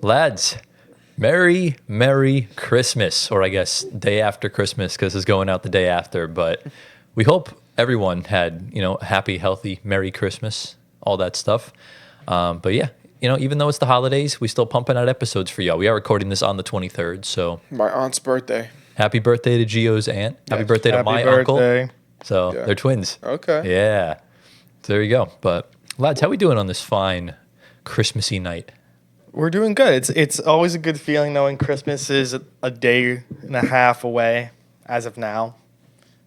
Lads, Merry Christmas, or I guess day after Christmas because it's going out the day after. But we hope everyone had, a happy, healthy, Merry Christmas, all that stuff. But yeah, even though it's the holidays, we still pumping out episodes for y'all. We are recording this on the 23rd, so my aunt's birthday. Happy birthday to Gio's aunt. Happy birthday to my uncle. So they're twins. Okay. Yeah. So there you go. But lads, how we doing on this fine Christmassy night? We're doing good. It's always a good feeling knowing Christmas is a day and a half away as of now,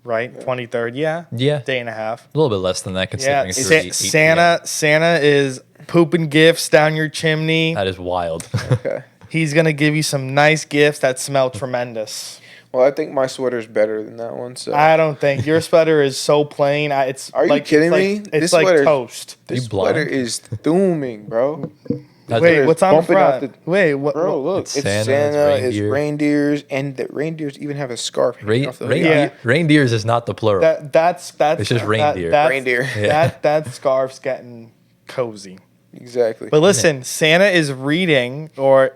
right? 23rd, yeah. Day and a half. A little bit less than that considering it's already 8 Santa is pooping gifts down your chimney. That is wild. Okay. He's gonna give you some nice gifts that smell tremendous. Well, I think my sweater's better than that one. So I don't think your sweater is so plain. Are you kidding me? It's like toast. This sweater is dooming, bro. Wait, what's on the front? Wait, what? Bro, look, it's Santa, it's reindeers, and the reindeers even have a scarf. Reindeers is not the plural. That's it's just reindeer. Reindeer. That scarf's getting cozy. Exactly. But listen, Santa is reading or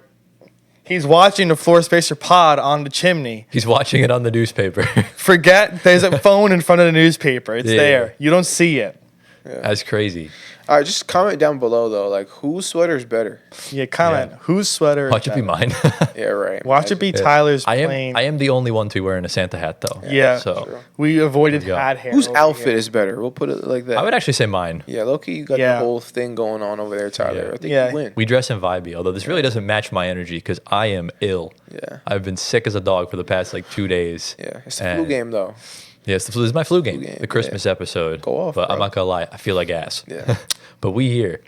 he's watching the Floor Spacer pod on the chimney. He's watching it on the newspaper. Forget there's a phone in front of the newspaper. It's there. You don't see it. Yeah. That's crazy. All right, just comment down below, though. Like, whose sweater is better? Yeah, comment. Yeah. Whose sweater Watch it be mine. Yeah, right. Watch it be Tyler's plain. I am the only one to wearing a Santa hat, though. Yeah. So we avoided hat hair. Whose outfit is better? We'll put it like that. I would actually say mine. Yeah, Loki, you got the whole thing going on over there, Tyler. I think you win. We dress in vibey, although this really doesn't match my energy because I am ill. Yeah. I've been sick as a dog for the past 2 days. Yeah, it's the flu game, though. Yeah, it's this is my flu game, the Christmas episode. Go off, but bro. I'm not gonna lie, I feel like ass. Yeah. But we here.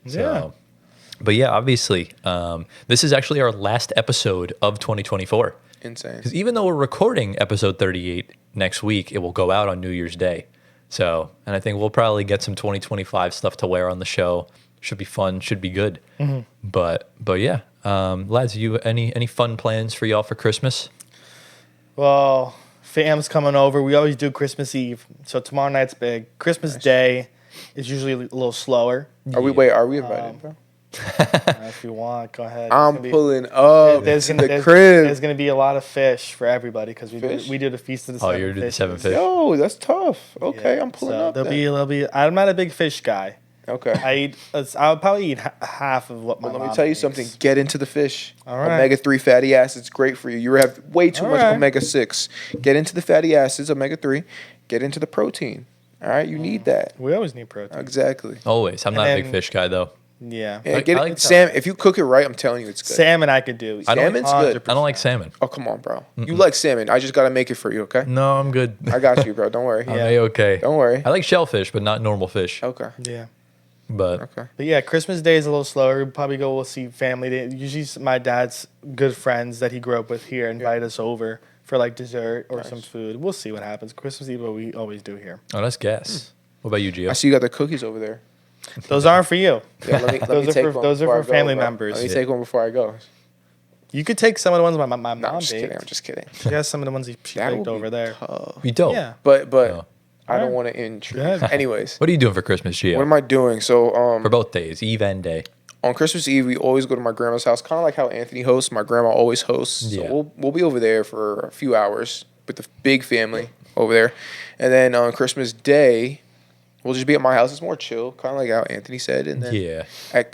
So, but yeah, obviously, this is actually our last episode of 2024. Insane. Because even though we're recording episode 38 next week, it will go out on New Year's Day. So, and I think we'll probably get some 2025 stuff to wear on the show. Should be fun. Should be good. Mm-hmm. But yeah, lads, you any fun plans for y'all for Christmas? Well, fam's coming over. We always do Christmas Eve, so tomorrow night's big. Christmas Day is usually a little slower. Are we invited, bro? If you want, go ahead. I'm pulling up there's the crib. There's going to be a lot of fish for everybody because we do the Feast of the Seven Fishes. Oh, you're doing the 7 fish. Yo, that's tough. Okay, I'm pulling up. There'll be. I'm not a big fish guy. Okay. I'll probably eat half of what my Let mom me tell you makes. something. Get into the fish. All right. Omega-3 fatty acids, great for you. You have way too much omega-6. Get into the fatty acids, omega-3. Get into the protein. All right? You need that. We always need protein. Exactly. Always. I'm not a big fish guy, though. Yeah. Salmon. If you cook it right, I'm telling you it's good. Salmon I could do. Salmon's good. I don't like salmon. Oh, come on, bro. You like salmon. I just got to make it for you, okay? No, I'm good. I got you, bro. Don't worry. I'm A-okay. Don't worry. I like shellfish, but not normal fish. Okay. Yeah. But yeah, Christmas Day is a little slower. We'll probably we'll see family. Usually my dad's good friends that he grew up with here invite us over for dessert or some food. We'll see what happens. Christmas Eve, what we always do here. Oh, that's gas. What about you, Gio? I see you got the cookies over there. Those aren't for you. Yeah, those are for family members. Let me take one before I go. You could take some of the ones my mom I'm just baked. kidding. I'm just kidding. She has some of the ones she baked over there. We don't. Yeah. But I don't want to intrude. Anyways. What are you doing for Christmas, Gio? What am I doing? So for both days, Eve and Day. On Christmas Eve, we always go to my grandma's house, kind of like how Anthony hosts. My grandma always hosts. Yeah. So we'll be over there for a few hours with the big family over there. And then on Christmas Day, we'll just be at my house. It's more chill, kind of like how Anthony said. And then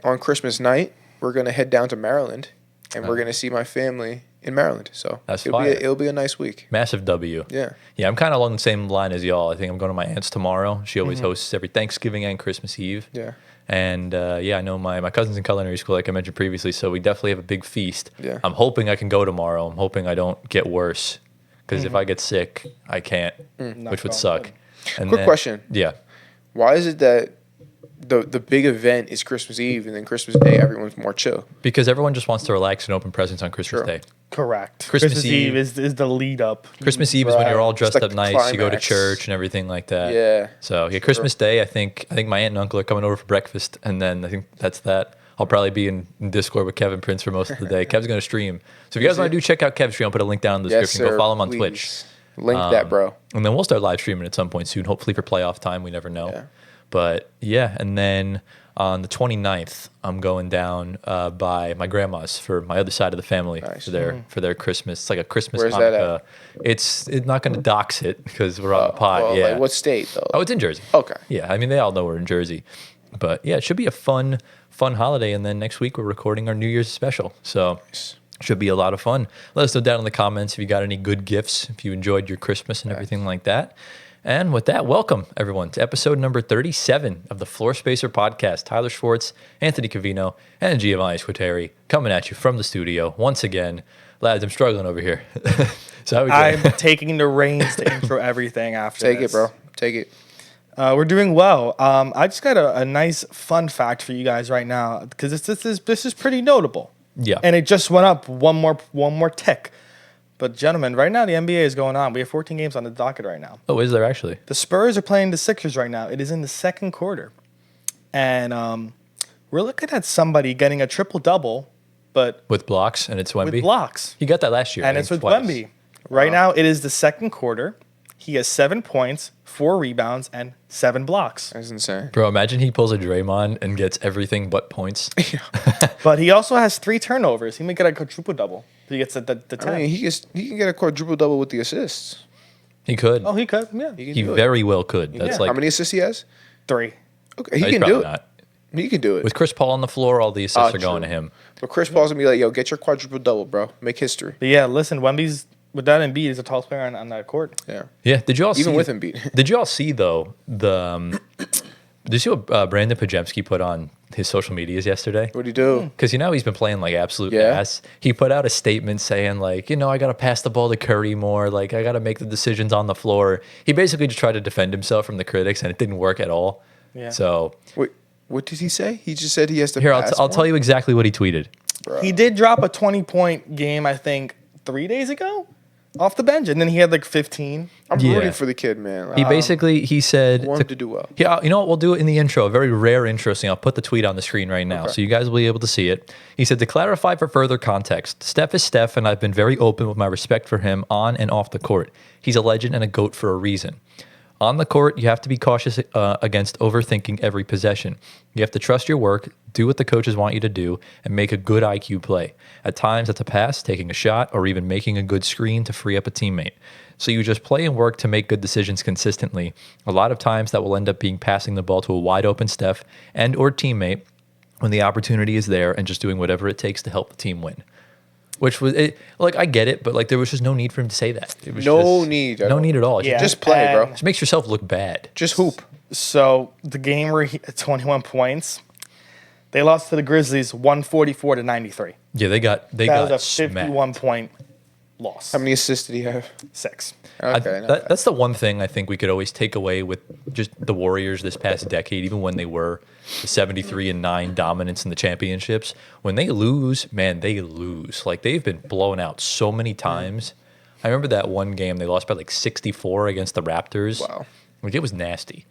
on Christmas night, we're going to head down to Maryland, and we're going to see my family in Maryland. So it'll be a nice week. Massive W. Yeah. Yeah, I'm kind of along the same line as y'all. I think I'm going to my aunt's tomorrow. She always hosts every Thanksgiving and Christmas Eve. Yeah. And I know my cousin's in culinary school, like I mentioned previously, so we definitely have a big feast. Yeah. I'm hoping I can go tomorrow. I'm hoping I don't get worse, because if I get sick, I can't, which would suck. And Quick question. Yeah. Why is it that the big event is Christmas Eve, and then Christmas Day everyone's more chill? Because everyone just wants to relax and open presents on Christmas Day. Correct. Christmas Eve is the lead up. Christmas Eve is when you're all dressed like up nice. climax. You go to church and everything like that. Yeah. So Christmas Day, I think my aunt and uncle are coming over for breakfast, and then I think that's that. I'll probably be in Discord with Kevin Prince for most of the day. Kev's going to stream. So if you guys want to check out Kev's stream, I'll put a link down in the description. Go follow him on Twitch. Link that, bro. And then we'll start live streaming at some point soon, hopefully for playoff time. We never know. Yeah. But yeah, and then On the 29th, I'm going down by my grandma's for my other side of the family for their Christmas. It's like a Christmas Where's Hanukkah. that at? It's not going to dox it because we're on the pod. Well, Yeah. like what state though? Oh, it's in Jersey. Okay. Yeah, I mean they all know we're in Jersey, but yeah, it should be a fun holiday. And then next week we're recording our New Year's special, so should be a lot of fun. Let us know down in the comments if you got any good gifts, if you enjoyed your Christmas and everything like that. And with that, welcome everyone to episode number 37 of the Floor Spacer podcast. Tyler Schwartz, Anthony Cavino, and Giovanni Squateri coming at you from the studio once again. Lads, I'm struggling over here. So how we doing? I'm taking the reins to intro everything after Take this. it, bro. Take it. We're doing well. I just got a nice fun fact for you guys right now because this is pretty notable. Yeah. And it just went up one more tick. But gentlemen, right now the NBA is going on. We have 14 games on the docket right now. Oh, is there actually? The Spurs are playing the Sixers right now. It is in the second quarter. And we're looking at somebody getting a triple-double, but With blocks, and it's Wemby? with blocks. He got that last year. And I it's think, with twice. Wemby. Right now, it is the second quarter. He has 7 points, 4 rebounds, and 7 blocks. That's insane. Bro, imagine he pulls a Draymond and gets everything but points. But he also has 3 turnovers. He may get a quadruple-double. He gets the 10. I mean, he can get a quadruple double with the assists. He could. Oh, he could. Yeah. He can He do it. very well could. That's Yeah. like How many assists he has? 3. Okay, he he's can probably do it. not. He can do it. With Chris Paul on the floor, all the assists are True. going to him. But Chris Paul's gonna be like, "Yo, get your quadruple double, bro. Make history." But yeah, listen, Wemby's, with that Embiid, he's the tallest player on that court. Yeah. Yeah. Did you all Even see, with Embiid. Did you all see though did you see what Brandon Pajemski put on his social medias yesterday? What'd he do? Because he's been playing like absolute Yeah. ass. He put out a statement saying like, I got to pass the ball to Curry more. Like I got to make the decisions on the floor. He basically just tried to defend himself from the critics, and it didn't work at all. Yeah. So Wait, what did he say? He just said he has to. here, pass I'll tell more? you exactly what he tweeted. Bro. He did drop a 20-point game, I think, 3 days ago off the bench. And then he had like 15. I'm Yeah. rooting for the kid, man. Like, He said want him to do well. Yeah, you know what? We'll do it in the intro. A very rare intro scene. I'll put the tweet on the screen right now, so you guys will be able to see it. He said, to clarify for further context, Steph is Steph, and I've been very open with my respect for him on and off the court. He's a legend and a GOAT for a reason. On the court, you have to be cautious against overthinking every possession. You have to trust your work, do what the coaches want you to do, and make a good IQ play. At times, that's a pass, taking a shot, or even making a good screen to free up a teammate. So you just play and work to make good decisions consistently. A lot of times, that will end up being passing the ball to a wide open Steph and or teammate when the opportunity is there, and just doing whatever it takes to help the team win. Which was I get it, but like there was just no need for him to say that. It was No just, need at no all. need at all. Yeah. Just play, bro. And- Just makes yourself look bad. Just hoop. So the game where he had 21 points, they lost to the Grizzlies 144-93. Yeah, they got That was a smacked. 51-point loss. How many assists did he have? 6. Okay, not bad. That's the one thing I think we could always take away with just the Warriors this past decade, even when they were the 73-9 dominance in the championships. When they lose, man, they lose. Like they've been blown out so many times. I remember that one game they lost by like 64 against the Raptors. Wow. Like it was nasty.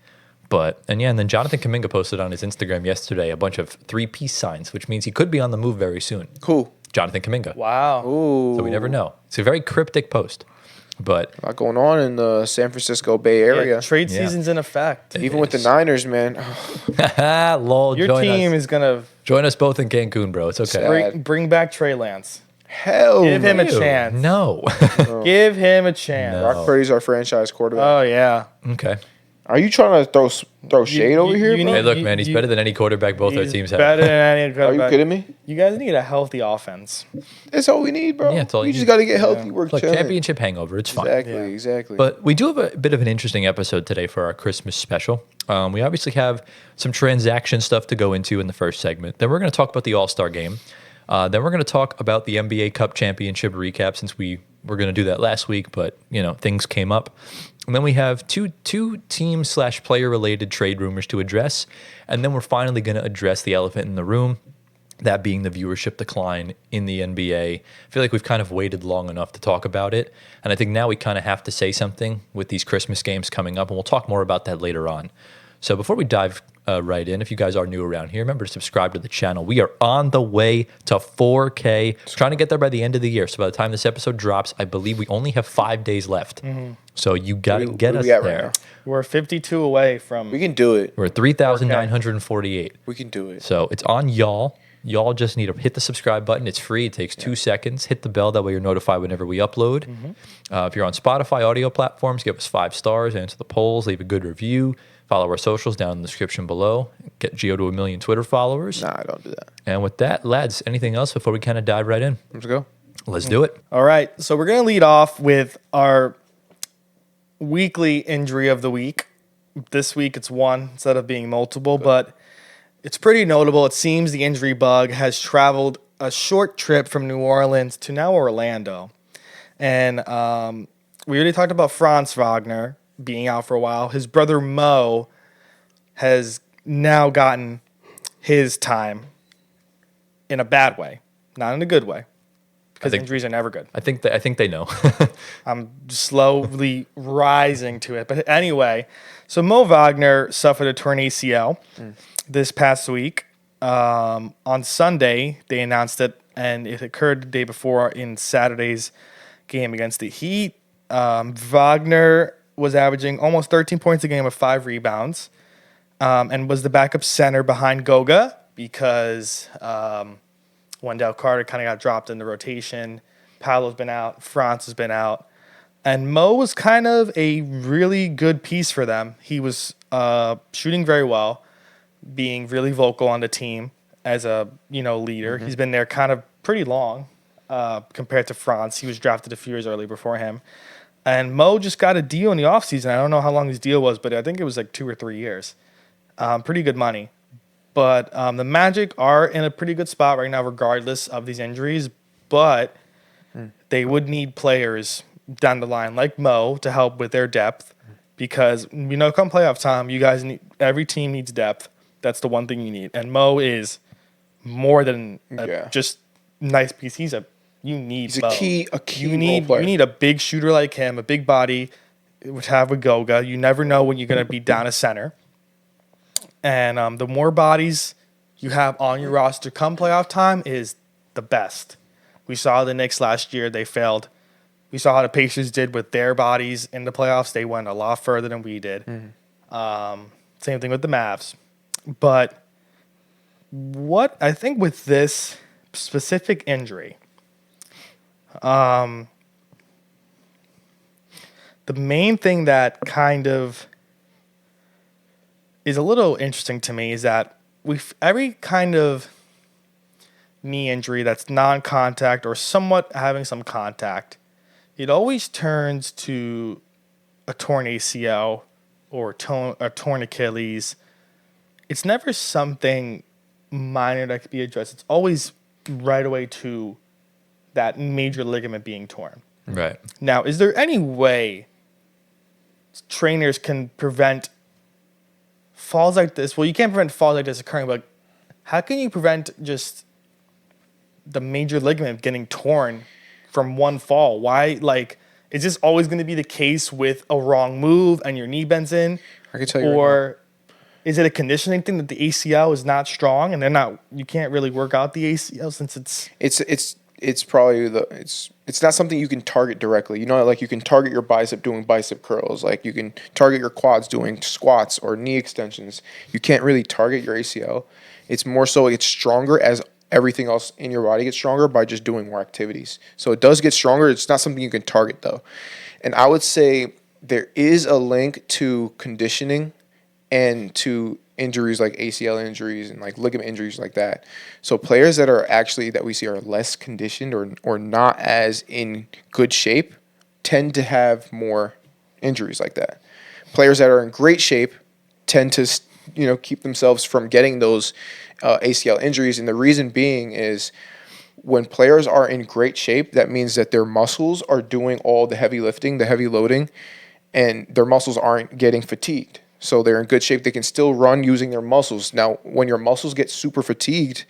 And then Jonathan Kuminga posted on his Instagram yesterday a bunch of 3-piece signs, which means he could be on the move very soon. Cool. Jonathan Kuminga. Wow. Ooh. So we never know. It's a very cryptic post. But A lot going on in the San Francisco Bay Area. Yeah, trade Yeah. season's in effect. Even with the Yes. Niners, man. lol, Your team is going to join us both in Cancun, bro. It's okay. Sad. bring back Trey Lance. Hell Give him a no. Ew, chance. No. Give him a chance. No. Brock Purdy's our franchise quarterback. Oh, yeah. Okay. Are you trying to throw shade over here, you bro? Hey, need- look, man, he's better than any quarterback both our He's teams have. better than any Are you quarterback. kidding me? You guys need a healthy offense. That's all we need, bro. Yeah, it's all we you just need. got to get healthy. We're Look, chilling. championship hangover. It's fine. Exactly, Yeah. exactly. But we do have a bit of an interesting episode today for our Christmas special. We obviously have some transaction stuff to go into in the first segment. Then we're going to talk about the All-Star game. Then we're going to talk about the NBA Cup championship recap, since we were going to do that last week, but things came up. And then we have two team/player related trade rumors to address. And then we're finally going to address the elephant in the room, that being the viewership decline in the NBA. I feel like we've kind of waited long enough to talk about it. And I think now we kind of have to say something with these Christmas games coming up. And we'll talk more about that later on. So before we dive right in, if you guys are new around here, remember to subscribe to the channel. We are on the way to 4K, trying to get there by the end of the year. So by the time this episode drops, I believe we only have 5 days left. So you got to get us there. Right, we're 52 away from... We can do it. We're at 3,948. We can do it. So it's on y'all. Y'all just need to hit the subscribe button. It's free. It takes 2 seconds. Hit the bell. That way you're notified whenever we upload. If you're on Spotify audio platforms, give us 5 stars, answer the polls, leave a good review. Follow our socials down in the description below. Get Gio to 1 million Twitter followers. Nah, I don't do that. And with that, lads, anything else before we kind of dive right in? Let's go. Let's do it. All right. So we're going to lead off with our weekly injury of the week. This week it's one instead of being multiple, but it's pretty notable. It seems the injury bug has traveled a short trip from New Orleans to now Orlando. And we already talked about Franz Wagner being out for a while. His brother Moe has now gotten his time in a bad way, not in a good way, because injuries are never good. I think they know. I'm slowly rising to it. But anyway, so Moe Wagner suffered a torn ACL this past week. On Sunday, they announced it, and it occurred the day before in Saturday's game against the Heat. Wagner was averaging almost 13 points a game with 5 rebounds, and was the backup center behind Goga because Wendell Carter kind of got dropped in the rotation. Paolo's been out. Franz has been out. And Moe was kind of a really good piece for them. He was shooting very well, being really vocal on the team as a leader. He's been there kind of pretty long compared to Franz. He was drafted a few years early before him. And Moe just got a deal in the offseason. I don't know how long his deal was, but I think it was like 2 or 3 years. Pretty good money. But the Magic are in a pretty good spot right now regardless of these injuries. But they would need players down the line like Moe to help with their depth. Because, come playoff time, you guys need, every team needs depth. That's the one thing you need. And Moe is more than just nice piece. He's a key you need player. You need a big shooter like him, a big body, which have a Goga. You never know when you're going to be down a center. And the more bodies you have on your roster come playoff time is the best. We saw the Knicks last year. They failed. We saw how the Pacers did with their bodies in the playoffs. They went a lot further than we did. Same thing with the Mavs. But what I think with this specific injury, the main thing that kind of is a little interesting to me is that every kind of knee injury that's non-contact or somewhat having some contact, it always turns to a torn ACL or a torn Achilles. It's never something minor that could be addressed. It's always right away to that major ligament being torn. Right. Now, is there any way trainers can prevent falls like this? Well, you can't prevent falls like this occurring, but how can you prevent just the major ligament getting torn from one fall? Why, is this always going to be the case with a wrong move and your knee bends in? I can tell you. Or is it a conditioning thing that the ACL is not strong and you can't really work out the ACL since it's probably it's not something you can target directly. Like you can target your bicep doing bicep curls, like you can target your quads doing squats or knee extensions. You can't really target your ACL. It's more so it's stronger as everything else in your body gets stronger by just doing more activities. So it does get stronger. It's not something you can target though. And I would say there is a link to conditioning and to injuries like ACL injuries and like ligament injuries like that. So players that we see are less conditioned or not as in good shape tend to have more injuries like that. Players that are in great shape tend to keep themselves from getting those ACL injuries, and the reason being is when players are in great shape, that means that their muscles are doing all the heavy lifting, the heavy loading, and their muscles aren't getting fatigued. So they're in good shape. They can still run using their muscles. Now, when your muscles get super fatigued,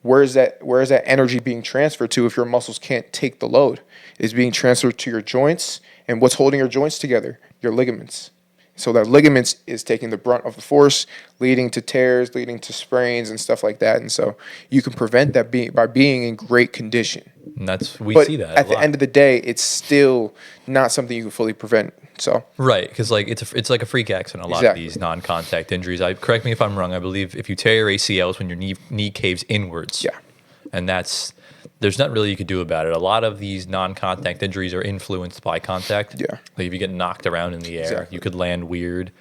where is that energy being transferred to if your muscles can't take the load? It's being transferred to your joints, and what's holding your joints together? Your ligaments. So that ligaments is taking the brunt of the force, leading to tears, leading to sprains and stuff like that. And so you can prevent that by being in great condition. And we But see that at the end of the day, it's still not something you can fully prevent. So right, because like it's like a freak accident. A lot of these non-contact injuries. Correct me if I'm wrong. I believe if you tear your ACLs when your knee caves inwards. Yeah, and there's nothing really you could do about it. A lot of these non-contact injuries are influenced by contact. Yeah, like if you get knocked around in the air, you could land weird.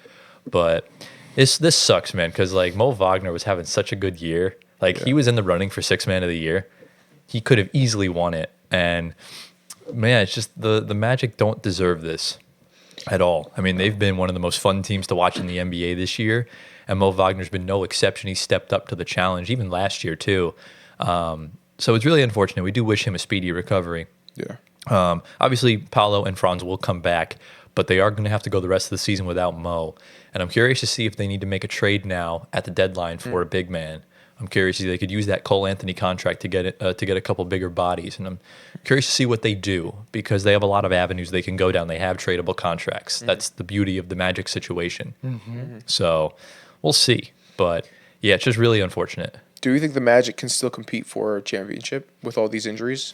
But this sucks, man, because like Moe Wagner was having such a good year. Like he was in the running for 6th man of the year. He could have easily won it, and man, it's just the Magic don't deserve this at all. I mean, they've been one of the most fun teams to watch in the NBA this year, and Moe Wagner's been no exception. He stepped up to the challenge, even last year too. So it's really unfortunate. We do wish him a speedy recovery. Yeah. Obviously, Paolo and Franz will come back, but they are going to have to go the rest of the season without Mo. And I'm curious to see if they need to make a trade now at the deadline for a big man. I'm curious if they could use that Cole Anthony contract to get a couple bigger bodies. And I'm curious to see what they do because they have a lot of avenues they can go down. They have tradable contracts. That's the beauty of the Magic situation. So we'll see. But yeah, it's just really unfortunate. Do you think the Magic can still compete for a championship with all these injuries?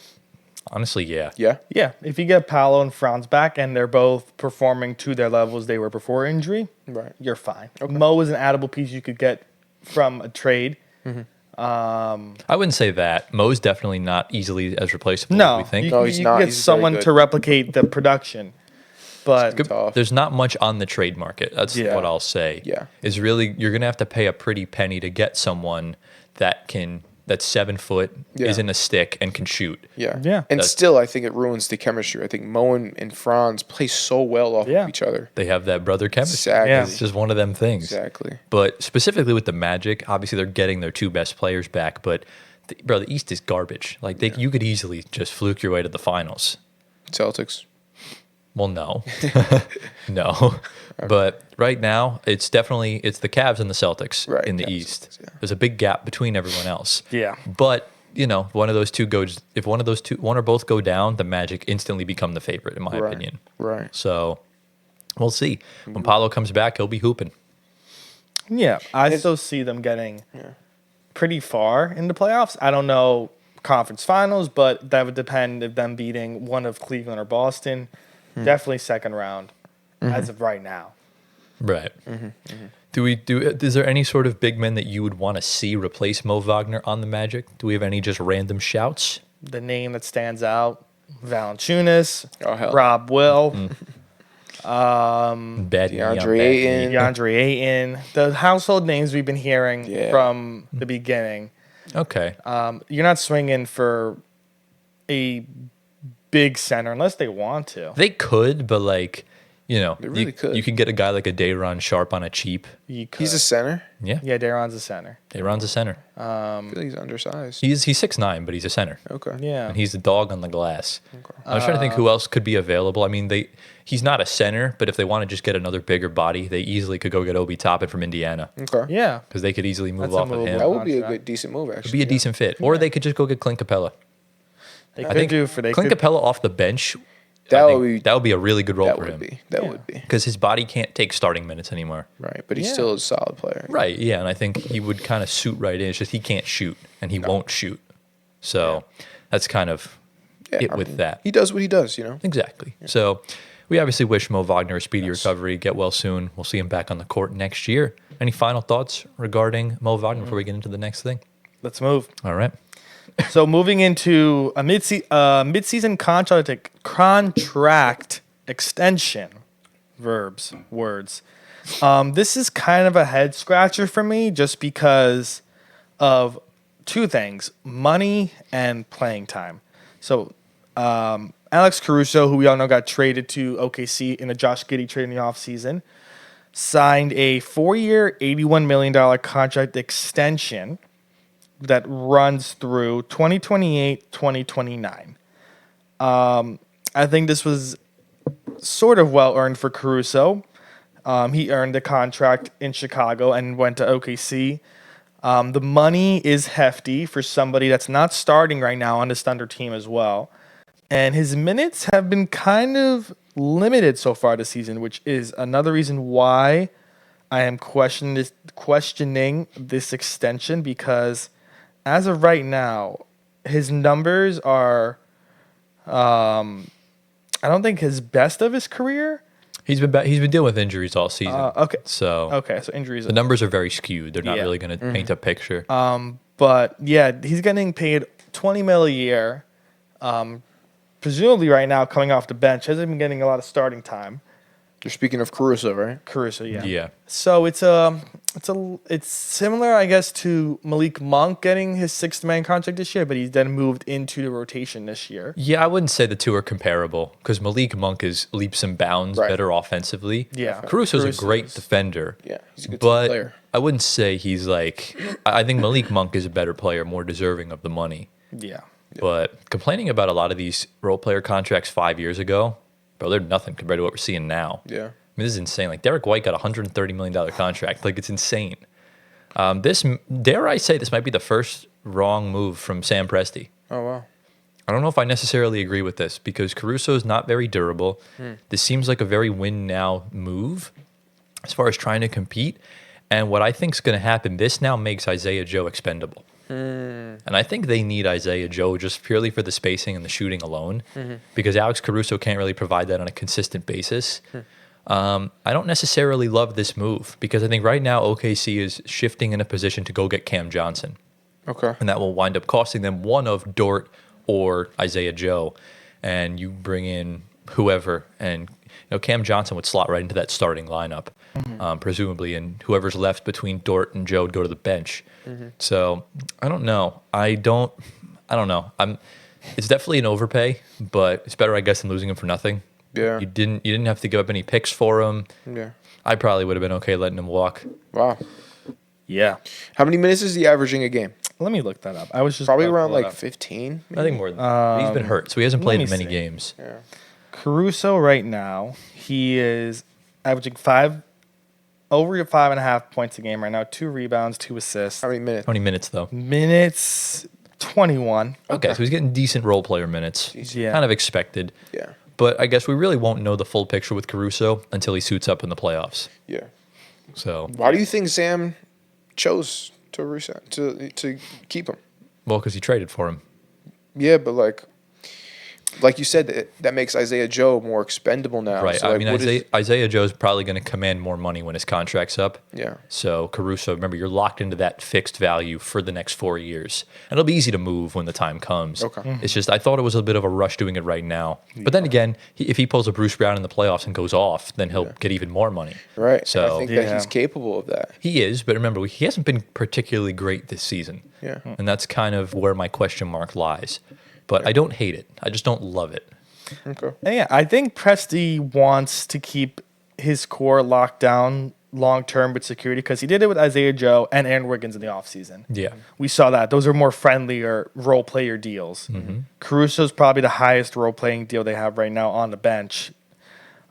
Honestly, yeah. Yeah? Yeah. If you get Paolo and Franz back and they're both performing to their levels they were before injury, you're fine. Okay. Mo is an addable piece you could get from a trade. I wouldn't say that. Mo's definitely not easily as replaceable as we think. No, he's not. You get someone to replicate the production. But there's not much on the trade market. That's what I'll say. Yeah. Is really you're going to have to pay a pretty penny to get someone that's 7 foot, is in a stick, and can shoot. Yeah. And still, I think it ruins the chemistry. I think Mo and Franz play so well off of each other. They have that brother chemistry. Exactly. It's just one of them things. Exactly. But specifically with the Magic, obviously they're getting their 2 best players back, but the East is garbage. Like you could easily just fluke your way to the finals. Celtics. Well, no. No. But right now, it's the Cavs and the Celtics in the East. Celtics, There's a big gap between everyone else. Yeah. But, one of those two goes, if one or both go down, the Magic instantly become the favorite, in my opinion. Right. So we'll see. When Paolo comes back, he'll be hooping. Yeah. I still see them getting pretty far in the playoffs. I don't know conference finals, but that would depend if them beating one of Cleveland or Boston. Definitely second round as of right now. Right. Is there any sort of big men that you would want to see replace Moe Wagner on the Magic? Do we have any just random shouts? The name that stands out, Valanciunas, Rob DeAndre Ayton. The household names we've been hearing from the beginning. Okay. You're not swinging for a big center unless they want to. They could, but they really could. You can get a guy like a Day'Ron Sharpe on a cheap. He's a center? Yeah. Yeah, Day'Ron's a center. Day'Ron's a center. I feel like he's undersized. He's 6'9", but he's a center. Okay. Yeah. And he's the dog on the glass. Okay. I was trying to think who else could be available. I mean, he's not a center, but if they want to just get another bigger body, they easily could go get Obi Toppin from Indiana. Okay. Yeah. Because they could easily move off of him. That would be a decent move, actually. It'd be a decent fit. Or they could just go get Clint Capella. Clint Capella off the bench. That would be a really good role for him. That would be. Because his body can't take starting minutes anymore. Right, but he's still a solid player. Right, yeah, and I think he would kind of suit right in. It's just he can't shoot, and he won't shoot. So that's kind of with that. He does what he does, Exactly. Yeah. So we obviously wish Moe Wagner a speedy recovery, get well soon. We'll see him back on the court next year. Any final thoughts regarding Moe Wagner before we get into the next thing? Let's move. All right. So moving into a mid-season contract extension, words. This is kind of a head scratcher for me just because of 2 things: money and playing time. So Alex Caruso, who we all know got traded to OKC in a Josh Giddey trade in the offseason, signed a 4-year, $81 million contract extension that runs through 2028, 2029. I think this was sort of well-earned for Caruso. He earned the contract in Chicago and went to OKC. The money is hefty for somebody that's not starting right now on this Thunder team as well. And his minutes have been kind of limited so far this season, which is another reason why I am questioning this extension, because as of right now, his numbers are, I don't think his best of his career. He's been dealing with injuries all season. Okay. So Injuries. the numbers are very skewed. They're not really going to paint a picture. But yeah, he's getting paid $20 million a year. Presumably right now, coming off the bench, hasn't been getting a lot of starting time. You're speaking of Caruso, right? Caruso, yeah. Yeah. So it's similar, I guess, to Malik Monk getting his sixth-man contract this year, but he's then moved into the rotation this year. Yeah, I wouldn't say the two are comparable because Malik Monk is leaps and bounds better offensively. Yeah. Caruso's a great defender. Yeah, he's a good but player. I wouldn't say he's like. I think Malik Monk is a better player, more deserving of the money. Yeah. But complaining about a lot of these role player contracts 5 years ago, bro, they're nothing compared to what we're seeing now. Yeah. I mean, this is insane. Like Derek White got a $130 million contract. Like it's insane. Dare I say, this might be the first wrong move from Sam Presti. Oh, wow. I don't know if I necessarily agree with this because Caruso is not very durable. This seems like a very win now move as far as trying to compete. And what I think is going to happen, this now makes Isaiah Joe expendable. And I think they need Isaiah Joe just purely for the spacing and the shooting alone because Alex Caruso can't really provide that on a consistent basis. I don't necessarily love this move because I think right now OKC is shifting in a position to go get Cam Johnson. Okay. And that will wind up costing them one of Dort or Isaiah Joe. And you bring in whoever, and Cam Johnson would slot right into that starting lineup, presumably, and whoever's left between Dort and Joe would go to the bench. So I don't know. I don't know. It's definitely an overpay, but it's better, I guess, than losing him for nothing. Yeah. You didn't have to give up any picks for him. Yeah. I probably would have been okay letting him walk. Wow. Yeah. How many minutes is he averaging a game? Let me look that up. I was just Probably about to around pull it like up. 15. I think more than that. He's been hurt, so he hasn't let played me in many see. games. Yeah. Caruso right now, he is averaging over 5.5 points a game right now, 2 rebounds, 2 assists. How many minutes? How many minutes, though? Minutes 21. Okay, so he's getting decent role player minutes. Yeah. Kind of expected. Yeah. But I guess we really won't know the full picture with Caruso until he suits up in the playoffs. Yeah. So, Why do you think Sam chose to resign, to keep him? well, because he traded for him. Yeah, but like you said, that makes Isaiah Joe more expendable now. Right. So I like, mean, Isaiah Joe's probably going to command more money when his contract's up. Yeah. So Caruso, remember, you're locked into that fixed value for the next 4 years. And it'll be easy to move when the time comes. Okay. It's just, I thought it was a bit of a rush doing it right now. But then again, if he pulls a Bruce Brown in the playoffs and goes off, then he'll get even more money. Right. So And I think that he's capable of that. he is, but remember, he hasn't been particularly great this season. Yeah. And that's kind of where my question mark lies. But I don't hate it. I just don't love it. Okay. And yeah, I think Presti wants to keep his core locked down long term with security because he did it with Isaiah Joe and Aaron Wiggins in the offseason. Yeah. We saw that. Those are more friendlier role player deals. Caruso's probably the highest role playing deal they have right now on the bench.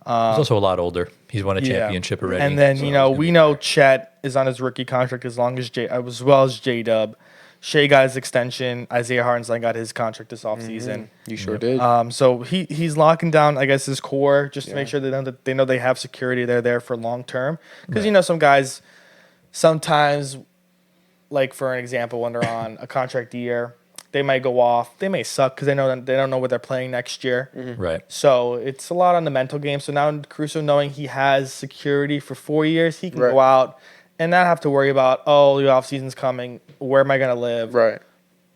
He's also a lot older. He's won a championship already. And then, we know Chet is on his rookie contract as well as J-Dub. Shea got his extension. Isaiah Hartenstein got his contract this offseason. You sure did. So he's locking down, I guess, his core just to make sure they know they have security. They're there for long term. Because, some guys sometimes, like for an example, when they're on a contract year, they might go off. They may suck because they don't know what they're playing next year. Right. So it's a lot on the mental game. So now Caruso, knowing he has security for 4 years, he can go out and not have to worry about, the off season's coming. Where am I going to live? Right.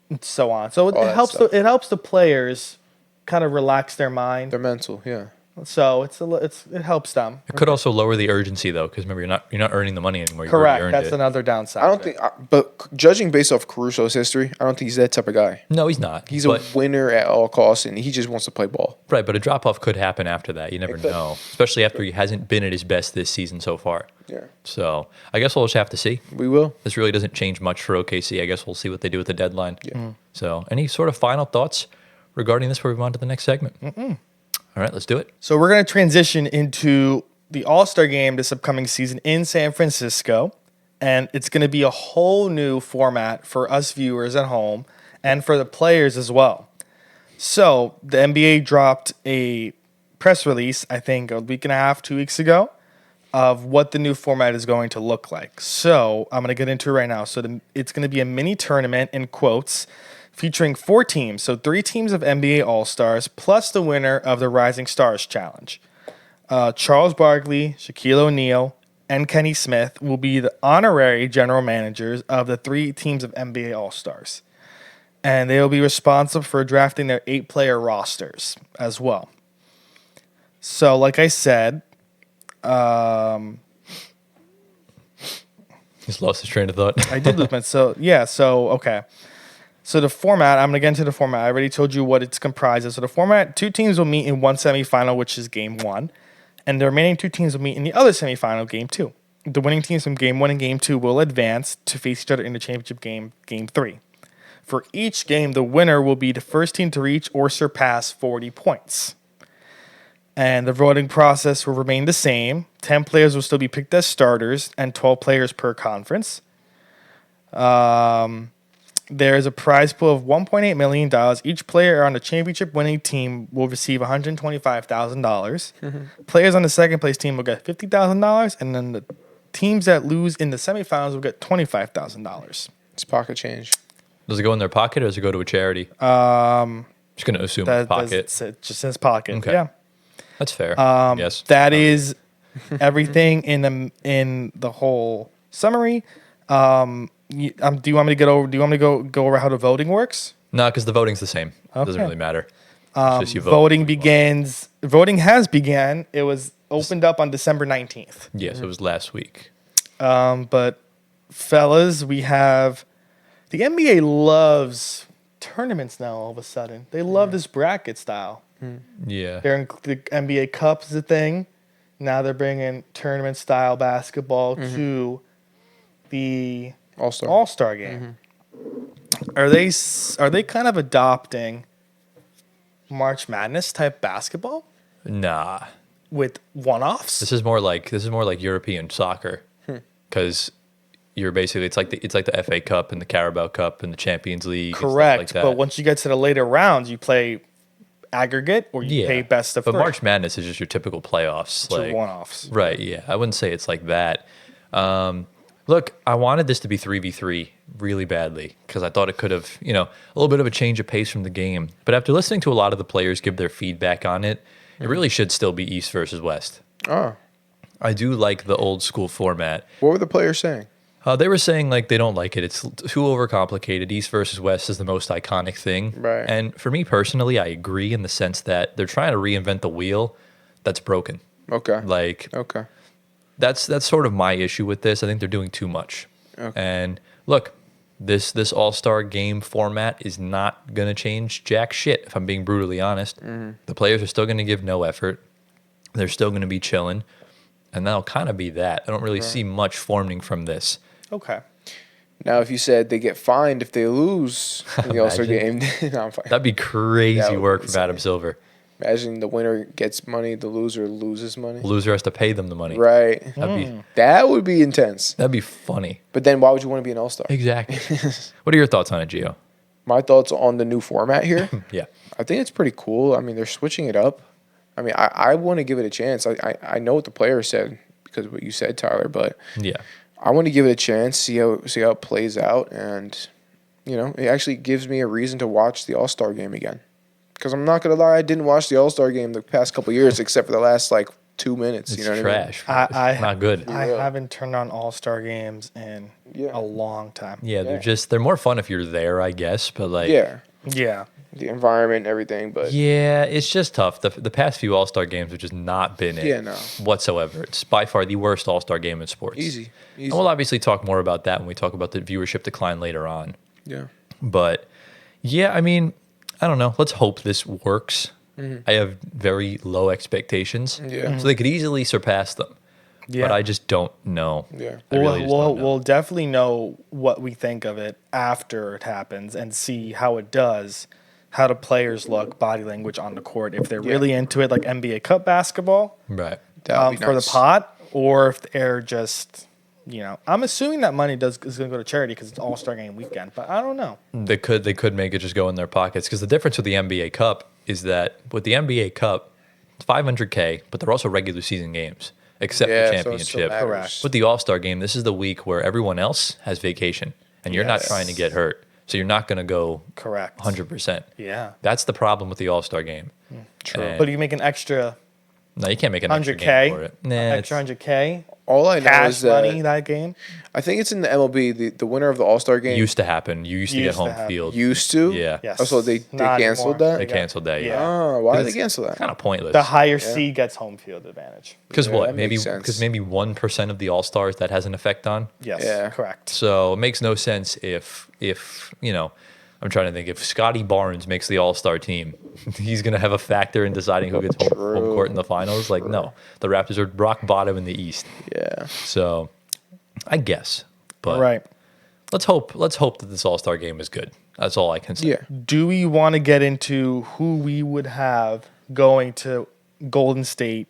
And so on. So it helps. It helps the players kind of relax their mind. They're mental. Yeah. So it helps them. It could also lower the urgency though, because remember you're not earning the money anymore. You've Correct. already earned That's it. another downside. I don't think, but judging based off Caruso's history, I don't think he's that type of guy. No, he's not. He's a winner at all costs, and he just wants to play ball. Right, but a drop off could happen after that. You never know, especially after he hasn't been at his best this season so far. Yeah. So I guess we'll just have to see. We will. This really doesn't change much for OKC. I guess we'll see what they do at the deadline. Yeah. So any sort of final thoughts regarding this before we move on to the next segment? All right, let's do it. So we're going to transition into the All-Star game this upcoming season in San Francisco. And it's going to be a whole new format for us viewers at home and for the players as well. So the NBA dropped a press release, I think a week and a half, 2 weeks ago, of what the new format is going to look like. So I'm going to get into it right now. So it's going to be a mini tournament, in quotes, featuring 4 teams. So 3 teams of NBA All-Stars plus the winner of the Rising Stars Challenge. Charles Barkley, Shaquille O'Neal, and Kenny Smith will be the honorary general managers of the 3 teams of NBA All-Stars. And they will be responsible for drafting their 8-player rosters as well. So, like I said, He's lost his train of thought. I did lose my. Okay. So the format, I'm going to get into the format. I already told you what it's comprised of. So the format, 2 teams will meet in one semifinal, which is game 1. And the remaining 2 teams will meet in the other semifinal, game 2. The winning teams from game 1 and game 2 will advance to face each other in the championship game, game 3. For each game, the winner will be the first team to reach or surpass 40 points. And the voting process will remain the same. 10 players will still be picked as starters and 12 players per conference. There is a prize pool of $1.8 million. Each player on the championship winning team will receive $125,000. Players on the second place team will get $50,000. And then the teams that lose in the semifinals will get $25,000. It's pocket change. Does it go in their pocket or does it go to a charity? Just going to assume pocket. It just says pocket. Okay. Yeah. That's fair. Yes. That is everything in the whole summary. Do you want me to go over how the voting works? No, because the voting's the same. It doesn't really matter. It's just you vote. Voting has began. It was opened up on December 19th. Yes, it was last week. But fellas, we have the NBA loves tournaments now. All of a sudden, they love this bracket style. Yeah. The NBA Cup is a thing. Now they're bringing tournament style basketball to the All-Star game. Are they kind of adopting March Madness type basketball Nah. with one-offs? This is more like European soccer because you're basically it's like the FA Cup and the Carabao Cup and the Champions League. Correct, and stuff like that. but once you get to the later rounds, you play aggregate or you play best of 3. But March Madness is just your typical playoffs. It's your one-offs. Right, yeah. I wouldn't say it's like that. Look, I wanted this to be 3v3 really badly because I thought it could have, a little bit of a change of pace from the game. But after listening to a lot of the players give their feedback on it, it really should still be East versus West. Oh. I do like the old school format. What were the players saying? They were saying like they don't like it. It's too overcomplicated. East versus West is the most iconic thing. Right. And for me personally, I agree in the sense that they're trying to reinvent the wheel that's broken. Okay. Okay. That's sort of my issue with this. I think they're doing too much. Okay. And look, this All-Star game format is not going to change jack shit, if I'm being brutally honest. The players are still going to give no effort. They're still going to be chilling. And that'll kind of be that. I don't really see much forming from this. Okay. Now, if you said they get fined if they lose in the All-Star game, no, I'm fine. That'd be crazy work from Adam Silver. Imagine the winner gets money, the loser loses money. The loser has to pay them the money. Right. That would be intense. That'd be funny. But then why would you want to be an All-Star? Exactly. What are your thoughts on it, Gio? My thoughts on the new format here? Yeah. I think it's pretty cool. I mean, they're switching it up. I mean, I want to give it a chance. I know what the players said because of what you said, Tyler, but yeah, I want to give it a chance, see how it plays out, and it actually gives me a reason to watch the All-Star game again. Because I'm not gonna lie, I didn't watch the All-Star game the past couple of years except for the last 2 minutes. It's you know what trash. I mean? It's not good. I haven't turned on All-Star games in a long time. Yeah, they're more fun if you're there, I guess. But yeah, the environment and everything. But yeah, it's just tough. The past few All-Star games have just not been it whatsoever. It's by far the worst All-Star game in sports. Easy. And we'll obviously talk more about that when we talk about the viewership decline later on. Yeah. But yeah, I mean, I don't know. Let's hope this works. I have very low expectations. Yeah. So they could easily surpass them. Yeah. But I just don't know. Yeah. We'll definitely know what we think of it after it happens and see how it does, how the players look, body language on the court, if they're really into it, like NBA Cup basketball. Right. For the pot, or if they're just... I'm assuming that money is going to go to charity because it's All-Star game weekend, but I don't know. They could make it just go in their pockets because the difference with the NBA Cup is that with the NBA Cup, 500K, but they're also regular season games, except Yeah, the so it still championship. matters. Correct. With the All-Star game, this is the week where everyone else has vacation, and you're not Yes. trying to get hurt. So you're not going to go Correct. 100%. Yeah. That's the problem with the All-Star game. True. And- But you make an extra No, you can't make an extra 100K. game for it. Nah, extra 100K All I know cash is that money that game. I think it's in the MLB. The winner of the All Star it game used to happen. You used to get Used to home happen. field. used to. Yeah. Yes. Oh, so they Not canceled anymore. that. They canceled that, yeah. Yeah. Oh, why did they It's cancel that? Kind of pointless. The higher seed gets home field advantage. Because Yeah, what? that Maybe makes sense. because maybe 1% of the All Stars that has an effect on. Yes. Yeah. Correct. So it makes no sense if I'm trying to think if Scotty Barnes makes the All Star team, he's going to have a factor in deciding who gets home True. court in the finals. Like no, the Raptors are rock bottom in the East. Yeah. So I guess, but Right. let's hope that this All Star game is good. That's all I can say. Yeah. Do we want to get into who we would have going to Golden State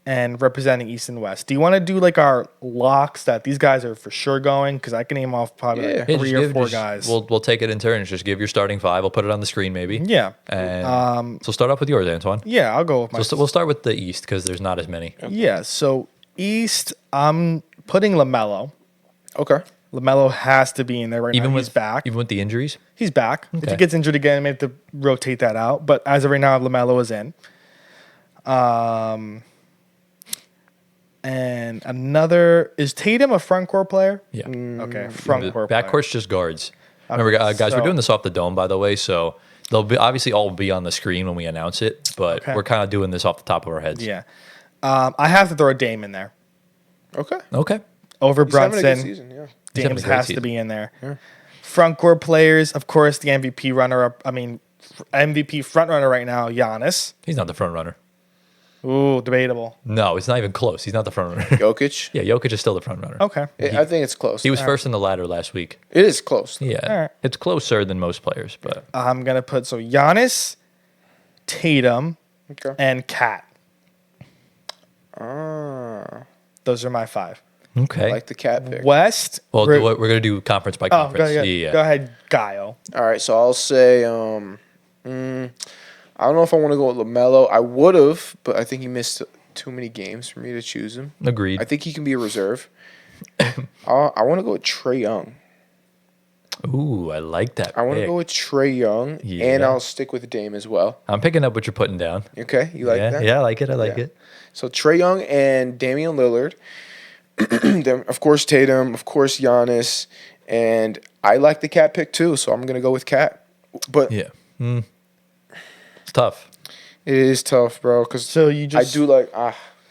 and representing East and West? Do you want to do like our locks that these guys are for sure going? Because I can name off probably Yeah. like Yeah, three or four guys. We'll take it in turns. Just give your starting five. We'll put it on the screen maybe. Yeah. And so start off with yours, Antoine. Yeah, I'll go with my. So we'll start with the East because there's not as many. Yeah, so East, I'm putting LaMelo. Okay. LaMelo has to be in there right Even now. with He's back. Even with the injuries. He's back. If Okay. he gets injured again, I may have to rotate that out. But as of right now, LaMelo is in. And another is Tatum a front court player? Yeah. Okay, front court player. Backcourt's just guards. Remember, guys, we're so- doing this off the dome, by the way, so they'll be obviously all be on the screen when we announce it, but Okay. we're kind of doing this off the top of our heads. Yeah. I have to throw a Dame in there Okay. Okay. over He's having a good Brunson. season. Yeah. He's having a James great has to season. be in there. Front court players, of course, the MVP runner-up. I mean, MVP front runner right now, Giannis. He's not the front runner. Ooh, debatable. No, it's not even close. He's not the front runner. Jokic. Yeah, Jokic is still the front runner. Okay. I think it's close. He was first in the ladder last week. It is close. Yeah. All right. It's closer than most players, but I'm gonna put Giannis, Tatum, Okay. and Kat. Ah, Those are my five. okay. I like the cat pick. West. Well, we're- we're going to do conference by oh, conference. go ahead. Yeah. Go ahead, Guile. All right, so I'll say, I don't know if I want to go with LaMelo. I would have, but I think he missed too many games for me to choose him. Agreed. I think he can be a reserve. I want to go with Trae Young. Ooh, I like that. I want to pick. go with Trae Young, and Yeah. I'll stick with Dame as well. I'm picking up what you're putting down. Okay, you like yeah, that? Yeah, I like it. I like Yeah. it. So Trae Young and Damian Lillard. Then, of course, Tatum. Of course, Giannis. And I like the cat pick too, so I'm gonna go with cat. But Yeah. It's tough. it is tough, bro. Because So you just I do like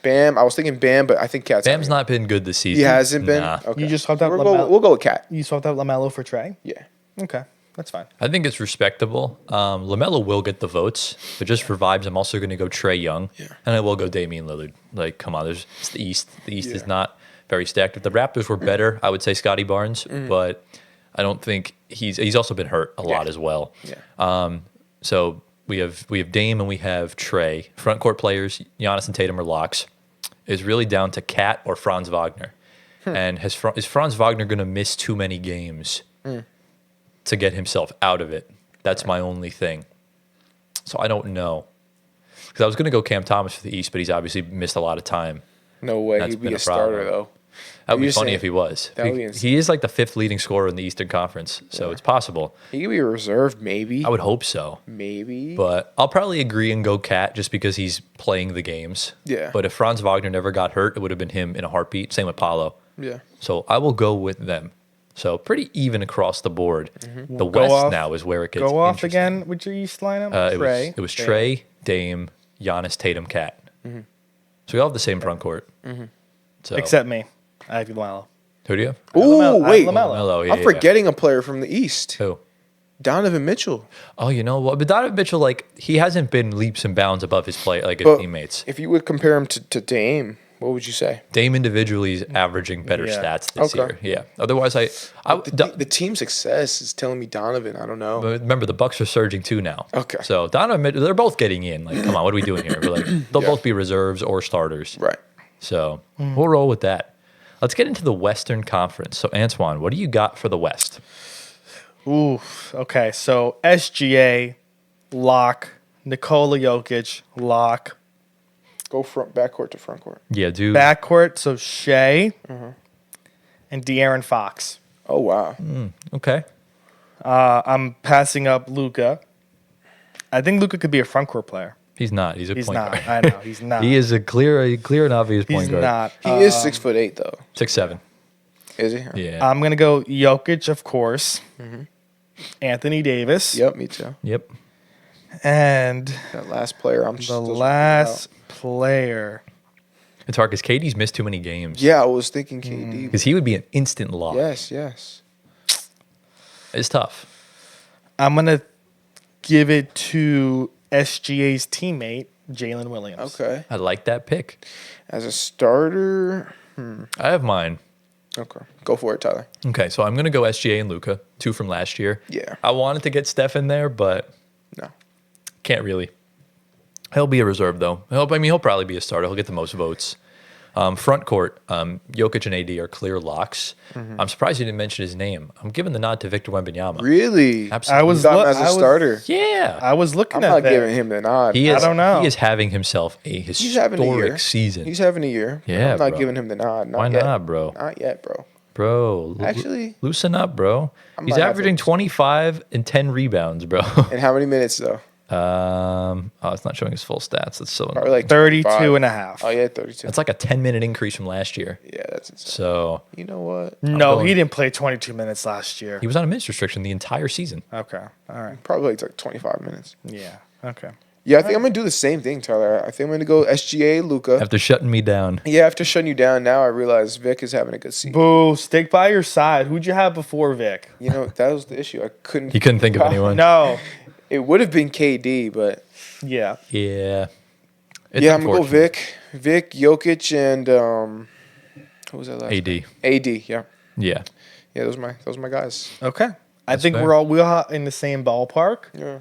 Bam. I was thinking Bam, but I think cat's. Bam's coming. not been good this season. He hasn't been. Nah. Okay. You just swapped out We'll LaMelo. go with cat. you swapped out LaMelo for Trey. Yeah. Okay, that's fine. I think it's respectable. LaMelo will get the votes, but just for vibes, I'm also going to go Trae Young, and I will go Damian Lillard. Like, come on, it's the East. The East is not very stacked. If the Raptors were better, I would say Scotty Barnes, but I don't think he's also been hurt a lot as well. Yeah. So we have Dame and we have Trae. Front court players, Giannis and Tatum are locks. It's really down to Kat or Franz Wagner. And is Franz Wagner going to miss too many games to get himself out of it? That's my only thing. So I don't know. Because I was going to go Cam Thomas for the East, but he's obviously missed a lot of time. No way. That's He'd been be a a starter problem. though. That would be You're funny saying- if he was. that would be insane. He is like the 5th leading scorer in the Eastern Conference, so it's possible. He could be a reserve, maybe. I would hope so. Maybe. But I'll probably agree and go Cat just because he's playing the games. Yeah. But if Franz Wagner never got hurt, it would have been him in a heartbeat. Same with Paulo. Yeah. So I will go with them. So pretty even across the board. The Go West off- now is where it gets Go off interesting. again with your East lineup. It was Trey, Dame, Giannis, Tatum, Cat. So we all have the same front court. So Except me. I have LaMelo. who do you have? Ooh, LaMelo. I wait. have LaMelo. Melo, yeah, I'm yeah. forgetting a player from the East. Who? Donovan Mitchell. Oh, you know what? But Donovan Mitchell, like, he hasn't been leaps and bounds above his play, like his But teammates. If you would compare him to Dame, what would you say? Dame individually is averaging better Yeah. stats this Okay. year. Yeah. Otherwise, The team success is telling me Donovan. I don't know. But remember, the Bucks are surging too now. Okay. So Donovan, Mitchell, they're both getting in. Like, come on, what are we doing here? We're like, they'll Yeah. both be reserves or starters. Right. So we'll roll with that. Let's get into the Western Conference. So Antoine, what do you got for the West? Ooh. Okay. So SGA, lock. Nikola Jokic, lock. Go from backcourt to front court. Yeah, dude. Backcourt, so Shea and De'Aaron Fox. Oh, wow. Okay. I'm passing up Luka. I think Luka could be a front court player. He's not. He's a He's point not. guard. I know. He's not. He is a clear and obvious point He's guard. not. He is 6'8", though. 6'7". Is he? Yeah. I'm going to go Jokic, of course. Anthony Davis. Yep, me too. Yep. And That last player, I'm the still last player. It's hard because KD's missed too many games. Yeah, I was thinking KD. Because he would be an instant lock. Yes. It's tough. I'm going to give it to SGA's teammate, Jalen Williams. Okay. I like that pick. As a starter, I have mine. okay. Go for it, Tyler. Okay, so I'm going to go SGA and Luka, 2 from last year. Yeah. I wanted to get Steph in there, but No. can't really. He'll be a reserve, though. He'll probably be a starter. He'll get the most votes. Front court, Jokic and AD are clear locks. I'm surprised you didn't mention his name. I'm giving the nod to Victor Wembanyama. Really? Absolutely. I was You got him look- as a I was- starter. Yeah. I was looking I'm at not that. giving him the nod. He is, I don't know. He is having himself a He's having a year. historic season. He's having a year. Yeah, I'm not bro. giving him the nod. Not Why yet. not, bro? Not yet, bro. Bro, Actually, loosen up, bro. I He's might have averaging to- 25 and 10 rebounds, bro. In how many minutes, though? It's not showing his full stats. That's so Probably like 32 25. and a half. Oh, yeah, 32. That's like a 10-minute increase from last year. Yeah, that's insane. So You know what? No, going- he didn't play 22 minutes last year. he was on a minutes restriction the entire season. Okay. All right. Probably like 25 minutes. Yeah. Okay. Yeah, I think I'm going to do the same thing, Tyler. I think I'm going to go SGA, Luka. After shutting me down. Yeah, after shutting you down, now I realize Vic is having a good season. Boo. Stick by your side. Who'd you have before Vic? You know, that was the issue. I couldn't. He couldn't think of anyone. No. It would have been KD, but Yeah. Yeah. It's yeah, I'm going to go unfortunate. Vic, Jokic, and who was that last? AD. AD, yeah. Yeah. Yeah, those are my guys. Okay. I think fair. we're all in the same ballpark. Yeah.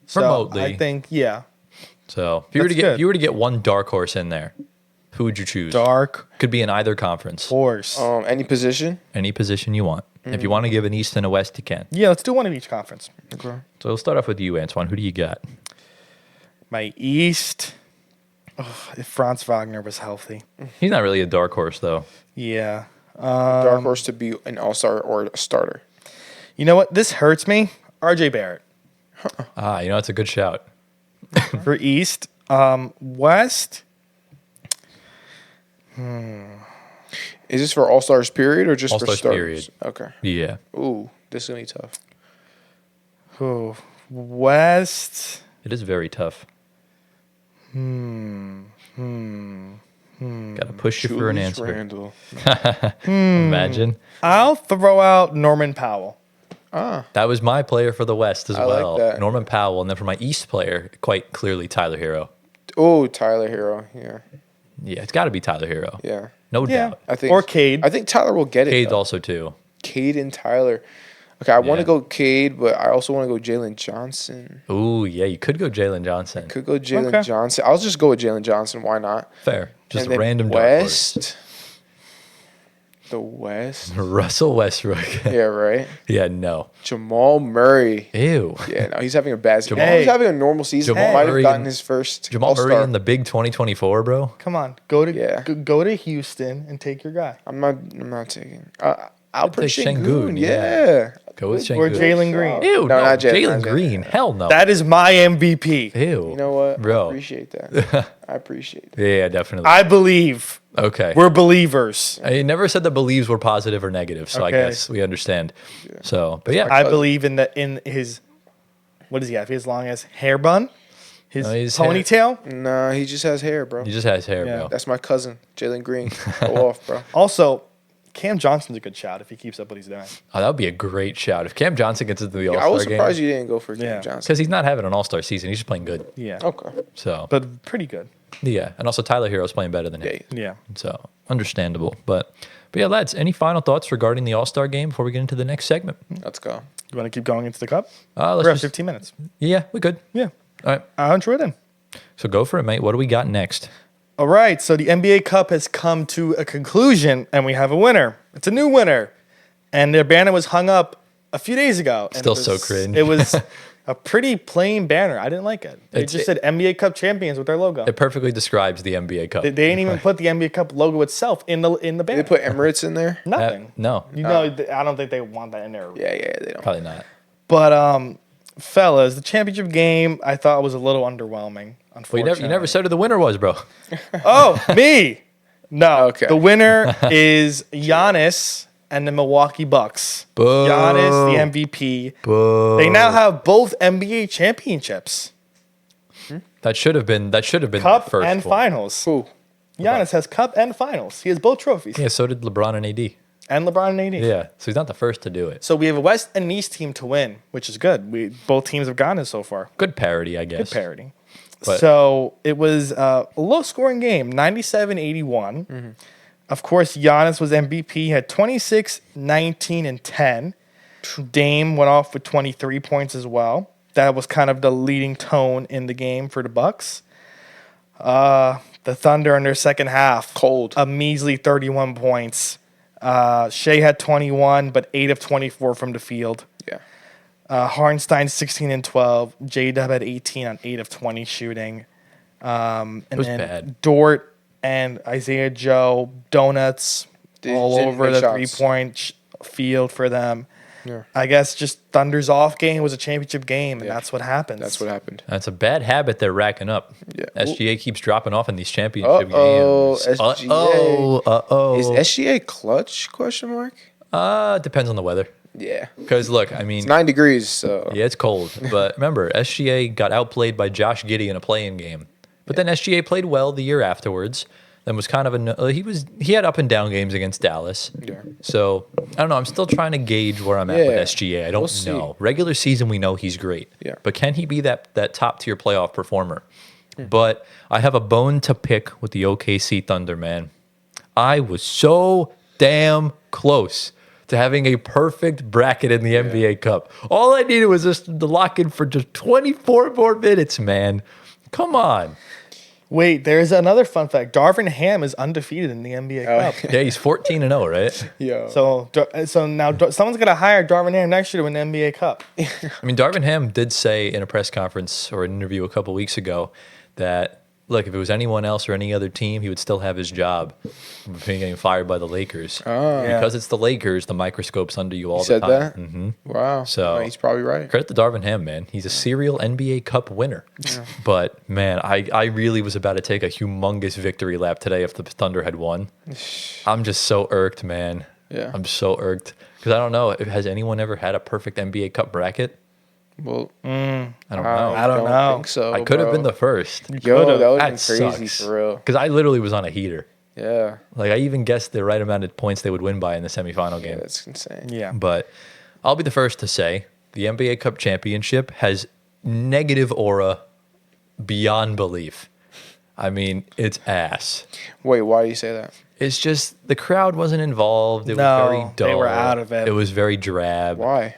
So Remotely. I think, yeah. So if you were to That's get good. if you were to get one dark horse in there, who would you choose? Dark Could be in either conference. horse. Any position? Any position you want. If you want to give an East and a West, you can. Yeah, let's do one of each conference. Okay. So we'll start off with you, Antoine. Who do you got? My East. If Franz Wagner was healthy. He's not really a dark horse, though. Yeah. Dark horse to be an all-star or a starter. You know what? This hurts me. RJ Barrett That's a good shout. for East. West. Is this for all-stars period or just for All-Stars starters? period. Okay. Yeah. Ooh, this is going to be tough. Who? West. It is very tough. Got to push you for an Julius answer. Randle. Imagine. I'll throw out Norman Powell. That was my player for the West as I like well. that. Norman Powell. And then for my East player, quite clearly Tyler Hero. Oh, Tyler Hero. Yeah. Yeah, it's got to be Tyler Hero. Yeah. No Yeah. doubt. I think Or Cade. I think Tyler will get it. Cade's though. also too. Cade and Tyler. Okay, I want Yeah. to go Cade, but I also want to go Jalen Johnson. Ooh, yeah, you could go Jalen Johnson. Could go Jalen Okay. Johnson. I'll just go with Jalen Johnson. Why not? Fair. Just And a then random dark horse. West. The West. Russell Westbrook. Yeah, right. Yeah, no. Jamal Murray. Ew. Yeah, no, he's having a bad season. Jamal- He's having a normal season. Jamal He might Murray have gotten and- his first Jamal Murray All-Star. in the big 2024, bro. Come on. Go to Yeah. go to Houston and take your guy. I'm not taking. I'll put take Şengün. Şengün, Yeah. Go with Or Şengün. Jalen Green. Ew, No, no, not Jalen. Jalen not Jalen. Green. Hell no. That is my MVP. Ew. You know what? Bro. I appreciate that. I appreciate that. Yeah, definitely. I believe. Okay. We're believers. I never said that believes were positive or negative, so I Okay. guess we understand. So, but yeah, I believe in his. What does he have? He has long as hair bun, his his ponytail. Nah, he just has hair, bro. he just has hair, Yeah. bro. That's my cousin, Jalen Green. Go off, bro. Also, Cam Johnson's a good shot if he keeps up what he's doing. Oh, that would be a great shout if Cam Johnson gets into the Yeah, I All-Star was game. surprised you didn't go for Yeah. Cam Johnson. Because he's not having an All-Star season. He's just playing good. Yeah, Okay. So, but pretty good. yeah. And also Tyler Hero's playing better than him. Yeah. Yeah. So, understandable. But yeah, lads, any final thoughts regarding the All-Star game before we get into the next segment? Let's go. You want to keep going into the cup? Let's We're at just, 15 minutes. yeah, we could. Yeah, All right. I'll enjoy them. So go for it, mate. What do we got next? All right, so the NBA Cup has come to a conclusion, and we have a winner. It's a new winner, and their banner was hung up a few days ago. and Still it was, so cringe. It was a pretty plain banner. I didn't like it. It just said NBA Cup champions with their logo. It perfectly describes the NBA Cup. They didn't even put the NBA Cup logo itself in the banner. Did they put Emirates in there? Nothing. No. I don't think they want that in there. Yeah, they don't. Probably not. But fellas, the championship game I thought was a little underwhelming. Well, Unfortunately, you never said who the winner was, bro. Oh, me. No. Okay. The winner is Giannis and the Milwaukee Bucks. Boo. Giannis, the MVP. Boo. They now have both NBA championships. That should have been Cup the first and one. finals. Who? Giannis has cup and finals. He has both trophies. Yeah, so did LeBron and AD. And LeBron and AD. Yeah, so he's not the first to do it. So we have a West and East team to win, which is good. Both teams have gotten it so far. Good parody, I guess. Good parity. But- So it was a low-scoring game, 97-81. Mm-hmm. Of course, Giannis was MVP, had 26, 19, and 10. Dame went off with 23 points as well. That was kind of the leading tone in the game for the Bucks. The Thunder in their second half. Cold. A measly 31 points. Shea had 21, but 8 of 24 from the field. Yeah. Hardenstein 16 and 12. J-Dub had 18 on 8 of 20 shooting. And was then bad. Dort and Isaiah Joe, donuts all Didn't over make the shots. three-point field for them. Yeah. I guess just Thunder's off game was a championship game, and Yeah. that's what happens. That's what happened. That's a bad habit they're racking up. Yeah. SGA keeps dropping off in these championship Uh-oh, games. SGA. Is SGA clutch? Question mark. Depends on the weather. Yeah. Because look, I mean, It's 9 degrees, so yeah, it's cold. But remember, SGA got outplayed by Josh Giddey in a play-in game. But then SGA played well the year afterwards. Then was kind of he had up and down games against Dallas. Yeah. So I don't know. I'm still trying to gauge where I'm at with Yeah. SGA. I don't We'll see. know. Regular season, we know he's great. Yeah. But can he be that top tier playoff performer? But I have a bone to pick with the OKC Thunder, man. I was so damn close to having a perfect bracket in the NBA Cup. All I needed was just to lock in for just 24 more minutes, man. Come on. Wait, there's another fun fact. Darvin Ham is undefeated in the NBA Cup. Yeah, he's 14-0, right? yeah. So now someone's going to hire Darvin Ham next year to win the NBA Cup. I mean, Darvin Ham did say in a press conference or an interview a couple weeks ago that, look, if it was anyone else or any other team, he would still have his job being getting fired by the Lakers. Yeah. Because it's the Lakers, the microscope's under you all the said time. that? Mm-hmm. Wow. So- he's probably right. Credit to Darvin Ham, man. He's a serial NBA Cup winner. But, man, I really was about to take a humongous victory lap today if the Thunder had won. I'm just so irked, man. Yeah. I'm so irked. Because I don't know, has anyone ever had a perfect NBA Cup bracket? Well, I don't know. I don't know. think so. I could have bro. been the first. Yo, could've. that would That have been crazy sucks. for real. Because I literally was on a heater. Yeah. Like, I even guessed the right amount of points they would win by in the semifinal Yeah, game. that's insane. Yeah. But I'll be the first to say the NBA Cup championship has negative aura beyond belief. I mean, it's ass. Wait, why do you say that? It's just the crowd wasn't involved. It No, was very dull. they were out of it. It was very drab. Why?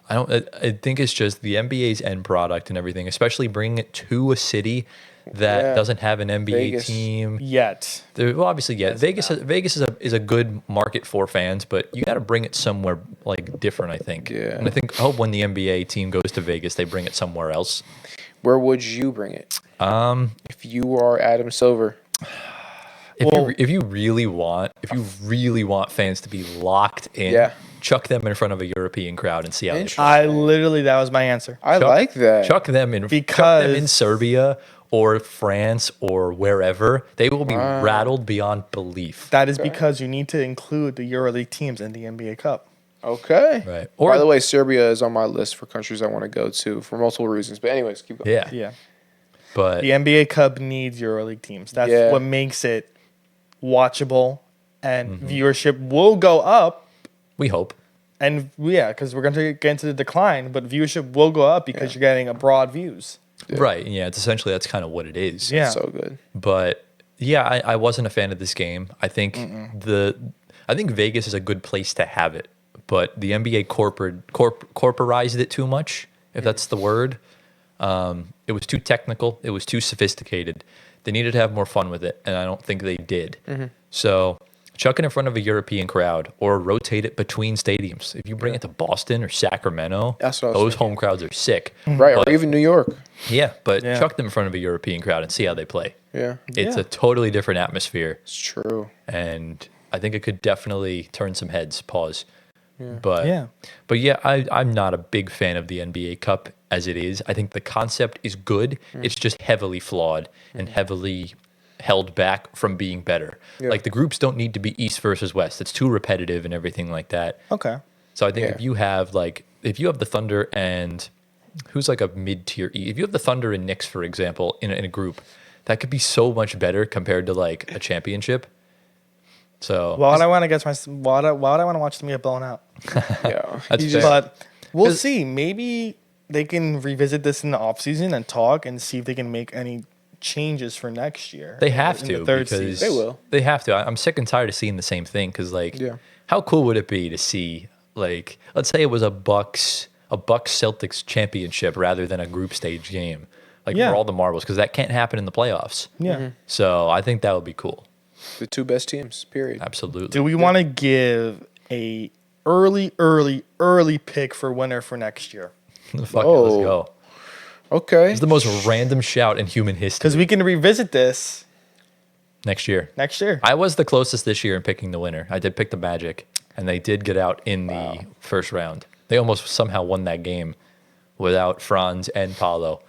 I think it's just the NBA's end product and everything, especially bringing it to a city that Yeah. doesn't have an NBA Vegas. team. Yet. Well, obviously, yeah. Vegas is a good market for fans, but you got to bring it somewhere like different. I think. Yeah. And I hope when the NBA team goes to Vegas, they bring it somewhere else. Where would you bring it? If you are Adam Silver. If you really want fans to be locked in, Yeah. chuck them in front of a European crowd and see how they Interesting. That was my answer. I like that. chuck them in Because- Serbia or France or wherever. They will be rattled beyond belief. That is because you need to include the EuroLeague teams in the NBA Cup. Okay. Right. By the way, Serbia is on my list for countries I want to go to for multiple reasons. But anyways, keep going. Yeah. Yeah. But The NBA Cup needs EuroLeague teams. That's Yeah. what makes it watchable, and Mm-hmm. viewership will go up. we hope. And yeah, because we're going to get into the decline, but viewership will go up because you're getting broad views. Yeah. Right. Yeah. It's essentially that's kind of what it is. Yeah. So good. But yeah, I wasn't a fan of this game. I think I think Vegas is a good place to have it, but the NBA corporized it too much, if that's the word. It was too technical. It was too sophisticated. They needed to have more fun with it, and I don't think they did. So chuck it in front of a European crowd or rotate it between stadiums. If you bring it to Boston or Sacramento, those home crowds are sick. Right, or even New York. Yeah, but chuck them in front of a European crowd and see how they play. Yeah. It's a totally different atmosphere. It's true. And I think it could definitely turn some heads. Pause. Yeah. But yeah, I'm not a big fan of the NBA Cup as it is. I think the concept is good. It's just heavily flawed and heavily held back from being better. Yeah. Like the groups don't need to be East versus West. It's too repetitive and everything like that. Okay. So I think if you have the Thunder and who's like a mid-tier if you have the Thunder and Knicks, for example, in a group, that could be so much better compared to like a championship. So why would I want to watch them get blown out? Yeah. That's fair. But we'll see. Maybe they can revisit this in the offseason and talk and see if they can make any changes for next year. They have in to the third because season. They will. They have to. I'm sick and tired of seeing the same thing because how cool would it be to see like let's say it was a Bucks Celtics championship rather than a group stage game for all the marbles because that can't happen in the playoffs. Yeah. So I think that would be cool. The two best teams, period. Absolutely. Do we want to give a early pick for winner for next year? Fuck it, let's go. Okay. It's the most random shout in human history. Because we can revisit this next year. I was the closest this year in picking the winner. I did pick the Magic, and they did get out in the first round. They almost somehow won that game without Franz and Paulo.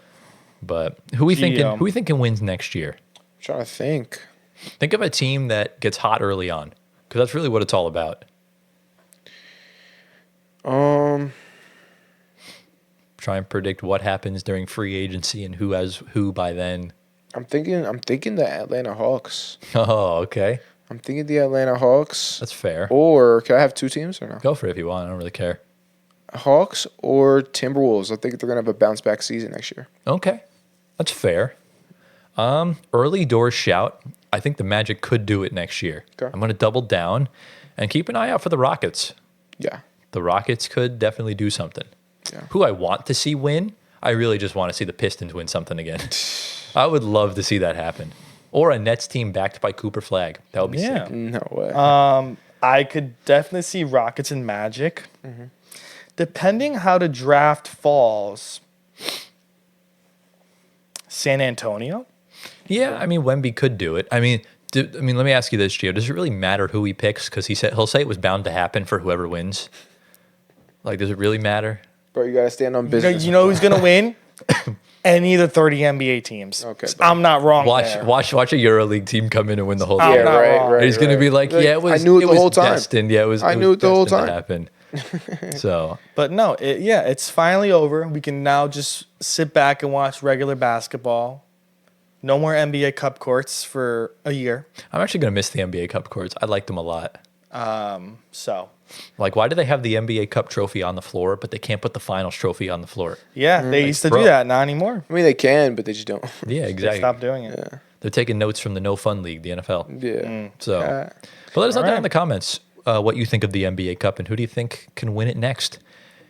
But who we thinking wins next year? I'm trying to think. Think of a team that gets hot early on, because that's really what it's all about. Try and predict what happens during free agency and who has who by then. I'm thinking the Atlanta Hawks. Oh, okay. I'm thinking the Atlanta Hawks. That's fair. Or can I have two teams or no? Go for it if you want. I don't really care. Hawks or Timberwolves. I think they're gonna have a bounce back season next year. Okay, that's fair. Early door shout. I think the Magic could do it next year. Okay. I'm going to double down and keep an eye out for the Rockets. Yeah. The Rockets could definitely do something. Yeah. Who I want to see win, I really just want to see the Pistons win something again. I would love to see that happen. Or a Nets team backed by Cooper Flag. That would be sick. No way. I could definitely see Rockets and Magic. Mm-hmm. Depending how the draft falls, San Antonio. Yeah, I mean, Wemby could do it. I mean, let me ask you this, Gio. Does it really matter who he picks? Because he'll say it was bound to happen for whoever wins. Like, does it really matter? Bro, you got to stand on business. You know who's going to win? Any of the 30 NBA teams. Okay. I'm not wrong. Watch a EuroLeague team come in and win the whole thing. Yeah, right. He's going to be like, yeah, it was. I knew it the whole time. Destined. Yeah, it was. I knew it the whole time. To happen. So, but no, it's finally over. We can now just sit back and watch regular basketball. No more NBA Cup courts for a year. I'm actually going to miss the NBA Cup courts. I liked them a lot. So, like, why do they have the NBA Cup trophy on the floor, but they can't put the Finals trophy on the floor? Yeah, they used to do that. Not anymore. I mean, they can, but they just don't. Yeah, exactly. They stopped doing it. Yeah. They're taking notes from the No Fun League, the NFL. Yeah. So, but let us know down in the comments what you think of the NBA Cup and who do you think can win it next.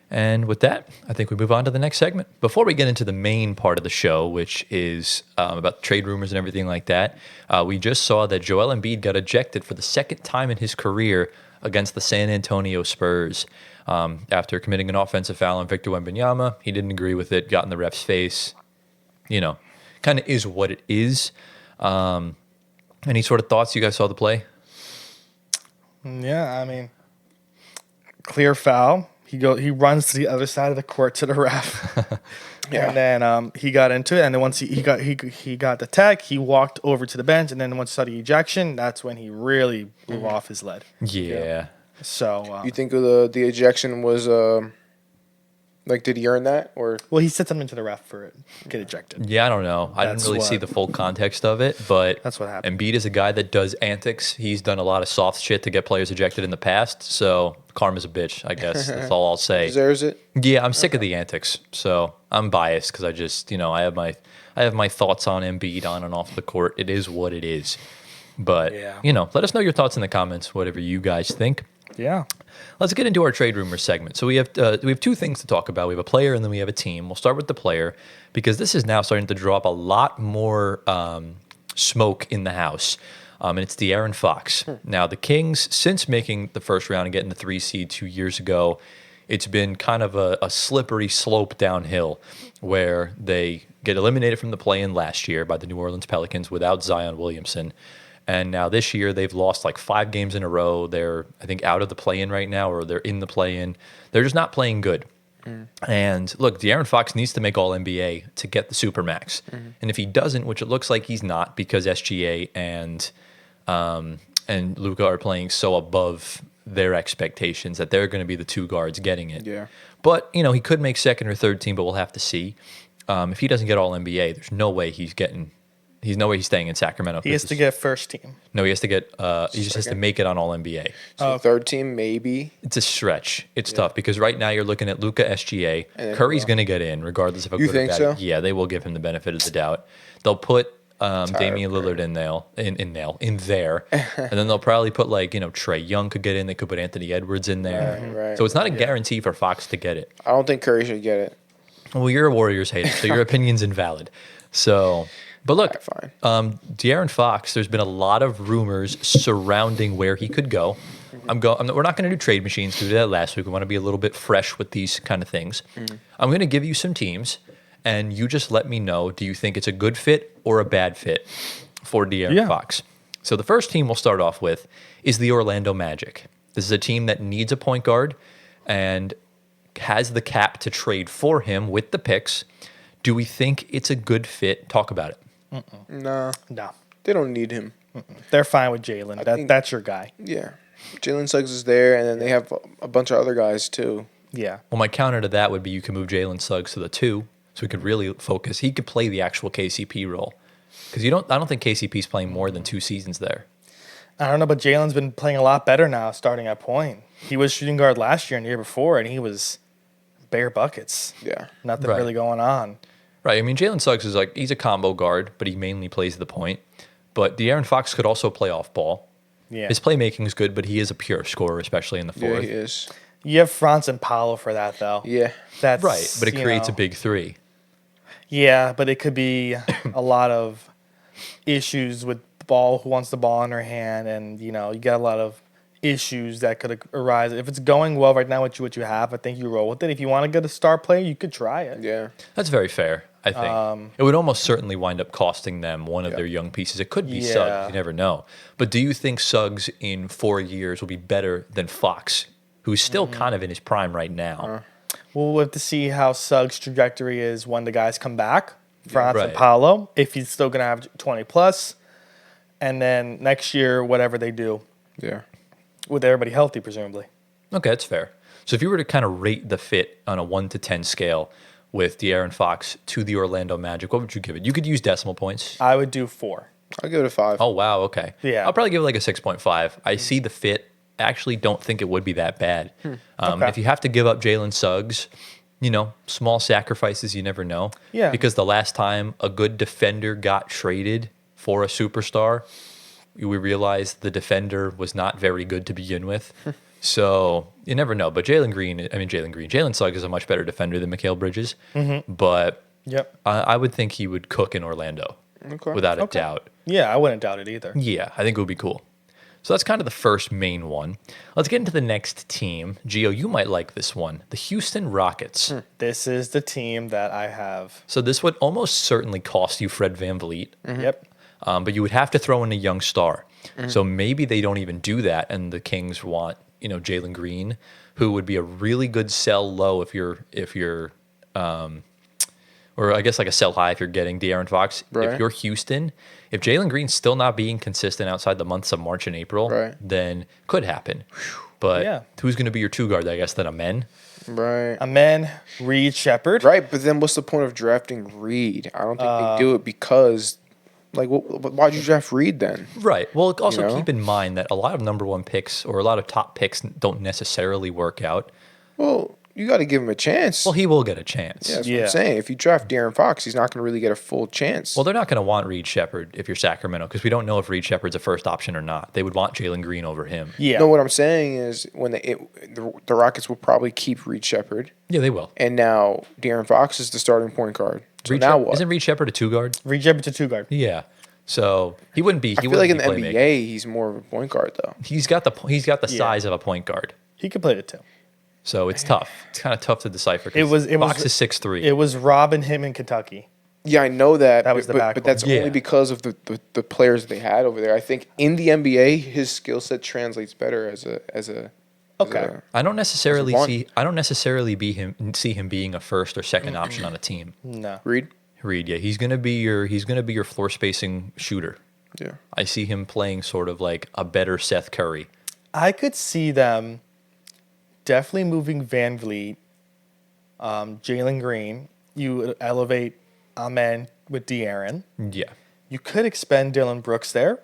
And with that, I think we move on to the next segment. Before we get into the main part of the show, which is about trade rumors and everything like that, we just saw that Joel Embiid got ejected for the second time in his career against the San Antonio Spurs after committing an offensive foul on Victor Wembanyama. He didn't agree with it, got in the ref's face. You know, kind of is what it is. Any sort of thoughts? You guys saw the play? Yeah, I mean, clear foul. He runs to the other side of the court to the ref. Yeah. And then he got into it, and then once he got the tech, he walked over to the bench, and then once he saw the ejection, that's when he really blew off his lead. Yeah. So you think the ejection was like, did he earn that or? Well, he said something to the ref for it get ejected. Yeah, I don't know. I didn't really see the full context of it, but that's what happened. Embiid is a guy that does antics. He's done a lot of soft shit to get players ejected in the past, so karma's a bitch, I guess. That's all I'll say. Deserves it? Yeah, I'm sick of the antics, so I'm biased because I just, I have my thoughts on Embiid on and off the court. It is what it is. But, let us know your thoughts in the comments, whatever you guys think. Yeah. Let's get into our trade rumors segment. So we have two things to talk about. We have a player and then we have a team. We'll start with the player because this is now starting to draw up a lot more smoke in the house. and it's De'Aaron Fox. Now, the Kings, since making the first round and getting the 3 seed 2 years ago, it's been kind of a slippery slope downhill where they get eliminated from the play-in last year by the New Orleans Pelicans without Zion Williamson. And now this year, they've lost like 5 games in a row. They're, I think, out of the play-in right now, or they're in the play-in. They're just not playing good. And look, De'Aaron Fox needs to make All-NBA to get the Supermax. And if he doesn't, which it looks like he's not because SGA and Luka are playing so above their expectations that they're going to be the 2 guards getting it. Yeah. But, you know, he could make second or third team, but we'll have to see. If he doesn't get All-NBA, there's no way he's staying in Sacramento. He has to get first team. No, he has to get. He just has to make it on All-NBA. So third team, maybe. It's a stretch. It's tough because right now you're looking at Luka, SGA. Curry's going to get in regardless of how You good or think bad. so? Yeah, they will give him the benefit of the doubt. They'll put Damian Lillard in there, and then they'll probably put Trae Young could get in. They could put Anthony Edwards in there. Right. So it's not a guarantee for Fox to get it. I don't think Curry should get it. Well, you're a Warriors hater, so your opinion's invalid. So. But look, Fine. De'Aaron Fox, there's been a lot of rumors surrounding where he could go. We're not going to do trade machines because we did that last week. We want to be a little bit fresh with these kind of things. I'm going to give you some teams, and you just let me know, do you think it's a good fit or a bad fit for De'Aaron Fox? So the first team we'll start off with is the Orlando Magic. This is a team that needs a point guard and has the cap to trade for him with the picks. Do we think it's a good fit? Talk about it. Nah. No. They don't need him. They're fine with Jalen. That's your guy. Yeah. Jalen Suggs is there, and then they have a bunch of other guys, too. Yeah. Well, my counter to that would be you can move Jalen Suggs to the 2, so he could really focus. He could play the actual KCP role. Because I don't think KCP's playing more than 2 seasons there. I don't know, but Jalen's been playing a lot better now, starting at point. He was shooting guard last year and the year before, and he was bare buckets. Yeah. Nothing really going on. Right. I mean, Jalen Suggs is he's a combo guard, but he mainly plays the point. But De'Aaron Fox could also play off ball. Yeah. His playmaking is good, but he is a pure scorer, especially in the fourth. Yeah, he is. You have Franz and Paolo for that, though. Yeah. That's Right, but it creates a big 3. Yeah, but it could be a lot of issues with who wants the ball in her hand, and you get a lot of issues that could arise. If it's going well right now with what you have, I think you roll with it. If you want to get a star player, you could try it. Yeah. That's very fair, I think. It would almost certainly wind up costing them one of their young pieces. It could be Suggs. You never know. But do you think Suggs in 4 years will be better than Fox, who's still kind of in his prime right now? We'll have to see how Suggs' trajectory is when the guys come back, Franz and Right. Paolo, if he's still going to have 20+. And then next year, whatever they do. Yeah. With everybody healthy, presumably. Okay, that's fair. So if you were to kind of rate the fit on a 1 to 10 scale with De'Aaron Fox to the Orlando Magic, what would you give it? You could use decimal points. I would do 4. I'll give it a 5. Oh, wow, okay. Yeah. I'll probably give it like a 6.5. I see the fit. I actually don't think it would be that bad. Okay. If you have to give up Jalen Suggs, small sacrifices, you never know. Yeah. Because the last time a good defender got traded for a superstar, we realized the defender was not very good to begin with. So you never know. But Jalen Suggs is a much better defender than Mikal Bridges. But I would think he would cook in Orlando without a doubt. Yeah, I wouldn't doubt it either. Yeah, I think it would be cool. So that's kind of the first main one. Let's get into the next team. Gio, you might like this one. The Houston Rockets. This is the team that I have. So this would almost certainly cost you Fred VanVleet. Yep. But you would have to throw in a young star. So maybe they don't even do that, and the Kings want, Jalen Green, who would be a really good sell low if you're or I guess like a sell high if you're getting De'Aaron Fox. Right. If you're Houston, if Jalen Green's still not being consistent outside the months of March and April, then could happen. But who's going to be your 2 guard, I guess, then Amen? Right. Amen, Reed, Shepard. Right, but then what's the point of drafting Reed? I don't think they do it because, why'd you draft Reed then? Right. Well, also keep in mind that a lot of number 1 picks or a lot of top picks don't necessarily work out. Well, you got to give him a chance. Well, he will get a chance. Yeah, that's what I'm saying. If you draft De'Aaron Fox, he's not going to really get a full chance. Well, they're not going to want Reed Shepard if you're Sacramento because we don't know if Reed Shepard's a first option or not. They would want Jalen Green over him. Yeah. No, what I'm saying is when the Rockets will probably keep Reed Shepard. Yeah, they will. And now De'Aaron Fox is the starting point guard. So now what? Isn't Reed Shepard a 2 guard? Reed Shepard's a 2 guard. Yeah. So he wouldn't be. I feel like in the NBA, he's more of a point guard though. He's got the size of a point guard. He could play it too. So it's tough. It's kind of tough to decipher. It was Fox is 6'3". It was Rob and him in Kentucky. Yeah, I know that. That was but that's only because of the players they had over there. I think in the NBA, his skill set translates better as a. Okay. I don't necessarily see him being a first or second option on a team. No. Reed, yeah, he's gonna be your floor spacing shooter. Yeah. I see him playing sort of like a better Seth Curry. I could see them definitely moving Van Vliet, Jalen Green. You elevate Amen with De'Aaron. Yeah. You could expend Dylan Brooks there.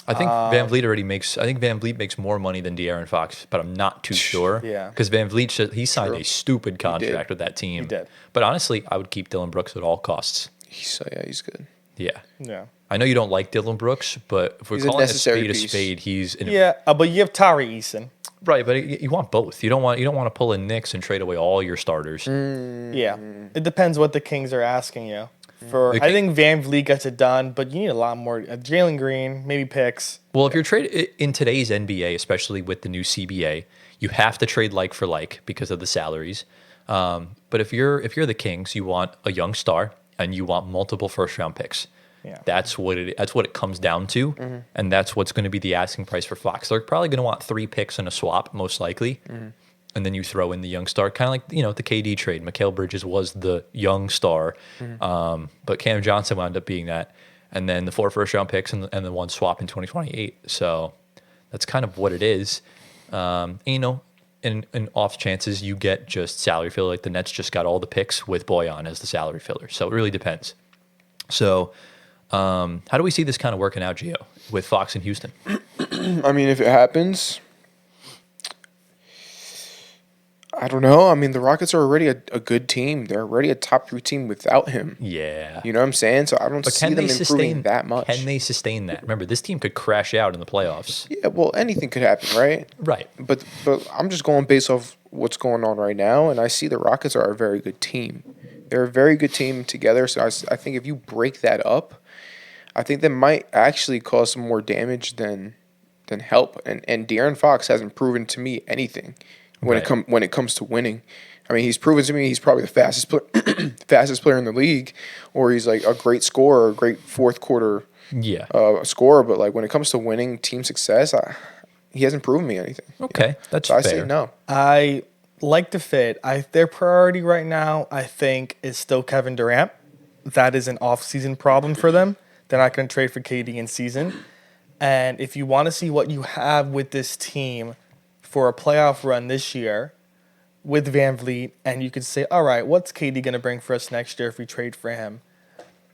I think Van Vliet makes more money than De'Aaron Fox, but I'm not too sure. Yeah. Because Van Vliet, he signed a stupid contract with that team. He did. But honestly, I would keep Dylan Brooks at all costs. he's good. Yeah. Yeah. I know you don't like Dylan Brooks, but if we're calling a spade, he's but you have Tari Eason. Right, but you want both. You don't want to pull in Knicks and trade away all your starters. Yeah, it depends what the Kings are asking you. I think Van Vliet gets it done, but you need a lot more. Jalen Green, maybe picks. Well, if you're trading in today's NBA, especially with the new CBA, you have to trade like for like because of the salaries. But if you're the Kings, you want a young star and you want multiple first round picks. Yeah. That's what it comes down to, and that's what's going to be the asking price for Fox. They're probably going to want 3 picks and a swap, most likely, and then you throw in the young star, kind of like the KD trade. Mikal Bridges was the young star, but Cam Johnson wound up being that, and then the 4 first round picks and the 1 swap in 2028. So that's kind of what it is. In off chances, you get just salary filler. Like the Nets just got all the picks with Boyan as the salary filler. So it really depends. So. How do we see this kind of working out, Gio, with Fox in Houston? I mean, if it happens, I don't know. I mean, the Rockets are already a good team. They're already a top 3 team without him. Yeah. You know what I'm saying? So I don't see them improving that much. Can they sustain that? Remember, this team could crash out in the playoffs. Yeah, well, anything could happen, right? Right. But I'm just going based off what's going on right now, and I see the Rockets are a very good team. They're a very good team together, so I think if you break that up, I think that might actually cause some more damage than help. And De'Aaron Fox hasn't proven to me anything when it comes to winning. I mean, he's proven to me he's probably the fastest player in the league, or he's like a great scorer, a great fourth quarter scorer. But like when it comes to winning team success, he hasn't proven me anything. Okay, that's fair. I say no. I like the fit. Their priority right now, I think, is still Kevin Durant. That is an off-season problem for them. They're not going to trade for KD in season. And if you want to see what you have with this team for a playoff run this year with Van Vliet, and you could say, all right, what's KD going to bring for us next year if we trade for him?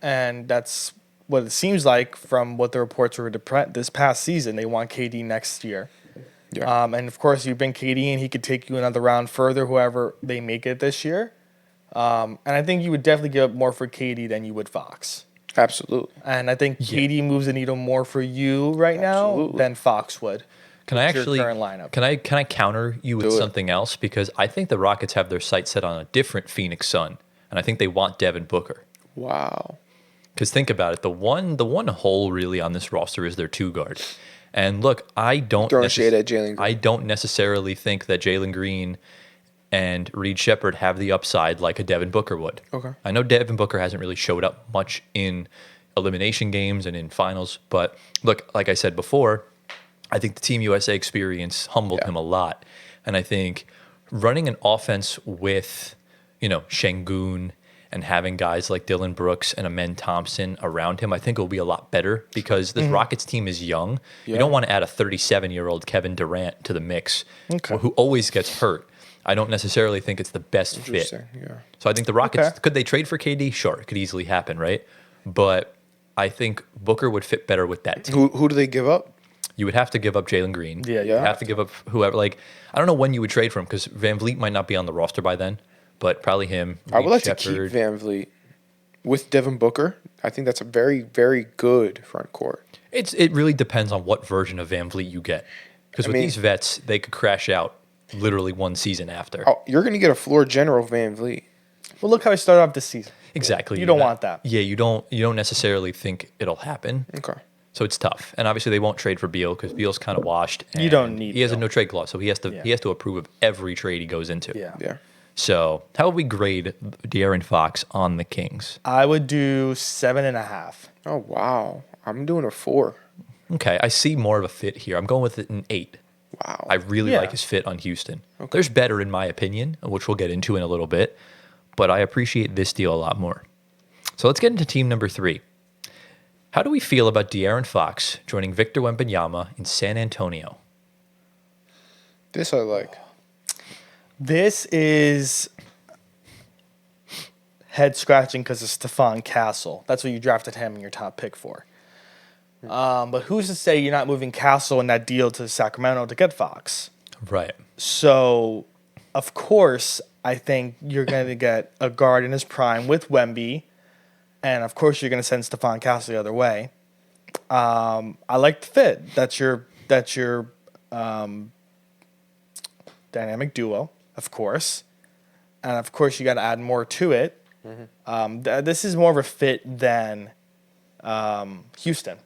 And that's what it seems like from what the reports were this past season. They want KD next year. Yeah. And, of course, you bring KD in, he could take you another round further, whoever they make it this year. And I think you would definitely give up more for KD than you would Fox. Absolutely. And I think KD moves the needle more for you right now than Fox would. Can I actually your current lineup. Can I counter you with something else? Because I think the Rockets have their sights set on a different Phoenix Sun, and I think they want Devin Booker. Wow. Because think about it, the one hole really on this roster is their 2 guard. And look, I don't shade at Jalen Green. I don't necessarily think that Jalen Green and Reed Shepherd have the upside like a Devin Booker would. Okay. I know Devin Booker hasn't really showed up much in elimination games and in finals, but look, like I said before, I think the Team USA experience humbled him a lot. And I think running an offense with, Şengün and having guys like Dylan Brooks and Amen Thompson around him, I think it will be a lot better because this Rockets team is young. Yeah. You don't want to add a 37-year-old Kevin Durant to the mix who always gets hurt. I don't necessarily think it's the best fit. Yeah. So I think the Rockets, could they trade for KD? Sure, it could easily happen, right? But I think Booker would fit better with that team. Who do they give up? You would have to give up Jalen Green. Yeah. You have to give up whoever. Like, I don't know when you would trade for him because Van Vliet might not be on the roster by then, but probably him. I would like to keep Van Vliet with Devin Booker. I think that's a very, very good front court. It really depends on what version of Van Vliet you get. Because with these vets, they could crash out literally one season after. Oh, you're going to get a floor general Van Vliet. Well, look how he started off this season. Exactly. You don't want that. Yeah, you don't necessarily think it'll happen. Okay. So it's tough. And obviously they won't trade for Beal because Beal's kind of washed. You don't need He has a Beal. no trade clause, so he has to approve of every trade he goes into. Yeah. Yeah. So how would we grade De'Aaron Fox on the Kings? I would do 7.5. Oh wow. I'm doing a 4. Okay, I see more of a fit here. I'm going with it an 8. Wow. I really Yeah. like his fit on Houston. There's better in my opinion, which we'll get into in a little bit, but I appreciate this deal a lot more. So let's get into team number 3. How do we feel about De'Aaron Fox joining Victor Wembanyama in San Antonio? This I like. This is head scratching because of Stephon Castle. That's what you drafted him in your top pick for. But who's to say you're not moving Castle in that deal to Sacramento to get Fox? Right. So, of course, I think you're going to get a guard in his prime with Wemby. And, of course, you're going to send Stephon Castle the other way. I like the fit. That's your dynamic duo, of course. And, of course, you got to add more to it. This is more of a fit than Houston.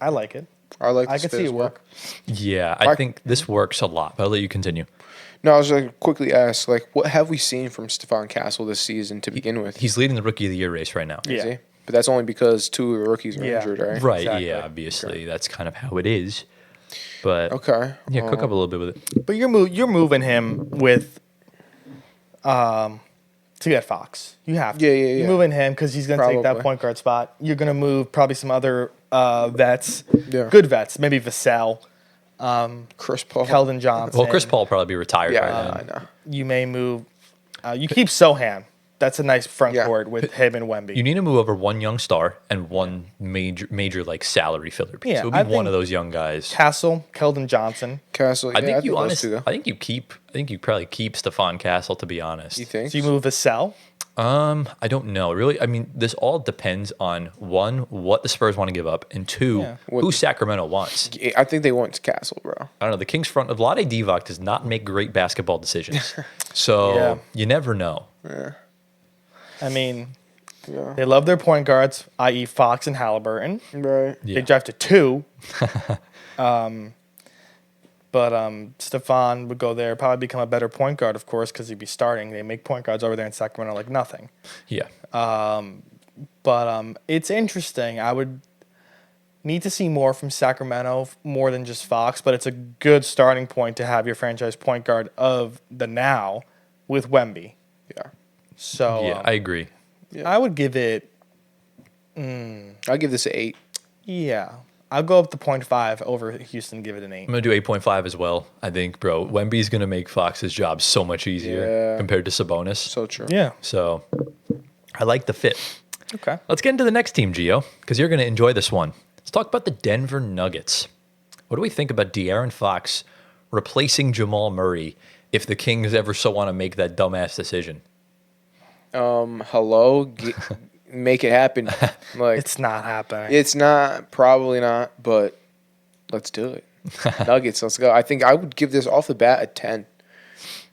I like it. I like I this can fit see as it well. work. Yeah, I think this works a lot, but I'll let you continue. No, I was going to quickly ask, like, what have we seen from Stephon Castle this season to begin with? He's leading the Rookie of the Year race right now. Yeah. Is he? But that's only because 2 of the rookies are Yeah. injured, right? Right, Exactly. yeah, obviously. That's kind of how it is. But Okay. yeah, cook up a little bit with it. But you're moving him with to get Fox. You have to. Yeah. You're moving him because he's going to take that Probably. point guard spot. You're going to move probably some other vets, Yeah. good vets, maybe Vassell, Chris Paul. Keldon Johnson. Well, Chris Paul will probably be retired by Yeah, then. I know. You may move. You keep Sohan. That's a nice front Yeah. court with him and Wemby. You need to move over one young star and one major like salary filler piece. Yeah, it would I be one think of those young guys. Castle, Keldon Johnson. Castle. I think you those honestly, two, though. I think you probably keep Stephon Castle, to be honest. You think? So you move Vassell. I don't know. Really, I mean, this all depends on one, what the Spurs want to give up, and two, Yeah. who Sacramento wants. I think they want Castle, bro. I don't know. The Kings front of Vlade Divac does not make great basketball decisions, so Yeah. you never know. Yeah. I mean, Yeah. they love their point guards, i.e. Fox and Halliburton. Right. Yeah. They drafted 2. But Stephon would go there, probably become a better point guard, of course, because he'd be starting. They make point guards over there in Sacramento like nothing. Yeah. But it's interesting. I would need to see more from Sacramento, more than just Fox, but it's a good starting point to have your franchise point guard of the now with Wemby. Yeah. So Yeah, I agree. I would give it, I'll give this an 8. yeah. I'll go up to 0.5 over Houston, give it an 8. I'm gonna do 8.5 as well. I think, bro, Wemby's gonna make Fox's job so much easier Yeah. compared to Sabonis. So true. Yeah. So I like the fit. Okay. Let's get into the next team, Gio, because you're gonna enjoy this one. Let's talk about the Denver Nuggets. What do we think about De'Aaron Fox replacing Jamal Murray if the Kings ever so want to make that dumbass decision? Hello. Make it happen. Like It's not happening. it's not, probably not, but let's do it. Nuggets, let's go. I think I would give this off the bat a 10.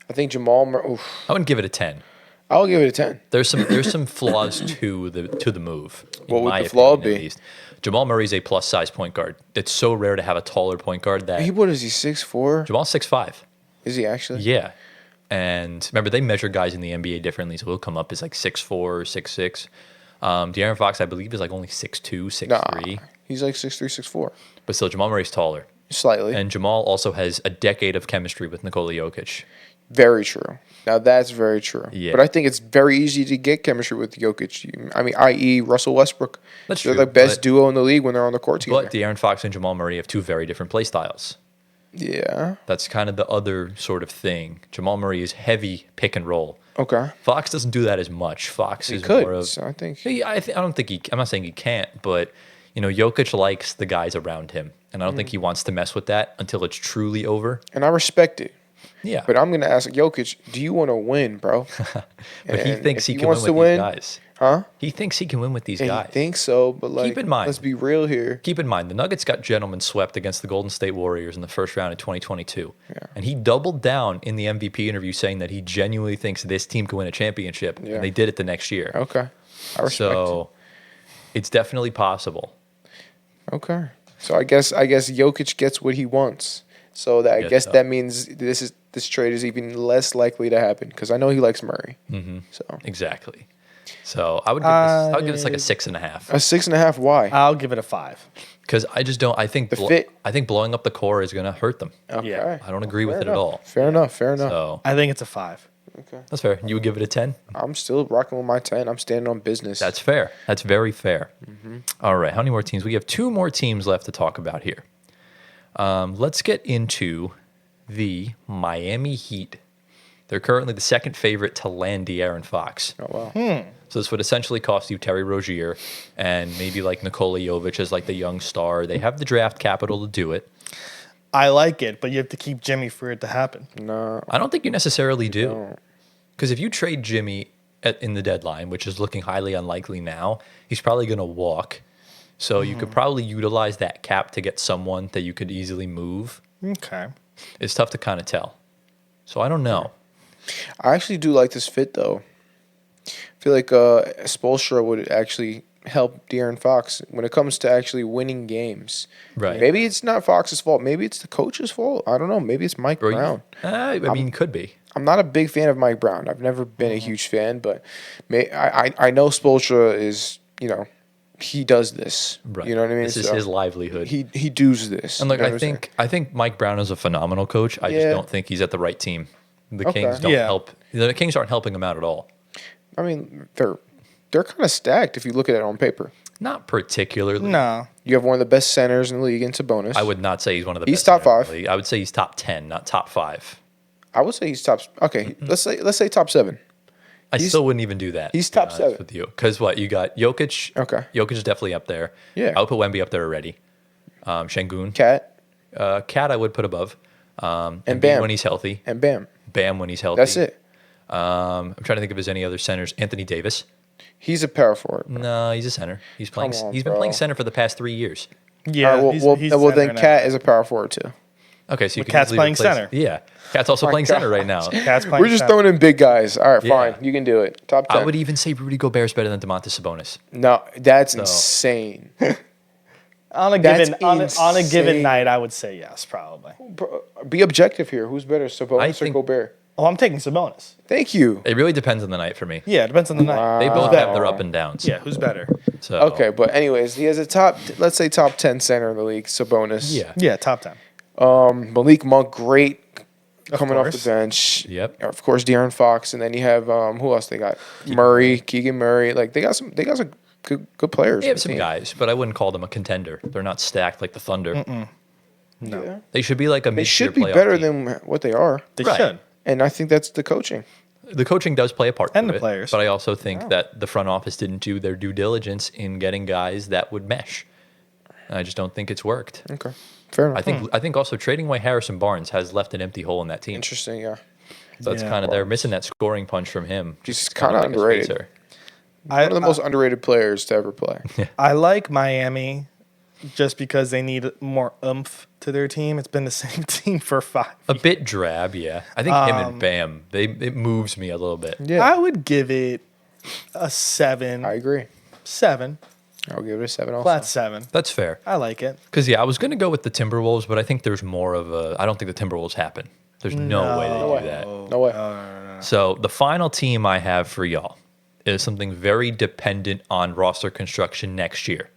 I think Jamal Murray. I wouldn't give it a 10. I'll give it a 10. There's some flaws to the move. in What would my the flaw opinion, at be? least. Jamal Murray's a plus size point guard. It's so rare to have a taller point guard that What is he, 6'4"? Jamal's 6'5". Is he actually? Yeah. And remember, they measure guys in the NBA differently, so he'll come up as like 6'4", 6'6". De'Aaron Fox, I believe, is like only 6'2", 6'3". Nah, he's like 6'3", 6'4". But still, Jamal Murray's taller. Slightly. And Jamal also has a decade of chemistry with Nikola Jokic. Very true. Now that's very true. Yeah. But I think it's very easy to get chemistry with Jokic. I mean, i.e. Russell Westbrook. That's They're true, the best but- duo in the league when they're on the court together. But De'Aaron Fox and Jamal Murray have two very different play styles. Yeah. That's kind of the other sort of thing. Jamal Murray is heavy pick and roll. Okay. Fox doesn't do that as much. Fox He is could. more of. So I think. I don't think he. I'm not saying he can't, but Jokic likes the guys around him, and I don't think he wants to mess with that until it's truly over. And I respect it. Yeah, But I'm going to ask Jokic, do you want to win, bro? but he And thinks if he can wants win to with these win, guys. Huh? He thinks he can win with these Yeah, guys. he thinks so, but like, Keep in mind, let's be real here. Keep in mind, the Nuggets got gentlemen swept against the Golden State Warriors in the first round of 2022. Yeah. And he doubled down in the MVP interview saying that he genuinely thinks this team can win a championship. Yeah. And they did it the next year. Okay. I respect So it's definitely possible. Okay. So I guess Jokic gets what he wants. So that I guess so. that means this trade is even less likely to happen because I know he likes Murray. Mm-hmm. So Exactly. So I would give this like a 6.5. a 6.5. Why? I'll give it a 5. Because I just don't. I think fit. I think blowing up the core is going to hurt them. Okay. Yeah. I don't agree with it at all. Fair enough. So I think it's a 5. Okay. that's fair. You would give it a 10. I'm still rocking with my 10. I'm standing on business. That's fair. That's very fair. All right. How many more teams? We have 2 more teams left to talk about here. Let's get into the Miami Heat. They're currently the second favorite to land De'Aaron Fox. Oh wow. So this would essentially cost you Terry Rozier and maybe like Nikola Jovic as like the young star. They have the draft capital to do it. I like it, but you have to keep Jimmy for it to happen. No. I don't think you necessarily do. don't. Because if you trade Jimmy in the deadline, which is looking highly unlikely now, he's probably going to walk. So you could probably utilize that cap to get someone that you could easily move. Okay. It's tough to kind of tell. So I don't know. I actually do like this fit though. I feel like Spoelstra would actually help De'Aaron Fox when it comes to actually winning games. Right. Maybe it's not Fox's fault. Maybe it's the coach's fault. I don't know. Maybe it's Mike Brown. I mean, could be. I'm not a big fan of Mike Brown. I've never been a huge fan, but I know Spoelstra is, he does this. Right. You know what I mean? This is his livelihood. He does this. And look, You know I what I'm think Mike Brown is a phenomenal coach. I just Yeah. don't think he's at the right team. The Okay. Kings don't Yeah. help. The Kings aren't helping him out at all. I mean, they're kind of stacked if you look at it on paper. Not particularly. No. You have one of the best centers in the league in Sabonis. I would not say he's one of the He's best. top centers in 5. the league. I would say he's top 10, not top 5. I would say he's top. Okay, let's say top 7. I still wouldn't even do that. he's to be top honest 7. with you. Because what? You got Jokic. Okay. Jokic is definitely up there. Yeah. I would put Wemby up there already. Şengün. Cat Cat I would put above. and Embiid Bam when he's healthy. and Bam. Bam when he's healthy. That's it. I'm trying to think if there's any other centers. Anthony Davis. He's a power forward. No, he's a center. He's playing. Come on, He's been bro. playing center for the past 3 years. Yeah. All right, he's well center then now. Cat is a power forward too. Okay, so you can Cat's easily playing replace- center. Yeah, Cat's also My playing center God. right now. Cat's playing We're just center. throwing in big guys. All right, Yeah. fine. You can do it. Top 10. I would even say Rudy Gobert's better than DeMontis Sabonis. No, that's insane. On a That's given on a insane. given night, I would say yes, probably. Bro, be objective here. Who's better, Sabonis think- or Gobert? Oh, I'm taking Sabonis. Thank you. It really depends on the night for me. Yeah, it depends on the night. They both Who's have better? their up and downs. Yeah, who's better? So Okay, but anyways, he has a let's say top 10 center in the league, Sabonis. Yeah. Yeah, top 10. Malik Monk, great coming off course. the bench. Yep. Of course, De'Aaron Fox, and then you have who else they got? Keegan Murray. Like they got some good players. They have on the some team. guys, but I wouldn't call them a contender. They're not stacked like the Thunder. No. Yeah. They should be like a They mid-tier should be playoff better team. than what they are, They Right. should. and I think that's the coaching. The coaching does play a part And to the it, players. but I also think that the front office didn't do their due diligence in getting guys that would mesh. And I just don't think it's worked. Okay, fair enough. I think also trading away Harrison Barnes has left an empty hole in that team. Interesting. Yeah, So that's Yeah. kind of they're missing that scoring punch from him. He's Just kinda like a underrated. spacer. I, one of the most underrated players to ever play. I like Miami just because they need more oomph to their team. It's been the same team for 5 A bit drab, yeah. I think him and Bam, it moves me a little bit. Yeah, I would give it a 7. I agree. 7. I'll give it a 7 also. Flat 7. That's fair. I like it. Because I was gonna go with the Timberwolves, but I think there's more of a. I don't think the Timberwolves happen. There's no way they do that. No way. So the final team I have for y'all is something very dependent on roster construction next year.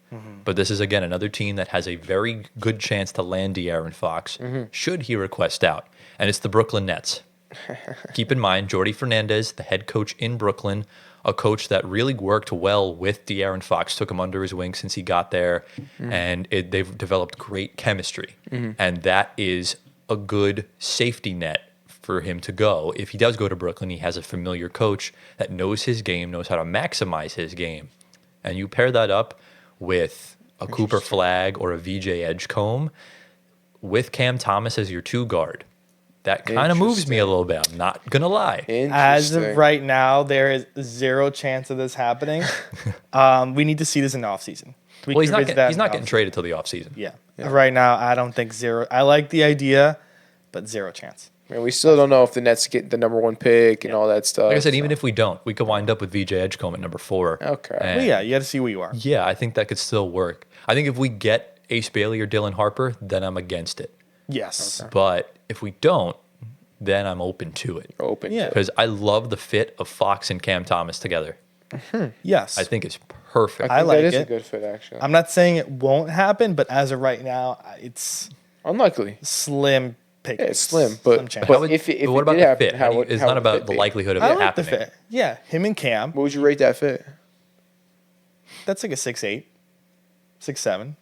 But this is again another team that has a very good chance to land De'Aaron Fox should he request out, and it's the Brooklyn Nets. Keep in mind, Jordy Fernandez, the head coach in Brooklyn, a coach that really worked well with De'Aaron Fox, took him under his wing since he got there, and they've developed great chemistry. And that is a good safety net for him to go. If he does go to Brooklyn, he has a familiar coach that knows his game, knows how to maximize his game. And you pair that up with a Cooper Flag or a VJ Edgecombe with Cam Thomas as your 2 guard. that kind of moves me a little bit. I'm not going to lie. As of right now, there is 0 chance of this happening. We need to see this in the offseason. Well, he's not getting traded till the offseason. Yeah. Right now, I don't think 0. I like the idea, but 0 chance. And we still don't know if the Nets get the number 1 pick and all that stuff. Like I said, even if we don't, we could wind up with VJ Edgecombe at number 4. Okay. Well, yeah, you got to see where you are. Yeah, I think that could still work. I think if we get Ace Bailey or Dylan Harper, then I'm against it. Yes. Okay. But if we don't, then I'm open to it. Yeah. Because I love the fit of Fox and Cam Thomas together. Yes. I think it's perfect. I think like that is it. a good fit, actually. I'm not saying it won't happen, but as of right now, it's unlikely. Slim pick. Yeah, it's slim, but chance. if it what about did the happen, fit? how would It's how not would about fit the be? likelihood of I it like the happening. fit. Yeah, him and Cam. What would you rate that fit? That's like a 6'8", 6'7".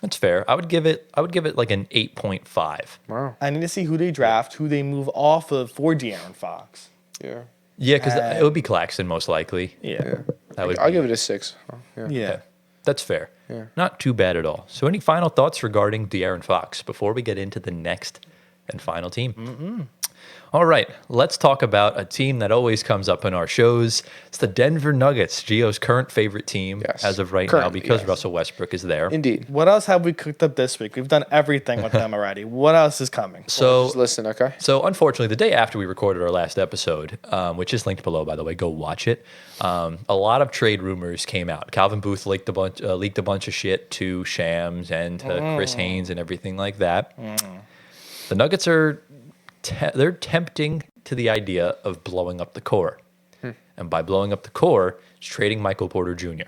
That's fair. I would give it like an 8.5. Wow. I need to see who they draft, who they move off of for De'Aaron Fox. Yeah. Yeah, because it would be Claxton most likely. Yeah. I'll give it a 6. Yeah. Yeah. That's fair. Yeah. Not too bad at all. So any final thoughts regarding De'Aaron Fox before we get into the next and final team? All right, let's talk about a team that always comes up in our shows. It's the Denver Nuggets, Gio's current favorite team as of right now because Russell Westbrook is there. Indeed. What else have we cooked up this week? We've done everything with them already. What else is coming? So just listen, okay? So unfortunately, the day after we recorded our last episode, which is linked below, by the way, go watch it. A lot of trade rumors came out. Calvin Booth leaked a bunch of shit to Shams and to Chris Haynes and everything like that. The Nuggets are they're tempting to the idea of blowing up the core, and by blowing up the core, it's trading Michael Porter Jr.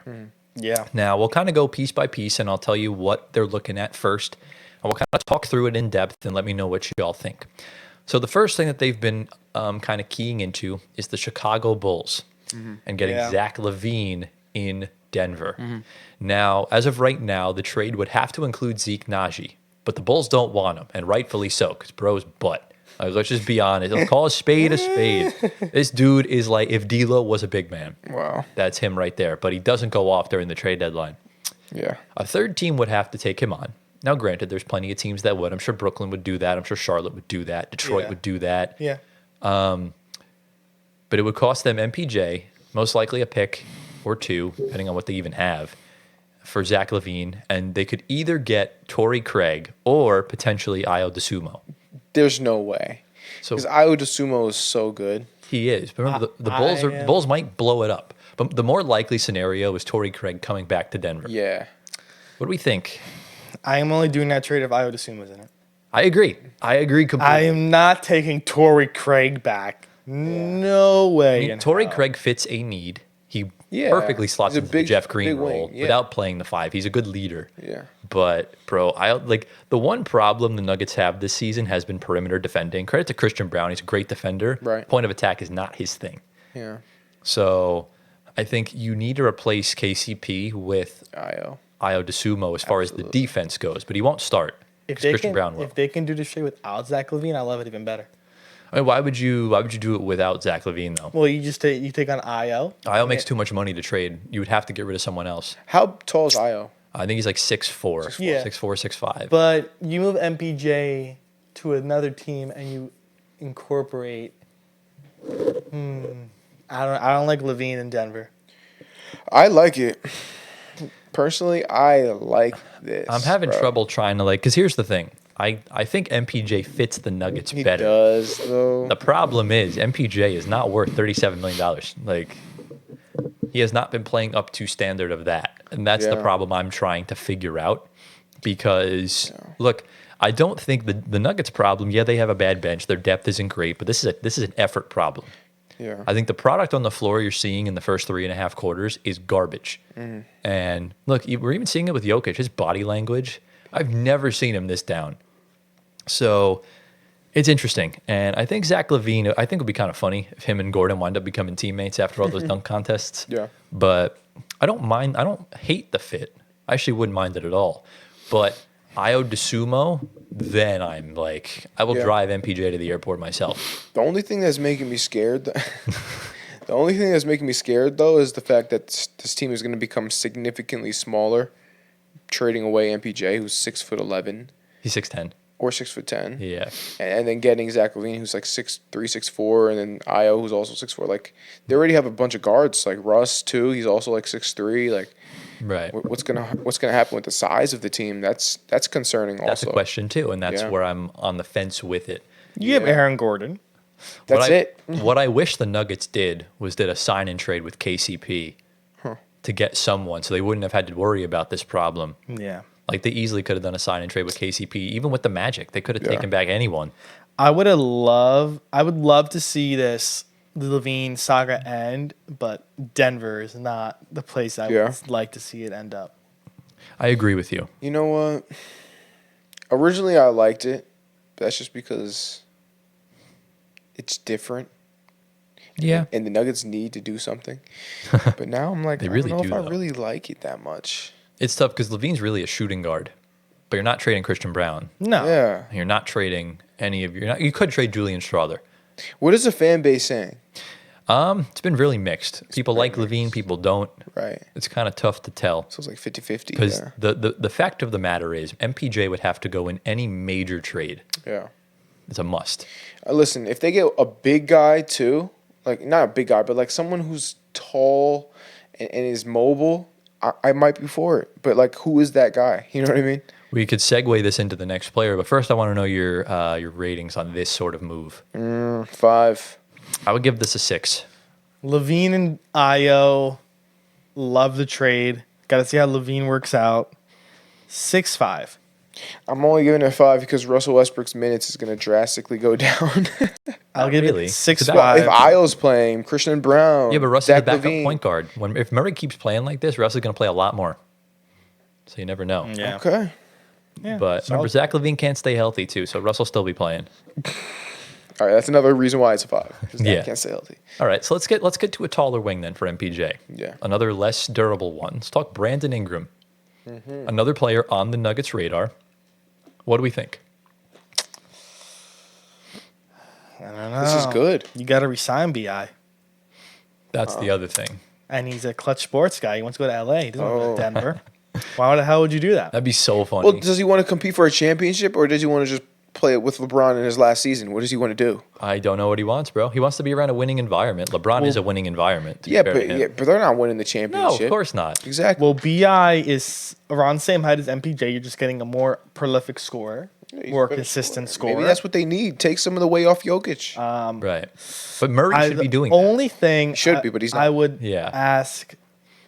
Yeah. Now we'll kind of go piece by piece, and I'll tell you what they're looking at first, and we'll kind of talk through it in depth and let me know what you all think. So the first thing that they've been kind of keying into is the Chicago Bulls and getting Zach LaVine in Denver. Now, as of right now, the trade would have to include Zeke Naji, but the Bulls don't want him, and rightfully so, because bro's butt. Let's just be honest. Let's call a spade a spade. This dude is like if D'Lo was a big man. Wow. That's him right there. But he doesn't go off during the trade deadline. Yeah. A third team would have to take him on. Now, granted, there's plenty of teams that would. I'm sure Brooklyn would do that. I'm sure Charlotte would do that. Detroit would do that. Yeah. But it would cost them MPJ, most likely a pick or 2, depending on what they even have, for Zach LaVine. And they could either get Torrey Craig or potentially Ayo DeSumo. There's no way. So Because Ayo DeSumo is so good. he is. But remember, the Bulls might blow it up. But the more likely scenario is Torrey Craig coming back to Denver. Yeah. What do we think? I am only doing that trade if Ayo DeSumo's in it. I agree. I agree completely. I am not taking Torrey Craig back. No way. Torrey Craig fits a need. He perfectly slots into the Jeff Green role without playing the 5. He's a good leader. Yeah. But, bro, the one problem the Nuggets have this season has been perimeter defending. Credit to Christian Brown. He's a great defender. Right. Point of attack is not his thing. Yeah. So I think you need to replace KCP with Ayo DeSumo as far as the defense goes. But he won't start. If Christian Brown will. If they can do this trade without Zach LaVine, I love it even better. I mean, why would you do it without Zach LaVine though? Well, you take on Ayo. Ayo makes too much money to trade. You would have to get rid of someone else. How tall is Ayo? I think he's like 6'4". Yeah. 6'4", 6'5". But you move MPJ to another team and you incorporate. I don't like LaVine in Denver. I like it. Personally, I like this. I'm having trouble trying to because here's the thing. I think MPJ fits the Nuggets He better. does, though. The problem is MPJ is not worth $37 million. Like, he has not been playing up to standard of that. And that's the problem I'm trying to figure out. Because, look, I don't think the Nuggets problem, they have a bad bench. Their depth isn't great, but this is an effort problem. Yeah. I think the product on the floor you're seeing in the first 3.5 quarters is garbage. And, look, we're even seeing it with Jokic. His body language, I've never seen him this down. So it's interesting. And I think Zach LaVine, I think it would be kind of funny if him and Gordon wind up becoming teammates after all those dunk contests. Yeah. But I don't mind. I don't hate the fit. I actually wouldn't mind it at all. But Ayo DeSumo, then I'm like, I will drive MPJ to the airport myself. The only thing that's making me scared, though, is the fact that this team is going to become significantly smaller, trading away MPJ, who's 6'11". He's 6'10". or 6'10". Yeah. And then getting Zach LaVine, who's like 6'3", 6'4", and then Io, who's also 6'4". Like they already have a bunch of guards. Like Russ too, he's also like 6'3". Like Right. what's gonna happen with the size of the team? That's concerning. That's also a question too, and that's Yeah. where I'm on the fence with it. You have Aaron Gordon. That's it. What I wish the Nuggets did a sign and trade with KCP to get someone, so they wouldn't have had to worry about this problem. Yeah. Like they easily could have done a sign and trade with KCP, even with the Magic. They could have taken back anyone. I would love to see the Levine saga end, but Denver is not the place I would like to see it end up. I agree with you. You know what? Originally, I liked it. But that's just because it's different. Yeah. And the Nuggets need to do something. But now I'm like, They really I don't know do, if though. I really like it that much. It's tough because Levine's really a shooting guard, but you're not trading Christian Brown. No. Yeah. You're not trading any of you could trade Julian Strother. What is the fan base saying? It's been really mixed. People like Levine, people don't. Right. It's kind of tough to tell. So it's like 50-50. Because Yeah. the fact of the matter is, MPJ would have to go in any major trade. Yeah. It's a must. Listen, if they get a big guy too, like not a big guy, but like someone who's tall and is mobile, I might be for it. But like, who is that guy? You know what I mean? We could segue this into the next player, but first I want to know your ratings on this sort of move. 5. I would give this a 6. Levine and Io, love the trade. Got to see how Levine works out. 6-5. I'm only giving it a 5 because Russell Westbrook's minutes is going to drastically go down. I'll give really. it 6-5. Well, if Io's playing, Christian Brown, Yeah, but Russ is a Zach backup LaVine. point guard. If Murray keeps playing like this, Russ is going to play a lot more. So you never know. Yeah. Okay. Yeah. But remember, Zach LaVine can't stay healthy too, so Russ will still be playing. All right, that's another reason why it's a 5. Because Yeah. I can't stay healthy. All right, so let's get to a taller wing then for MPJ. Yeah. Another less durable one. Let's talk Brandon Ingram. Mm-hmm. Another player on the Nuggets radar. What do we think? I don't know. This is good. You got to resign BI. That's the other thing. And he's a clutch sports guy. He wants to go to LA. He doesn't want to go to Denver. Why the hell would you do that? That'd be so funny. Well, does he want to compete for a championship or does he want to just play it with LeBron in his last season? What does he want to do? I don't know what he wants, bro. He wants to be around a winning environment. LeBron is a winning environment. to be Yeah, fair to him. but they're not winning the No, championship. of course not. Exactly. Well, BI is around the same height as MPJ. You're just getting a more prolific scorer, He's more a better consistent scorer. scorer. Maybe that's what they need. Take some of the weight off Jokic. Right. But Murray should be doing that. Only thing Should be, but he's not. I would Yeah. ask.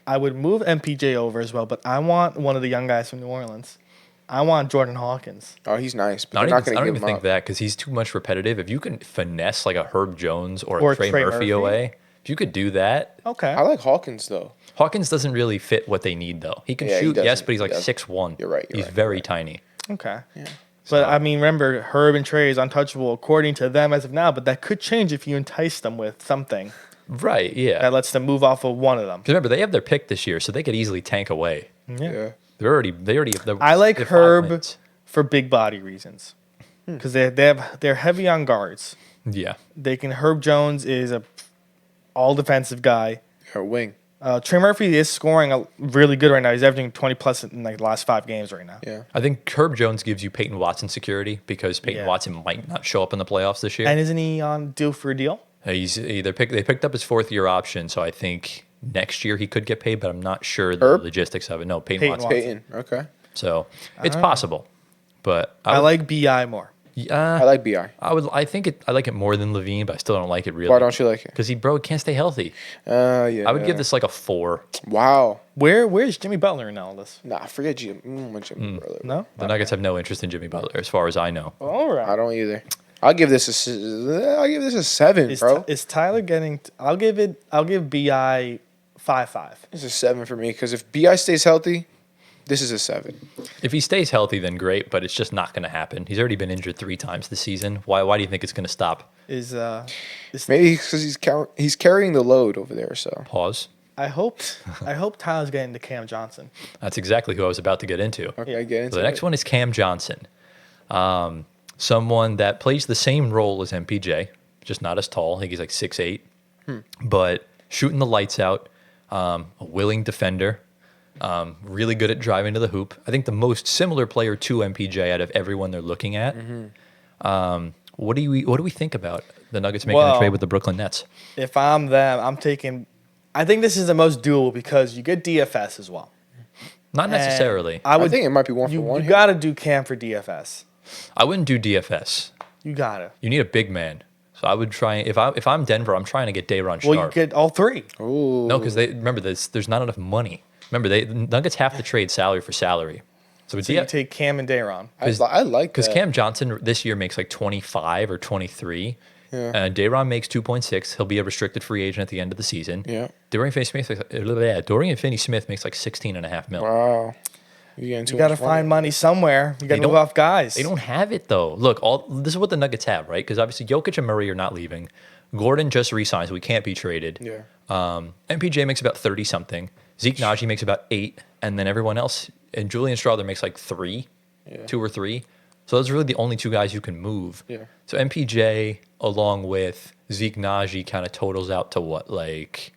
I would move MPJ over as well, but I want one of the young guys from New Orleans. I want Jordan Hawkins. Oh, he's nice, but I they're don't not even, going I to don't give even him think up. that because he's too much repetitive. If you can finesse like a Herb Jones or Or a Trey Trey Murphy Murphy. away, if you could do that, Okay. I like Hawkins though. Hawkins doesn't really fit what they need though. He can Yeah, he shoot, yes, doesn't. but he's like He doesn't. 6'1". You're right, you're He's right, very tiny. Okay. But I mean, remember, Herb and Trey is untouchable according to them as of now, but that could change if you entice them with something Right, yeah. that lets them move off of one of them. 'Cause remember, they have their pick this year, so they could easily tank away. Yeah. They already I like they have 5 Herb wins. for big body reasons because they're heavy on guards. Yeah. Herb Jones is a all defensive guy. Or wing. Trey Murphy is scoring really good right now. He's averaging 20 plus in like the last 5 games right now. Yeah. I think Herb Jones gives you Peyton Watson security because Peyton Yeah. Watson might not show up in the playoffs this year. And isn't he on due for a deal? They picked up his 4th-year option, so I think next year he could get paid, but I'm not sure the Herb? logistics of it. No, Peyton Peyton Watson. Watson. Peyton. Okay. So it's possible, but I like BI more. I like Bi. I like it more than Levine, but I still don't like it really. Why don't you like it? Because he can't stay healthy. Yeah. I would give this like a 4. Wow. Where's Jimmy Butler in all this? Nah, forget Jimmy. Jimmy Butler. No? The Nuggets have no interest in Jimmy Butler, as far as I know. All right. I don't either. I'll give this a 7, bro. Is Tyler getting? I'll give Bi 5-5. It's a 7 for me because if Bi stays healthy, this is a 7. If he stays healthy, then great, but it's just not going to happen. He's already been injured 3 times this season. Why do you think it's going to stop? Is Maybe because he's carrying the load over there. So Pause. I hope Tyler's getting to Cam Johnson. That's exactly who I was about to get into. okay, I get into So the next one is Cam Johnson. Someone that plays the same role as MPJ, just not as tall. I think he's like 6'8", but shooting the lights out, a willing defender. Really good at driving to the hoop. I think the most similar player to MPJ out of everyone they're looking at. What do we think about the Nuggets making a trade with the Brooklyn Nets? If I'm them, I'm taking. I think this is the most doable because you get DFS as well. Not necessarily. I think it might be one for one. You got to do Cam for DFS. I wouldn't do DFS. You got to. You need a big man. So I would try. If I'm Denver, I'm trying to get Day'Ron Sharpe. Well, you get all three. Ooh. No, because remember there's not enough money. Remember the Nuggets have to trade salary for salary. So you take Cam and Day'Ron. I like because Cam Johnson this year makes like 25 or 23. Yeah. Day'Ron makes 2.6. He'll be a restricted free agent at the end of the season. Yeah. Dorian Finney-Smith makes like 16.5 mil. Wow. You got to find money somewhere. You got to move off guys. They don't have it though. Look, this is what the Nuggets have, right? Because obviously Jokic and Murray are not leaving. Gordon just re-signs, so he can't be traded. Yeah. MPJ makes about 30 something. Zeke Naji makes about 8, and then everyone else, and Julian Strawther makes like 3, 2 or 3. So those are really the only two guys you can move. Yeah. So MPJ along with Zeke Naji kind of totals out to what, like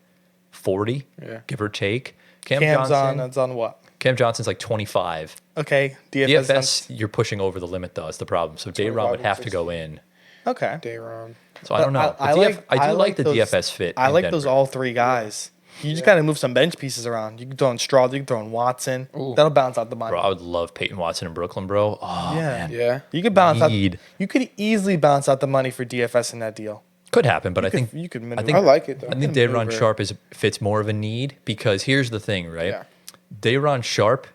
40, give or take. Cam's on what? Cam Johnson's like 25. Okay. DFS, you're pushing over the limit though. Is the problem. So Day'Ron would have to go in. Okay. Day'Ron. So I don't know. I do like the DFS fit. I like those all three guys. You just got to move some bench pieces around. You can throw in Strawther, you can throw in Watson. Ooh. That'll balance out the money. Bro, I would love Peyton Watson in Brooklyn, bro. Oh, yeah. Man. Yeah. You could balance out. You could easily balance out the money for DFS in that deal. Could happen, but I think I like it though. I think Day'Ron Sharpe fits more of a need because here's the thing, right? Yeah. Day'Ron Sharpe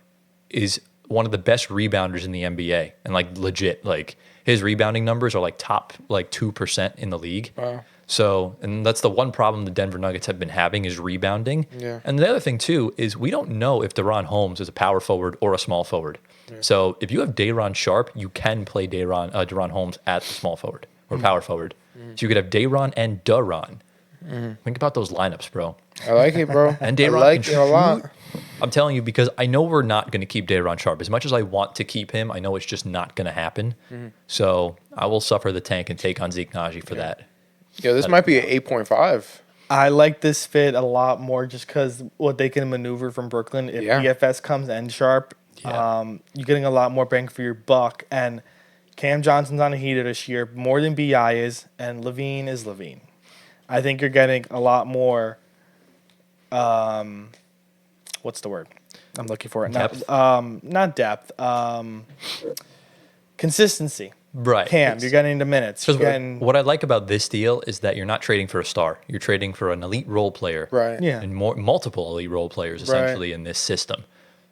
is one of the best rebounders in the NBA, and like legit, like his rebounding numbers are like top like 2% in the league. Wow. So, and that's the one problem the Denver Nuggets have been having is rebounding. Yeah. And the other thing too is we don't know if DeRon Holmes is a power forward or a small forward. Yeah. So if you have Day'Ron Sharpe, you can play DeRon Holmes at the small forward or power forward. So you could have Day'Ron and DeRon. Think about those lineups, bro. I like it, bro. And Day'Ron I like it a lot. I'm telling you because I know we're not going to keep Day'Ron Sharpe. As much as I want to keep him, I know it's just not going to happen. So I will suffer the tank and take on Zeke Naji for that. Yeah, this might be an 8.5. I like this fit a lot more just because what they can maneuver from Brooklyn. If DFS comes and Sharpe, you're getting a lot more bang for your buck. And Cam Johnson's on a heater this year, more than BI is, and Levine is Levine. I think you're getting a lot more. What's the word I'm looking for? Depth. Not depth. Consistency. Right. Cam, you're getting into minutes. What I like about this deal is that you're not trading for a star. You're trading for an elite role player. Right. Yeah. And multiple elite role players essentially in this system.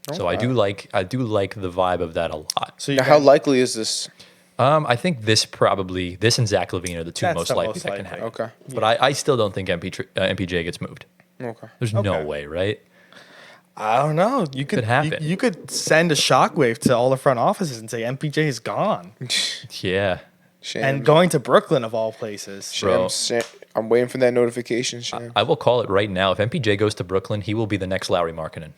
Okay. So I do like the vibe of that a lot. So how likely is this? I think this and Zach LaVine are the two most likely that can happen. Okay. But I still don't think MPJ gets moved. Okay. There's no way, right? I don't know. You could happen. You could send a shockwave to all the front offices and say MPJ is gone. Yeah. Sham. And going to Brooklyn of all places. Bro. I'm waiting for that notification, Sham. I will call it right now. If MPJ goes to Brooklyn, he will be the next Lauri Markkanen.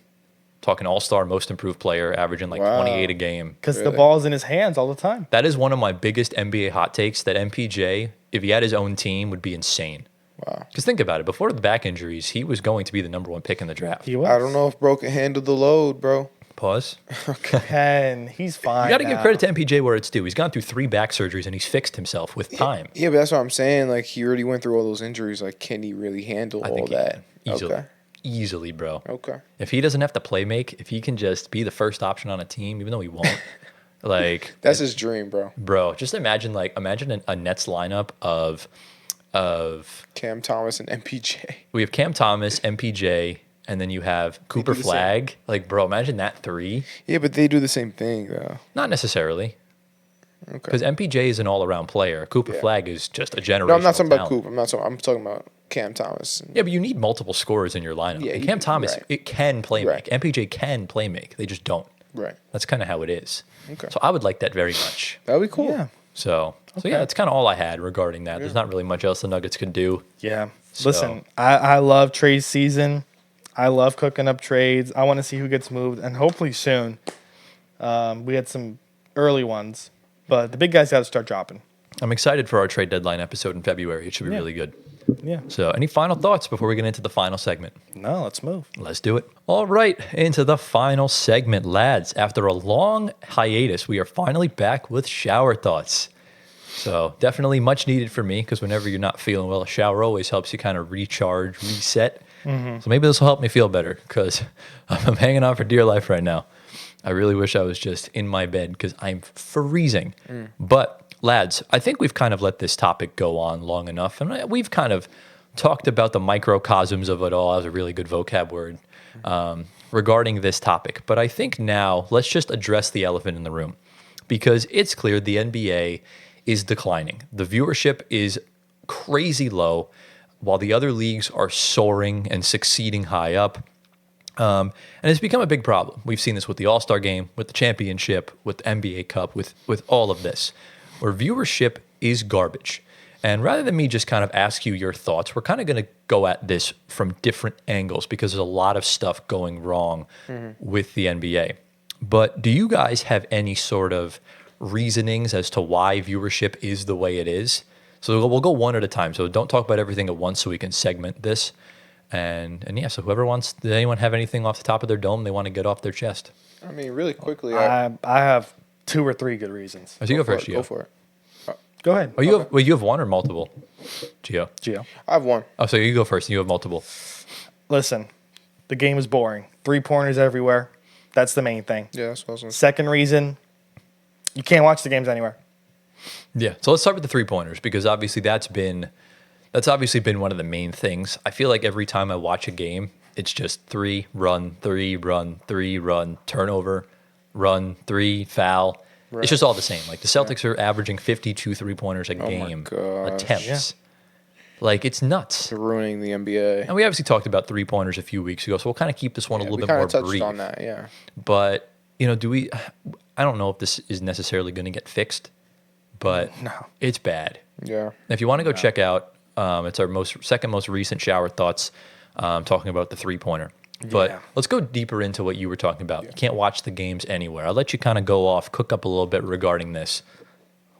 Talking all-star, most improved player, averaging like 28 a game. Because the ball's in his hands all the time. That is one of my biggest NBA hot takes, that MPJ, if he had his own team, would be insane. Wow. Because think about it. Before the back injuries, he was going to be the number 1 pick in the draft. He was. I don't know if bro can handle the load, bro. Pause. And he's fine. You got to give credit to MPJ where it's due. He's gone through 3 back surgeries and he's fixed himself with time. Yeah, but that's what I'm saying. Like, he already went through all those injuries. Like, can he really handle all that? Easily. Okay. Easily, bro. Okay. If he doesn't have to play make, if he can just be the first option on a team, even though he won't, like that's his dream, bro. Bro, just imagine a Nets lineup of Cam Thomas and MPJ. We have Cam Thomas, MPJ, and then you have Cooper Flag. Like, bro, imagine that 3. Yeah, but they do the same thing, though. Not necessarily. Okay. Because MPJ is an all-around player. Cooper Flag is just a generational No, I'm not talking talent. about Cooper. I'm talking about Cam Thomas. Yeah, but you need multiple scorers in your lineup. Yeah, and Cam Thomas, it can play make. MPJ can play make. They just don't. Right. That's kind of how it is. Okay. So I would like that very much. That would be cool. Yeah. So yeah, that's kind of all I had regarding that. There's not really much else the Nuggets could do. Yeah. So. Listen, I love trade season. I love cooking up trades. I want to see who gets moved, and hopefully soon. We had some early ones, but the big guys got to start dropping. I'm excited for our trade deadline episode in February. It should be really good. Yeah. So any final thoughts before we get into the final segment? No, let's move. Let's do it. All right, into the final segment, lads. After a long hiatus, we are finally back with shower thoughts. So definitely much needed for me, because whenever you're not feeling well, a shower always helps you kind of recharge, reset. So maybe this will help me feel better, because I'm hanging on for dear life right now. I really wish I was just in my bed, because I'm freezing. But lads, I think we've kind of let this topic go on long enough, and we've kind of talked about the microcosms of it all. That was a really good vocab word regarding this topic. But I think now let's just address the elephant in the room, because it's clear the NBA is declining. The viewership is crazy low, while the other leagues are soaring and succeeding high up. And it's become a big problem. We've seen this with the All-Star Game, with the championship, with the NBA Cup, with all of this, where viewership is garbage. And rather than me just kind of ask you your thoughts, we're kind of going to go at this from different angles, because there's a lot of stuff going wrong with the NBA. But do you guys have any sort of reasonings as to why viewership is the way it is? So we'll go one at a time. So don't talk about everything at once, so we can segment this. And yeah, so whoever wants, does anyone have anything off the top of their dome they want to get off their chest? I mean, really quickly. I have 2 or 3 good reasons. So you go first, Gio. Go for it. Go ahead. Oh, you have one or multiple, Gio? Gio. I have one. Oh, so you go first. And you have multiple. Listen, the game is boring. 3-pointers everywhere. That's the main thing. Yeah, that's what I was gonna say. Second reason, you can't watch the games anywhere. Yeah. So let's start with the 3-pointers, because obviously that's obviously been one of the main things. I feel like every time I watch a game, it's just 3 run, 3 run, 3 run, turnover, run, 3 foul. Right. It's just all the same. Like the Celtics are averaging 52 3-pointers a game attempts. Yeah. Like it's nuts. They're ruining the NBA. And we obviously talked about 3-pointers a few weeks ago, so we'll kind of keep this one a little bit more brief. We touched on that, yeah. But I don't know if this is necessarily going to get fixed, but it's bad. Yeah. And if you want to go check out, it's our second most recent shower thoughts, talking about the 3-pointer. But let's go deeper into what you were talking about. You can't watch the games anywhere. I'll let you kind of go off, cook up a little bit regarding this.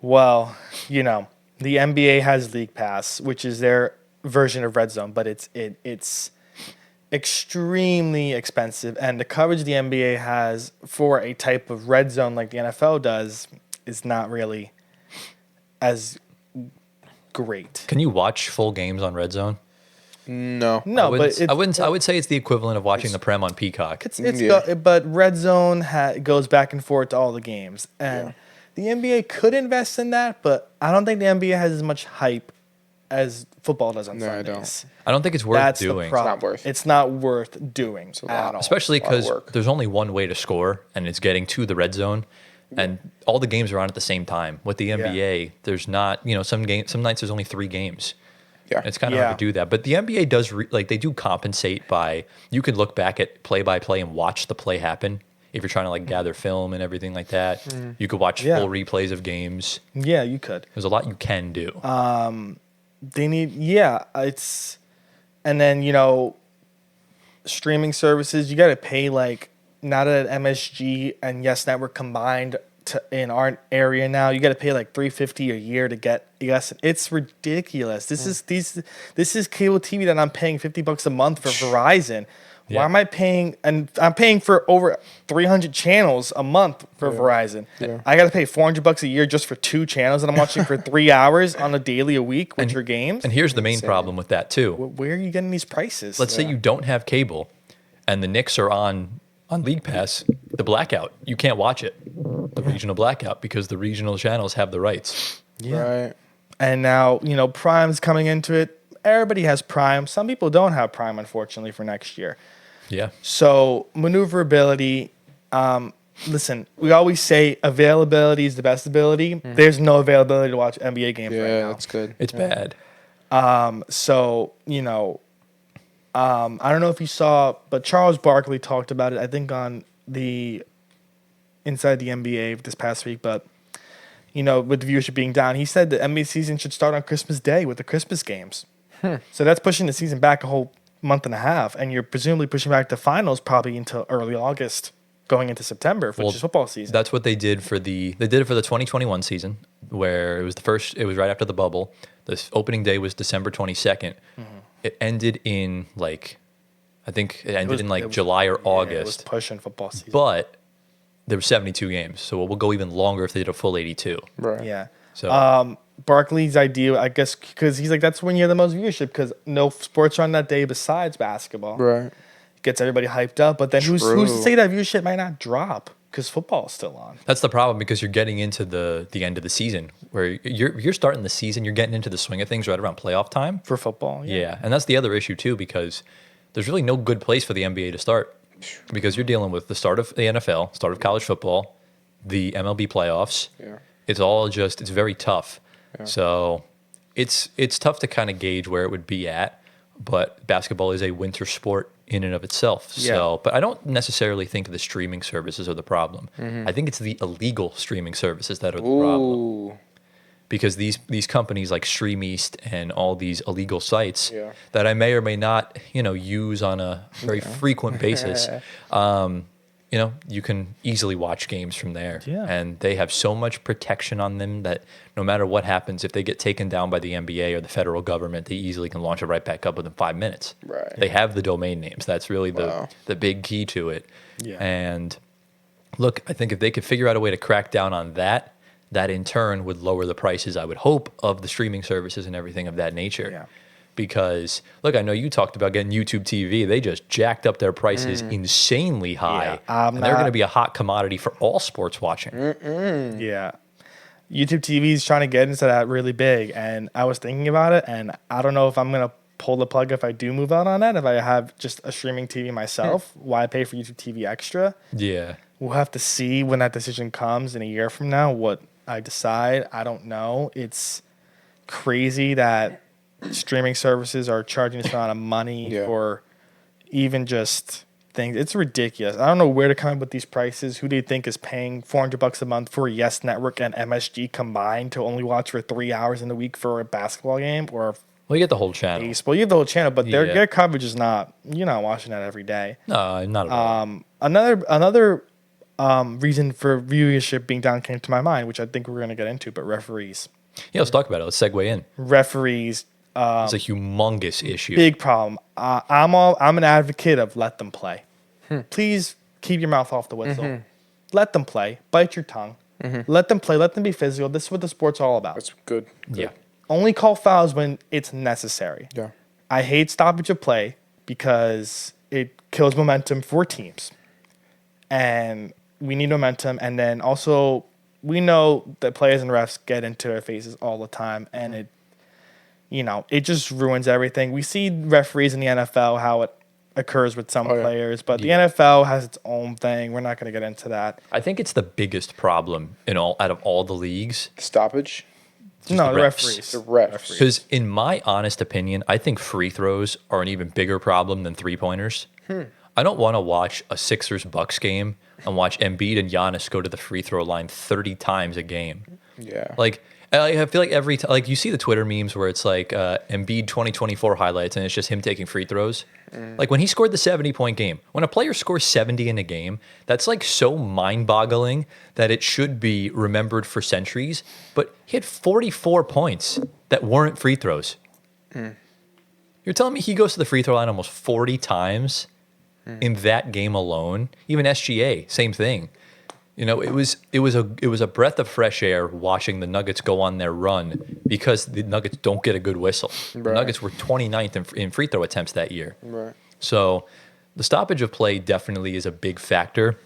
Well, the NBA has League Pass, which is their version of Red Zone, but it's extremely expensive, and the coverage the NBA has for a type of Red Zone like the NFL does is not really as great. Can you watch full games on Red Zone? No, but I would say it's the equivalent of watching the Prem on Peacock. But Red Zone goes back and forth to all the games, and the NBA could invest in that, but I don't think the NBA has as much hype as football does on Sundays. I don't think it's worth doing. It's not worth doing at all. Especially because there's only one way to score, and it's getting to the red zone, and all the games are on at the same time. With the NBA, there's not, some nights there's only 3 games. Yeah, it's kind of hard to do that. But the NBA does they do compensate by, you could look back at play by play and watch the play happen. If you're trying to gather film and everything like that, you could watch full replays of games. Yeah, you could. There's a lot you can do. They need, and then, streaming services, you got to pay now that MSG and Yes Network combined in our area now, you got to pay $350 a year to get Yes. It's ridiculous. This is cable TV that I'm paying $50 a month for Verizon. Why am I paying? And I'm paying for over 300 channels a month for Verizon. Yeah. I got to pay $400 a year just for 2 channels that I'm watching for 3 hours on a daily a week with your games. And here's the main problem with that too. Where are you getting these prices? Let's say you don't have cable, and the Knicks are on League Pass. The blackout, you can't watch it. The regional blackout, because the regional channels have the rights. Yeah. Right. And now Prime's coming into it. Everybody has Prime. Some people don't have Prime, unfortunately, for next year. Yeah. So maneuverability. Listen, we always say availability is the best ability. Mm-hmm. There's no availability to watch NBA games right now. Yeah, that's good. It's bad. So I don't know if you saw, but Charles Barkley talked about it, I think, on the Inside the NBA this past week. But with the viewership being down, he said the NBA season should start on Christmas Day with the Christmas games. So that's pushing the season back a whole month and a half, and you're presumably pushing back the finals probably until early August, going into September, which is football season. That's what they did for the 2021 season, where it was right after the bubble. This opening day was December 22nd. It ended in I think it ended in July or August. It was pushing football season. But there were 72 games, so it will go even longer if they did a full 82. Right. Yeah. So Barkley's idea, I guess, because he's like, that's when you have the most viewership because no sports are on that day besides basketball. Right. Gets everybody hyped up. But then who's to say that viewership might not drop because football is still on? that's the problem because you're getting into the end of the season where you're starting the season, you're getting into the swing of things right around playoff time. For football, Yeah, and that's the other issue too because there's really no good place for the NBA to start because you're dealing with the start of the NFL, start of college football, the MLB playoffs. Yeah. It's very tough. Yeah. So it's tough to kind of gauge where it would be at, but basketball is a winter sport in and of itself. Yeah. So, but I don't necessarily think the streaming services are the problem. I think it's the illegal streaming services that are the problem. Because these companies like Stream East and all these illegal sites that I may or may not, use on a very frequent basis, you can easily watch games from there. Yeah. And they have so much protection on them that no matter what happens, if they get taken down by the NBA or the federal government, they easily can launch it right back up within 5 minutes. Right. They have the domain names. That's really the big key to it. Yeah. And look, I think if they could figure out a way to crack down on that in turn would lower the prices, I would hope, of the streaming services and everything of that nature. Yeah. Because, look, I know you talked about getting YouTube TV. They just jacked up their prices insanely high. Yeah, and they're going to be a hot commodity for all sports watching. Yeah. YouTube TV is trying to get into that really big. And I was thinking about it, and I don't know if I'm going to pull the plug if I do move out on that. If I have just a streaming TV myself, why pay for YouTube TV extra? Yeah. We'll have to see when that decision comes in a year from now what I decide. I don't know. It's crazy that streaming services are charging this amount of money for even just things. It's ridiculous. I don't know where to come up with these prices. Who do you think is paying $400 a month for Yes Network and MSG combined to only watch for 3 hours in the week for a basketball game or Well, you get the whole channel. baseball? You have the whole channel, but their coverage is not. You're not watching that every day. No, not at all. Another reason for viewership being down came to my mind, which I think we're going to get into, but referees. Yeah, let's talk about it. Let's segue in. Referees. It's a humongous issue. Big problem. I'm an advocate of let them play. Please keep your mouth off the whistle. Let them play. Bite your tongue. Let them play. Let them be physical. This is what the sport's all about. That's good. Yeah. Only call fouls when it's necessary. Yeah. I hate stoppage of play because it kills momentum for teams. And we need momentum. And then also, we know that players and refs get into their faces all the time. And it just ruins everything. We see referees in the NFL, how it occurs with some players. But the NFL has its own thing. We're not going to get into that. I think it's the biggest problem out of all the leagues. Stoppage? No, the refs. referees. The refs. Because in my honest opinion, I think free throws are an even bigger problem than three-pointers. I don't want to watch a Sixers-Bucks game and watch Embiid and Giannis go to the free throw line 30 times a game. Yeah. I feel like every time, you see the Twitter memes where it's like Embiid 2024 highlights and it's just him taking free throws. Like when he scored the 70-point game, when a player scores 70 in a game, that's like so mind-boggling that it should be remembered for centuries. But he had 44 points that weren't free throws. You're telling me he goes to the free throw line almost 40 times in that game alone? Even SGA, same thing. It was a breath of fresh air watching the Nuggets go on their run because the Nuggets don't get a good whistle. Right. The Nuggets were 29th in free throw attempts that year. Right. So the stoppage of play definitely is a big factor.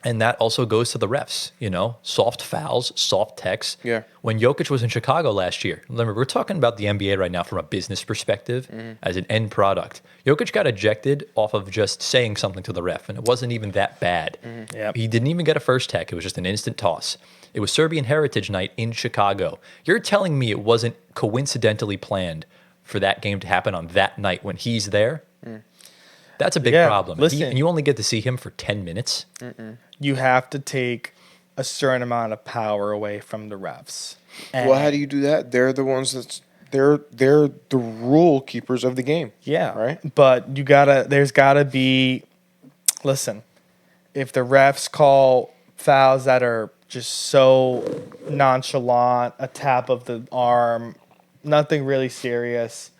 And that also goes to the refs, soft fouls, soft techs. Yeah. When Jokic was in Chicago last year, remember, we're talking about the NBA right now from a business perspective as an end product. Jokic got ejected off of just saying something to the ref, and it wasn't even that bad. Yep. He didn't even get a first tech. It was just an instant toss. It was Serbian Heritage Night in Chicago. You're telling me it wasn't coincidentally planned for that game to happen on that night when he's there? That's a big problem. Listen, And you only get to see him for 10 minutes? You have to take a certain amount of power away from the refs. And Well, how do you do that? They're the ones they're the rule keepers of the game. Yeah. Right? But there's gotta be, listen, if the refs call fouls that are just so nonchalant, a tap of the arm, nothing really serious.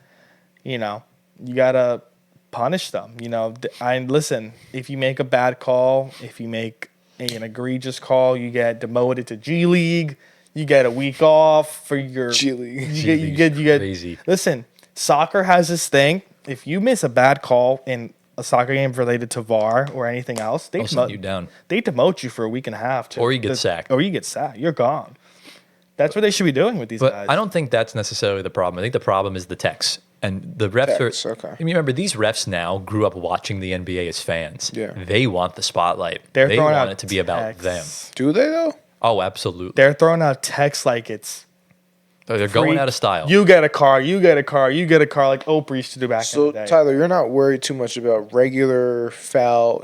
You know, you gotta punish them. You know, listen. If you make a bad call, if you make an egregious call, you get demoted to G League. You get a week off for your G League. You get crazy. Listen, soccer has this thing. If you miss a bad call in a soccer game related to VAR or anything else, they send you down. They demote you for a week and a half. Or you get sacked. Or you get sacked. You're gone. That's what they should be doing with these guys. I don't think that's necessarily the problem. I think the problem is the techs. And the refs are. Okay. I mean, remember, these refs now grew up watching the NBA as fans. Yeah. They want the spotlight. They want it to be about them. Do they, though? Oh, absolutely. They're throwing out texts like it's. They're going out of style. You get a car, you get a car, you get a car, like Oprah used to do back in the day. So, Tyler, you're not worried too much about regular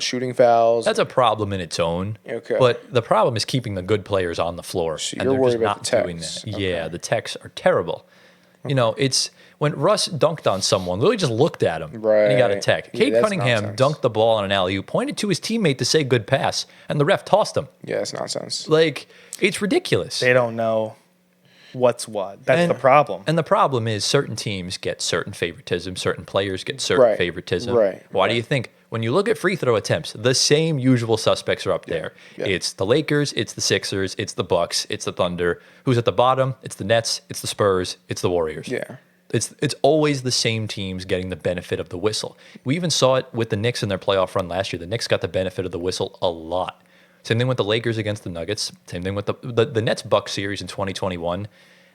shooting fouls? That's a problem in its own. Okay. But the problem is keeping the good players on the floor. So and you're they're worried just about not the doing techs. that. Okay. Yeah, the techs are terrible. You know, it's when Russ dunked on someone, literally just looked at him and he got a tech. Yeah, Cade that's Cunningham nonsense. dunked the ball on an alley-oop, pointed to his teammate to say good pass, and the ref tossed him. Yeah, that's nonsense. Like, it's ridiculous. They don't know what's what. That's the problem. And the problem is certain teams get certain favoritism, certain players get certain favoritism. Right. Why do you think? When you look at free throw attempts, the same usual suspects are up there. Yeah. It's the Lakers, it's the Sixers, it's the Bucks, it's the Thunder. Who's at the bottom? It's the Nets, it's the Spurs, it's the Warriors. Yeah. It's always the same teams getting the benefit of the whistle. We even saw it with the Knicks in their playoff run last year. The Knicks got the benefit of the whistle a lot. Same thing with the Lakers against the Nuggets. Same thing with the Nets-Bucks series in 2021.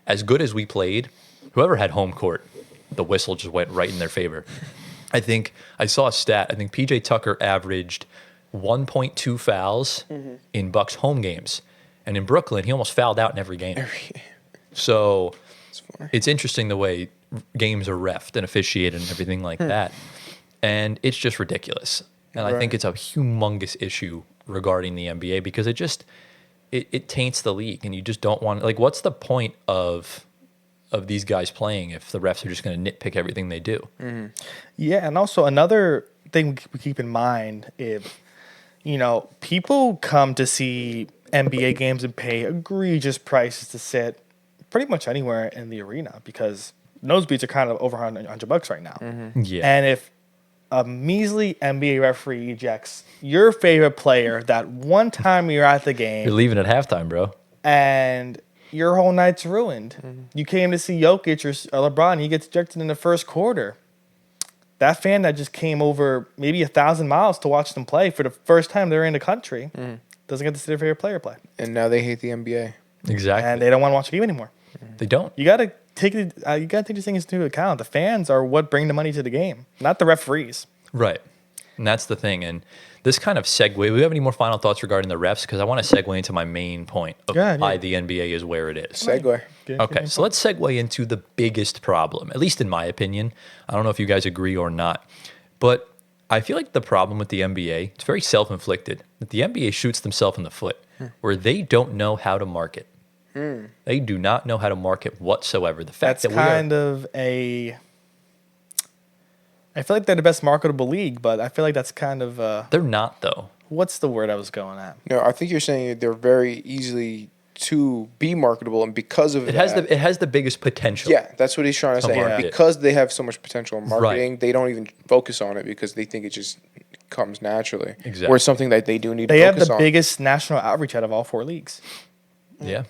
As good as we played, whoever had home court, the whistle just went right in their favor. I think I saw a stat. I think PJ Tucker averaged 1.2 fouls in Bucks home games. And in Brooklyn, he almost fouled out in every game. So it's interesting the way games are reffed and officiated and everything like that. And it's just ridiculous. And I think it's a humongous issue regarding the NBA because it taints the league, and you just don't want, like, what's the point of these guys playing if the refs are just going to nitpick everything they do? Yeah, and also another thing we keep in mind if, you know, people come to see NBA games and pay egregious prices to sit pretty much anywhere in the arena because nosebleeds are kind of over $100 right now. Yeah. And if a measly NBA referee ejects your favorite player that one time you're at the game, You're leaving at halftime, bro. and your whole night's ruined. You came to see Jokic or LeBron, he gets ejected in the first quarter. That fan that just came over maybe 1,000 miles to watch them play for the first time they're in the country doesn't get to see their favorite player play. And now they hate the NBA. Exactly. And they don't want to watch a game anymore. They don't. You gotta take these things into account. The fans are what bring the money to the game, not the referees. Right. And that's the thing. And this kind of segue, do we have any more final thoughts regarding the refs? Because I want to segue into my main point of why the NBA is where it is. Segue. Okay, so let's segue into the biggest problem, at least in my opinion. I don't know if you guys agree or not. But I feel like the problem with the NBA, it's very self-inflicted, that the NBA shoots themselves in the foot, where they don't know how to market. They do not know how to market whatsoever. The fact That's that kind of a... I feel like they're the best marketable league, but I feel like that's kind of... they're not, though. What's the word I was going at? No, I think you're saying they're very easily to be marketable, and because of It has the biggest potential. Yeah, that's what he's trying to say. market. And because they have so much potential in marketing, Right. they don't even focus on it because they think it just comes naturally. Exactly. Where it's something that they do need They to have focus the on. biggest national outreach out of all four leagues. Yeah.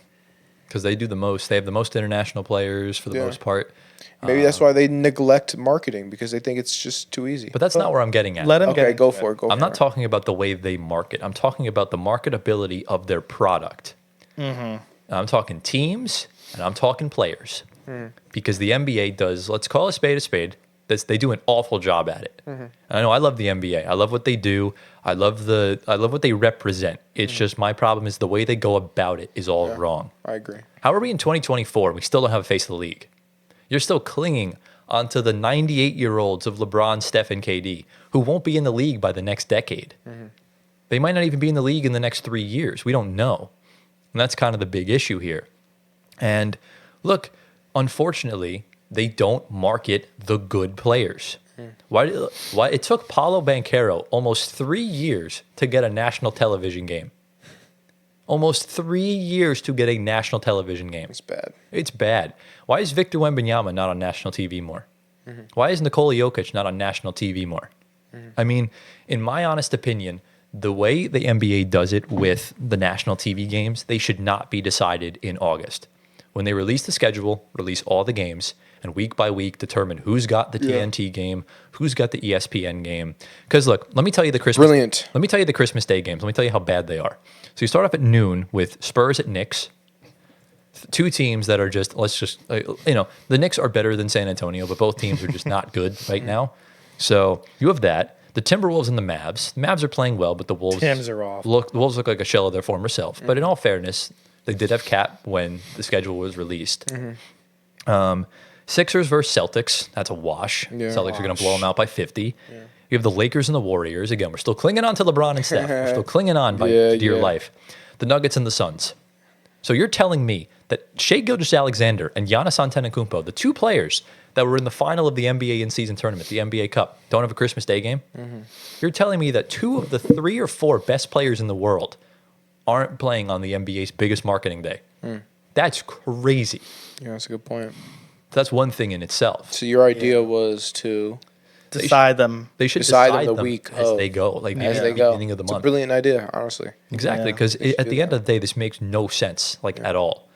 Because they do the most. They have the most international players for the most part. Maybe that's why they neglect marketing, because they think it's just too easy. But that's not where I'm getting at. Let them Okay, get go into for it. Go I'm for not it. talking about the way they market. I'm talking about the marketability of their product. And I'm talking teams, and I'm talking players. Because the NBA does, let's call a spade, they do an awful job at it. And I know I love the NBA. I love what they do. I love what they represent. It's just my problem is the way they go about it is all wrong. I agree. How are we in 2024? We still don't have a face of the league. You're still clinging onto the 98-year-olds of LeBron, Steph, and KD, who won't be in the league by the next decade. They might not even be in the league in the next 3 years. We don't know. And that's kind of the big issue here. And look, unfortunately, they don't market the good players. Why it took Paulo Banchero almost 3 years to get a national television game. Almost 3 years to get a national television game. It's bad. It's bad. Why is Victor Wembanyama not on national TV more? Why is Nikola Jokic not on national TV more? I mean, in my honest opinion, the way the NBA does it with the national TV games, they should not be decided in August. When they release the schedule, release all the games, and week by week determine who's got the TNT game, who's got the ESPN game. Because look, let me tell you the Christmas. Brilliant. Let me tell you the Christmas Day games. Let me tell you how bad they are. So you start off at noon with Spurs at Knicks. Two teams that are just, the Knicks are better than San Antonio, but both teams are just not good right now. So you have that. The Timberwolves and the Mavs. The Mavs are playing well, but the Wolves Tims are off. the Wolves look like a shell of their former self. But in all fairness, they did have cap when the schedule was released. Sixers versus Celtics. That's a wash. Yeah. Celtics are going to blow them out by 50. Yeah. You have the Lakers and the Warriors. Again, we're still clinging on to LeBron and Steph. We're still clinging on by dear life. The Nuggets and the Suns. So you're telling me that Shai Gilgeous-Alexander and Giannis Antetokounmpo, the two players that were in the final of the NBA in-season tournament, the NBA Cup, don't have a Christmas Day game? You're telling me that two of the 3 or 4 best players in the world aren't playing on the NBA's biggest marketing day? That's crazy. Yeah, that's a good point. That's one thing in itself. So your idea was to Decide them. They should decide decide them the them week as of. they go, like as at they the go. beginning of the It's month. a brilliant idea, honestly. Exactly, Yeah. because at do the end that. of the day, this makes no sense, at all.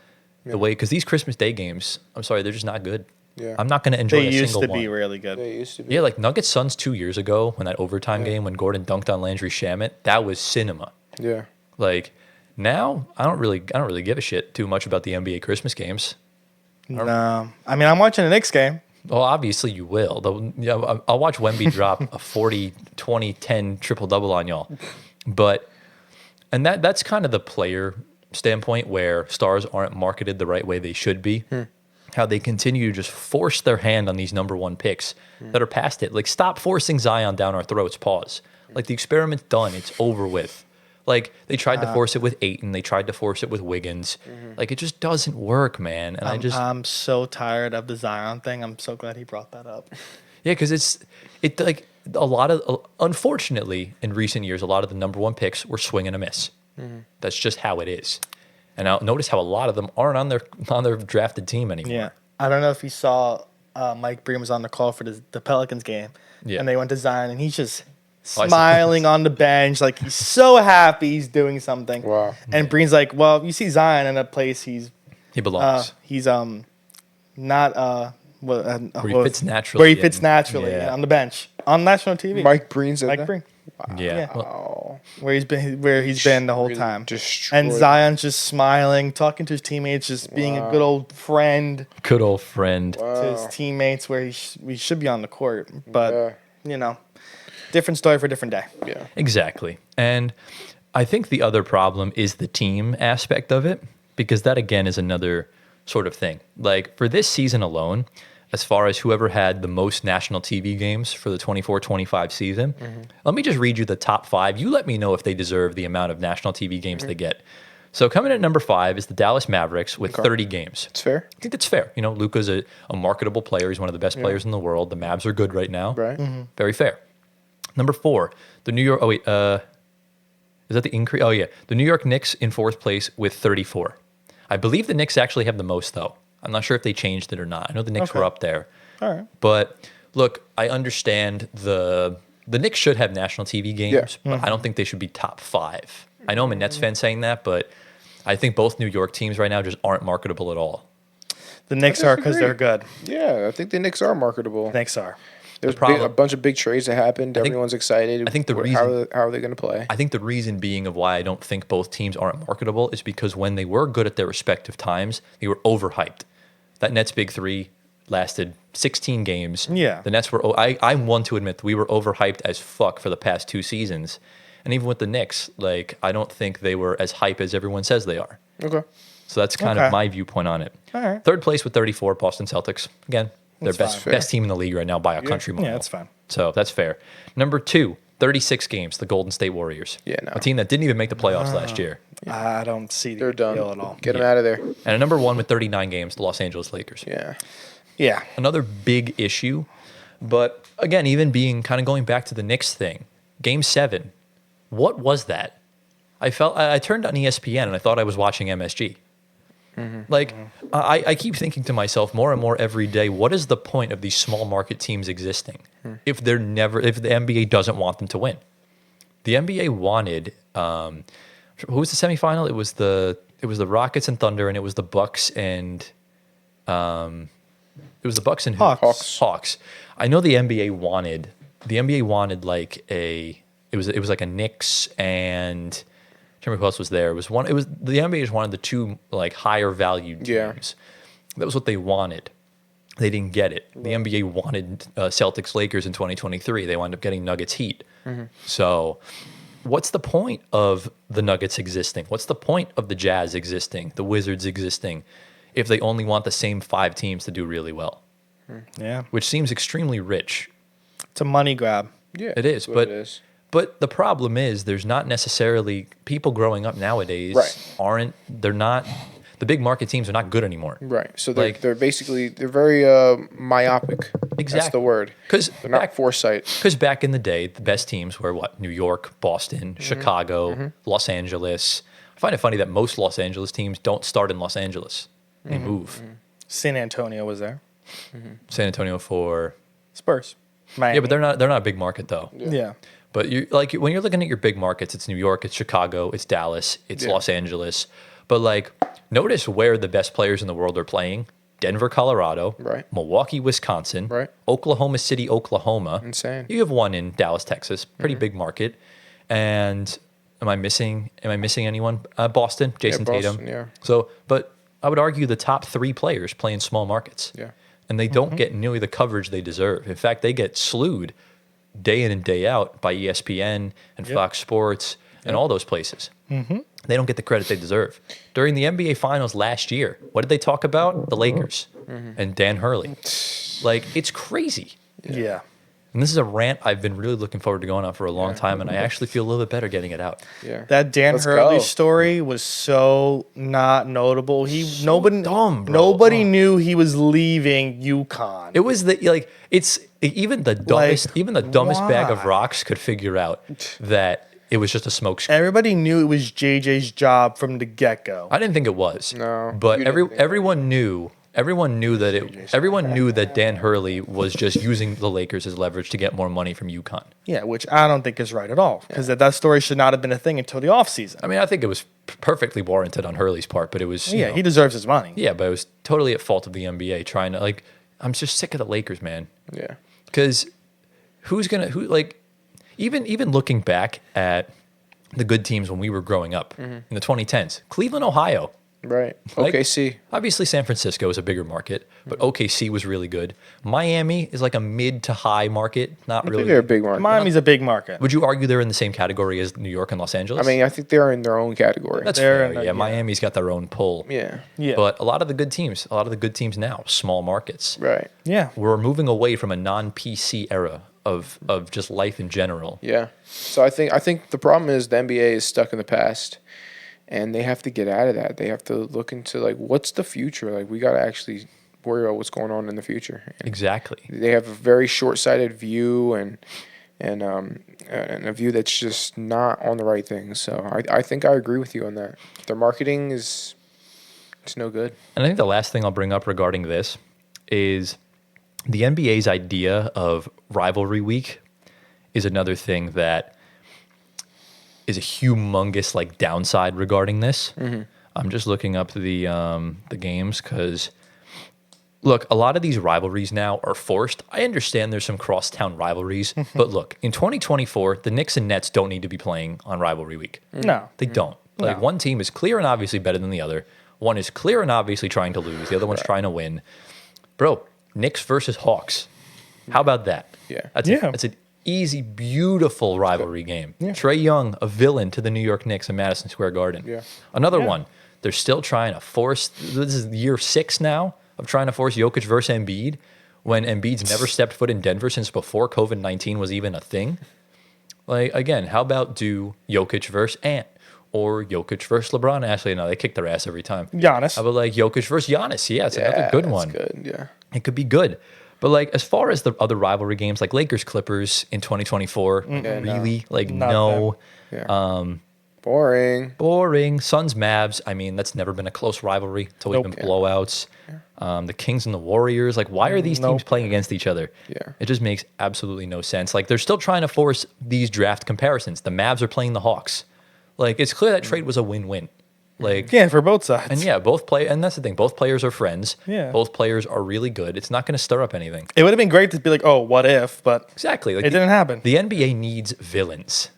The way, because these Christmas Day games, I'm sorry, they're just not good. Yeah. I'm not going to enjoy They a used single to be one. really good. They used to be. Yeah, like Nuggets Suns 2 years ago, when that overtime game when Gordon dunked on Landry Shamet, that was cinema. Yeah. Like now, I don't really give a shit too much about the NBA Christmas games. No. I mean, I'm watching the Knicks game. Well, obviously you will. I'll watch Wemby drop a 40, 20, 10 triple-double on y'all. And that's kind of the player standpoint where stars aren't marketed the right way they should be. How they continue to just force their hand on these number 1 picks that are past it. Like, stop forcing Zion down our throats. Pause. Like, the experiment's done. It's over with. Like, they tried to force it with Ayton. They tried to force it with Wiggins. Like, it just doesn't work, man. And I'm so tired of the Zion thing. I'm so glad he brought that up. Yeah, because unfortunately, in recent years, a lot of the number 1 picks were swing and a miss. That's just how it is. And now notice how a lot of them aren't on their drafted team anymore. Yeah. I don't know if you saw Mike Breen was on the call for the Pelicans game. Yeah. And they went to Zion, and he's just I see. smiling on the bench. Like, he's so happy he's doing something. Wow. And Breen's like, well, you see Zion in a place He belongs. he's not where he fits naturally. Where he fits naturally Yeah. on the bench. On national TV. Mike Breen said Mike that? Breen. Yeah. Yeah. Well, Oh. Where he's been the whole Really time. destroyed. And Zion's just smiling, talking to his teammates, just being a good old friend good old friend. to his teammates where we should be on the court. But, Yeah. different story for a different day. Yeah. Exactly. And I think the other problem is the team aspect of it, because that, again, is another sort of thing. Like, for this season alone, as far as whoever had the most national TV games for the 24-25 season, let me just read you the top 5. You let me know if they deserve the amount of national TV games they get. So coming at number 5 is the Dallas Mavericks with 30 games. It's fair. I think that's fair. You know, Luka's a marketable player. He's one of the best players in the world. The Mavs are good right now. Right. Very fair. Number 4, the New York. Oh wait, is that the increase? Oh yeah, the New York Knicks in 4th place with 34. I believe the Knicks actually have the most though. I'm not sure if they changed it or not. I know the Knicks were up there. All right. But look, I understand the Knicks should have national TV games, but I don't think they should be top 5. I know I'm a Nets fan saying that, but I think both New York teams right now just aren't marketable at all. The Knicks are because they're good. Yeah, I think the Knicks are marketable. The Knicks are. There's problem- a bunch of big trades that happened. Everyone's excited. I think the How reason- how are they going to play? I think the reason being of why I don't think both teams aren't marketable is because when they were good at their respective times, they were overhyped. That Nets Big Three lasted 16 games. Yeah. The Nets were, I'm one to admit that we were overhyped as fuck for the past 2 seasons. And even with the Knicks, like, I don't think they were as hype as everyone says they are. Okay. So that's kind of my viewpoint on it. All right. 3rd place with 34, Boston Celtics. Again, they're That's best fine. best team in the league right now by a country mile. Yeah, that's fine. So that's fair. Number 2, 36 games, the Golden State Warriors. Yeah, no. A team that didn't even make the playoffs last year. I don't see the They're done. appeal at all. Get them out of there. And a number 1 with 39 games, the Los Angeles Lakers. Yeah. Yeah. Another big issue. But again, even being kind of going back to the Knicks thing, Game 7, what was that? I turned on ESPN and I thought I was watching MSG. Like, I keep thinking to myself more and more every day, what is the point of these small market teams existing if the NBA doesn't want them to win? The NBA wanted, who was the semifinal? It was the Rockets and Thunder, and it was the Bucks and who? Hawks. I know the NBA wanted like it was like a Knicks and I can't remember who else was there. The NBA just wanted the two like higher valued teams. That was what they wanted. They didn't get it. The NBA wanted Celtics Lakers in 2023. They wound up getting Nuggets Heat. So what's the point of the Nuggets existing? What's the point of the Jazz existing, the Wizards existing, if they only want the same 5 teams to do really well? Yeah. Which seems extremely rich. It's a money grab. Yeah. It is. But the problem is there's not necessarily people growing up nowadays they're not the big market teams are not good anymore. Right. So they're very myopic. Exactly. That's the word. Because they're not foresight. Because back in the day, the best teams were what? New York, Boston, Chicago, Los Angeles. I find it funny that most Los Angeles teams don't start in Los Angeles. They move. San Antonio was there. San Antonio for Spurs. Miami. Yeah, but they're not a big market though. Yeah. But when you're looking at your big markets, it's New York, it's Chicago, it's Dallas, it's Los Angeles. But like, notice where the best players in the world are playing: Denver, Colorado, Milwaukee, Wisconsin, Oklahoma City, Oklahoma. Insane. You have one in Dallas, Texas, pretty big market. And am I missing anyone? Boston, Jason Tatum. Yeah. So, but I would argue the top 3 players play in small markets. Yeah. And they don't get nearly the coverage they deserve. In fact, they get slewed day in and day out by ESPN and Fox Sports and all those places. They don't get the credit they deserve. During the NBA Finals last year, what did they talk about? The Lakers and Dan Hurley. Like, it's crazy. Yeah. And this is a rant I've been really looking forward to going on for a long time, and I actually feel a little bit better getting it out. Yeah. That Dan Hurley story was so not notable. Nobody knew he was leaving UConn. It was even the dumbest bag of rocks could figure out that it was just a smokescreen. Everybody knew it was JJ's job from the get-go. I didn't think it was. No. But everyone knew that Dan Hurley was just using the Lakers as leverage to get more money from UConn. Yeah, which I don't think is right at all, because that story should not have been a thing until the offseason. I mean, I think it was perfectly warranted on Hurley's part, but it was he deserves his money. Yeah, but it was totally at fault of the NBA trying to I'm just sick of the Lakers, man. Yeah. Because even looking back at the good teams when we were growing up in the 2010s, Cleveland, Ohio. Right. OKC. Obviously, San Francisco is a bigger market, but OKC was really good. Miami is like a mid to high market, not really. They're a big market. Miami's a big market. Would you argue they're in the same category as New York and Los Angeles? I mean, I think they're in their own category. That's fair. Yeah, Miami's got their own pull. Yeah. But a lot of the good teams now, small markets. Right. Yeah. We're moving away from a non-PC era of just life in general. Yeah. So I think the problem is the NBA is stuck in the past. And they have to get out of that. They have to look into what's the future? We got to actually worry about what's going on in the future. And exactly. They have a very short-sighted view and a view that's just not on the right things. So I think I agree with you on that. Their marketing it's no good. And I think the last thing I'll bring up regarding this is the NBA's idea of rivalry week is another thing that is a humongous downside regarding this. I'm just looking up the games because look, a lot of these rivalries now are forced. I understand there's some crosstown rivalries, but look, in 2024, the Knicks and Nets don't need to be playing on rivalry week. No, they don't. One team is clear and obviously better than the other. One is clear and obviously trying to lose. The other one's trying to win. Bro, Knicks versus Hawks. How about that? Yeah, that's an easy, beautiful rivalry game. Yeah. Trae Young, a villain to the New York Knicks in Madison Square Garden. Yeah. Another one. They're still trying to force. This is year 6 now of trying to force Jokic versus Embiid when Embiid's never stepped foot in Denver since before COVID-19 was even a thing. Again, how about do Jokic versus Ant or Jokic versus LeBron? Actually, no, they kick their ass every time. Giannis. How about Jokic versus Giannis? Yeah, it's another good one. Good. Yeah, it could be good. But as far as the other rivalry games, like Lakers Clippers in 2024, really no. Yeah. Boring. Suns, Mavs. I mean, that's never been a close rivalry. It's always been blowouts. The Kings and the Warriors. Like, why are these teams playing against each other? Yeah. It just makes absolutely no sense. Like, they're still trying to force these draft comparisons. The Mavs are playing the Hawks. Like, it's clear that trade was a win-win. Like, Yeah, for both sides. and and that's the thing. Both players are friends. Yeah. Both players are really good. It's not going to stir up anything. It would have been great to be like, oh, what if? But Exactly. Like, it didn't happen. The NBA needs villains.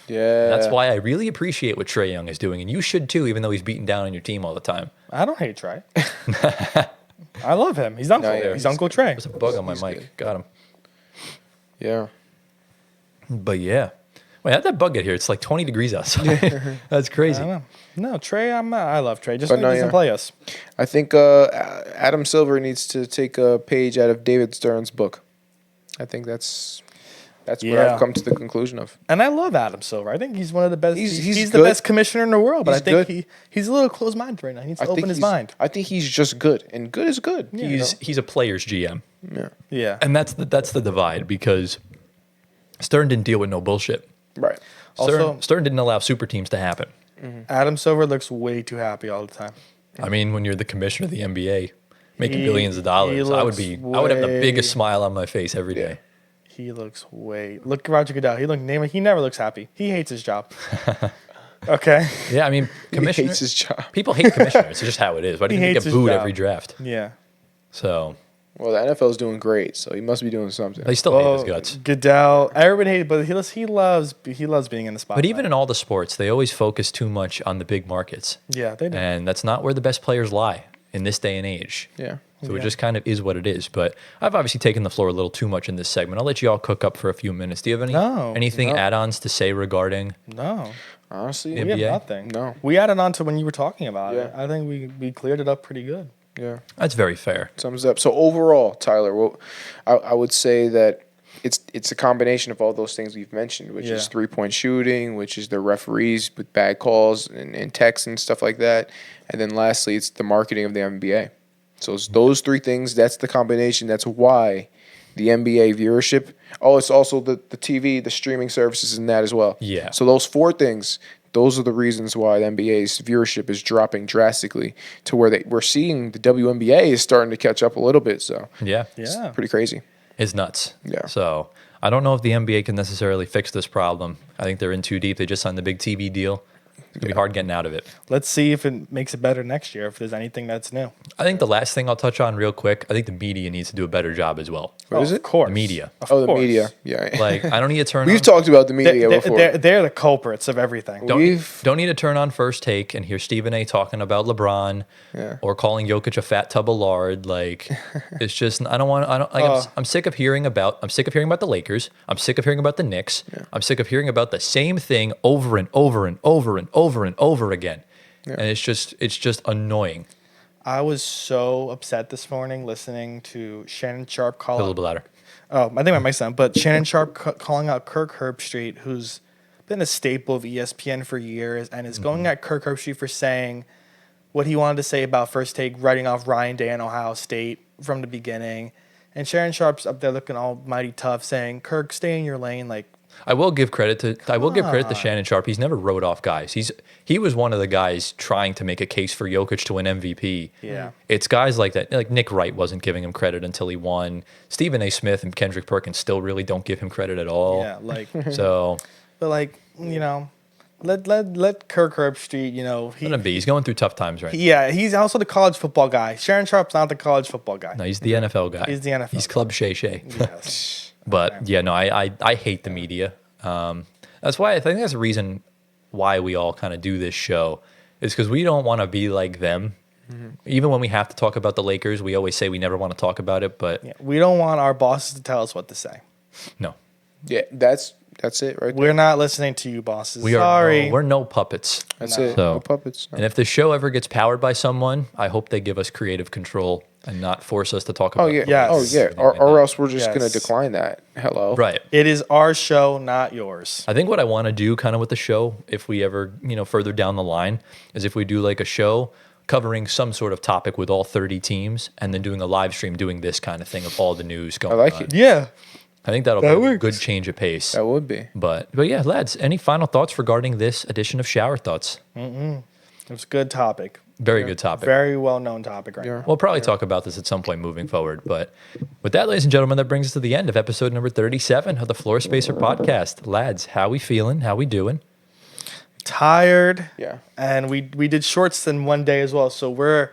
Yeah. That's why I really appreciate what Trae Young is doing, and you should too, even though he's beating down on your team all the time. I don't hate Trey. I love him. He's Uncle. yeah, he's Uncle Trey. There's a bug on my mic. good. Got him. Yeah. But yeah. Wait, how'd that bug get here? It's like 20 degrees outside. That's crazy. I don't know. No, Trey, I love Trey. Just But he no, doesn't yeah. play us. I think Adam Silver needs to take a page out of David Stern's book. I think that's what Yeah. I've come to the conclusion of. And I love Adam Silver. I think he's one of the best. He's He's the good. best commissioner in the world. But He's I think good. he's a little closed-minded right now. He needs to I think open his he's- mind. I think he's just good, and good is good. He's a player's GM. Yeah. Yeah. And that's the divide because Stern didn't deal with no bullshit. Right. Also- Stern didn't allow super teams to happen. Adam Silver looks way too happy all the time. I mean, when you're the commissioner of the NBA, making He- billions of he dollars, I would have the looks biggest way- smile on my face every day. He looks look at Roger Goodell. He never looks happy. He hates his job. Okay. Yeah, I mean, He commissioner, hates his job. people hate commissioners. It's just how it is. Why do you He think hates they his get booed job. every draft? Yeah. So Well, the NFL is doing great, so he must be doing something. they still hate his guts. Goodell. Everybody hates, but he loves being in the spotlight. But even in all the sports, they always focus too much on the big markets. yeah, they do. And that's not where the best players lie in this day and age. Yeah. So it just kind of is what it is. But I've obviously taken the floor a little too much in this segment. I'll let you all cook up for a few minutes. Do you have anything No. add-ons to say regarding? No, Honestly, Yeah. we have NBA? nothing. No. We added on to when you were talking about it. Yeah. I think we cleared it up pretty good. yeah. That's very fair. Sums up. So overall, Tyler, well, I would say that it's a combination of all those things we've mentioned, which is Yeah. 3-point shooting, which is the referees with bad calls and texts and stuff like that, and then lastly, it's the marketing of the NBA. So it's those three things. That's the combination. That's why the NBA viewership. Oh, it's also the TV, the streaming services, and that as well. Yeah. So those four things. Those are the reasons why the NBA's viewership is dropping drastically to where we're seeing the WNBA is starting to catch up a little bit. So Yeah. Yeah. pretty crazy. It's nuts. Yeah. So I don't know if the NBA can necessarily fix this problem. I think they're in too deep. They just signed the big TV deal. It's going to be hard getting out of it. Let's see if it makes it better next year. If there's anything that's new. I think the last thing I'll touch on real quick, I think the media needs to do a better job as well. What is Of it? course. The media. Of Oh, the course. media. Yeah. Like, I don't need to turn We've on. talked about the media before. They're the culprits of everything. Don't need to turn on First Take and hear Stephen A. talking about LeBron Yeah. or calling Jokic a fat tub of lard. Like, it's just I'm sick of hearing about the Lakers. I'm sick of hearing about the Knicks. I'm sick of hearing about the same thing over and over and over and over and over again. And it's just annoying. I was so upset this morning listening to Shannon Sharp A call little out. bit louder. Oh, I think my mic's on. But Shannon Sharp calling out Kirk Herbstreit, who's been a staple of ESPN for years, and is going at Kirk Herbstreit for saying what he wanted to say about First Take, writing off Ryan Day and Ohio State from the beginning. And Sharon Sharp's up there looking all mighty tough, saying, "Kirk, stay in your lane." Like, I will give credit to Shannon Sharp. He's never wrote off guys. He was one of the guys trying to make a case for Jokic to win MVP. Yeah. It's guys like that. Like Nick Wright wasn't giving him credit until he won. Stephen A. Smith and Kendrick Perkins still really don't give him credit at all. yeah, like, So but like, let Kirk Herbstreit, let him be. He's going through tough times right now. yeah, he's also the college football guy. Sharon Sharp's not the college football guy. No, he's the NFL guy. He's the NFL He's guy. Club Shay Shay. Yes. But yeah, no, I hate the media. That's why I think that's the reason why we all kind of do this show is because we don't want to be like them. Even when we have to talk about the Lakers, we always say we never want to talk about it. But Yeah, we don't want our bosses to tell us what to say. no, Yeah, that's it right there. We're not listening to you, bosses. we Sorry. are. We're no puppets. That's No. it. So- No puppets. No. And if the show ever gets powered by someone, I hope they give us creative control and not force us to talk about. Oh yeah. Yes. Oh yeah. everything Or, like or that. else we're just gonna Yes. decline that. Hello. Right. It is our show, not yours. I think what I want to do kind of with the show, if we ever, further down the line, is if we do like a show covering some sort of topic with all 30 teams and then doing a live stream doing this kind of thing of all the news going I like on. it. Yeah. I think that'll be a good change of pace. That would be. But yeah, lads, any final thoughts regarding this edition of Shower Thoughts? It was a good topic. Very good topic. Very well-known topic right now. We'll probably talk about this at some point moving forward. But with that, ladies and gentlemen, that brings us to the end of episode number 37 of the Floor Spacer podcast. Lads, how we feeling? How we doing? Tired. Yeah. And we did shorts in one day as well, so we're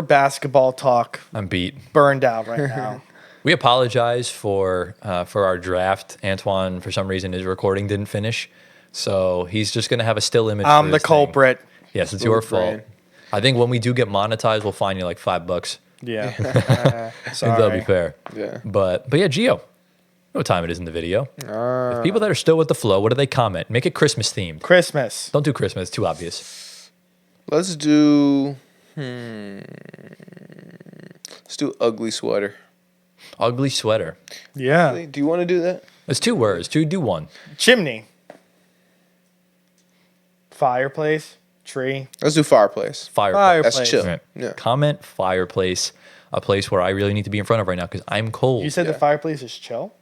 basketball talk. I'm beat. Burned out right now. We apologize for our draft. Antoine, for some reason, his recording didn't finish. So he's just going to have a still image. I'm the culprit. Yes, it's your fault. I think when we do get monetized, we'll fine you like $5. Yeah. Sorry. That'll be fair. Yeah. But yeah, Gio, you know what time it is in the video. If people that are still with the flow, what do they comment? Make it Christmas themed. Christmas. Don't do Christmas. It's too obvious. Let's do... Let's do ugly sweater. Ugly sweater. Yeah. Do you want to do that? It's 2 words. Do one. Chimney. Fireplace. Tree. Let's do fireplace. Fireplace. That's chill. Right. Yeah. Comment fireplace. A place where I really need to be in front of right now because I'm cold. You said the fireplace is chill?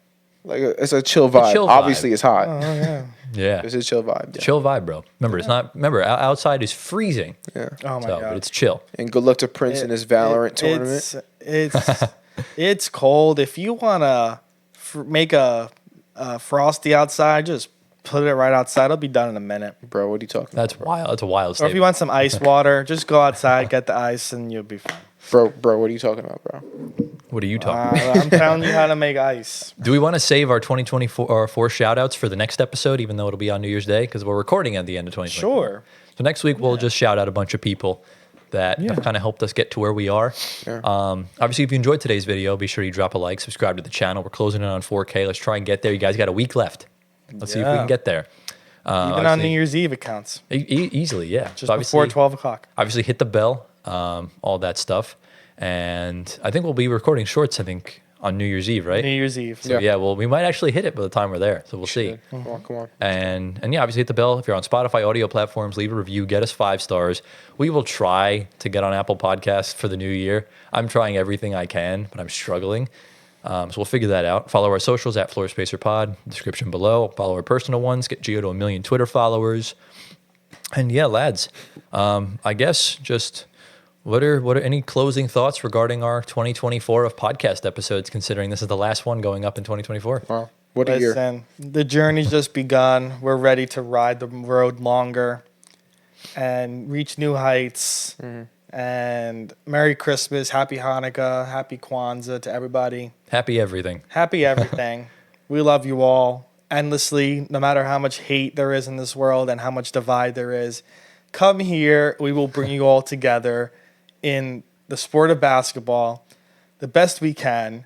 Like it's a chill vibe. chill vibe. Obviously, it's hot. Oh, yeah. Yeah. It's a chill vibe. Yeah. Chill vibe, bro. Remember, it's not. Remember, outside is freezing. Yeah. Oh, my But God. it's chill. And good luck to Prince in his Valorant tournament. It's cold. If you want to make a frosty outside, just put it right outside. It'll be done in a minute. Bro, what are you talking about? That's wild. That's a wild Or if statement. you want some ice water, just go outside, get the ice, and you'll be fine. Bro, what are you talking about, bro? What are you talking about? I'm telling you how to make ice. Do we want to save our 2024 or 4 shout outs for the next episode, even though it'll be on New Year's Day? Because we're recording at the end of 2024. Sure. So next week, we'll just shout out a bunch of people that have kind of helped us get to where we are. Yeah. Obviously, if you enjoyed today's video, be sure you drop a like, subscribe to the channel. We're closing in on 4K. Let's try and get there. You guys got a week left. Let's see if we can get there. Even on New Year's Eve, it counts. Easily, yeah. Just before 12 o'clock. Obviously, hit the bell, all that stuff. And I think we'll be recording shorts, I think, on New Year's Eve, right? New Year's Eve. So, yeah, well, we might actually hit it by the time we're there. So we'll see. Come on. And yeah, obviously hit the bell. If you're on Spotify audio platforms, leave a review, get us 5 stars. We will try to get on Apple Podcasts for the new year. I'm trying everything I can, but I'm struggling. So we'll figure that out. Follow our socials at Floor Spacer Pod, description below. Follow our personal ones. Get Gio to 1 million Twitter followers. And yeah, lads, I guess just what are any closing thoughts regarding our 2024 of podcast episodes, considering this is the last one going up in 2024? Wow. What a year. Listen, the journey's just begun. We're ready to ride the road longer and reach new heights. And Merry Christmas, Happy Hanukkah, Happy Kwanzaa to everybody. Happy everything. Happy everything. We love you all endlessly, no matter how much hate there is in this world and how much divide there is. Come here. We will bring you all together in the sport of basketball the best we can.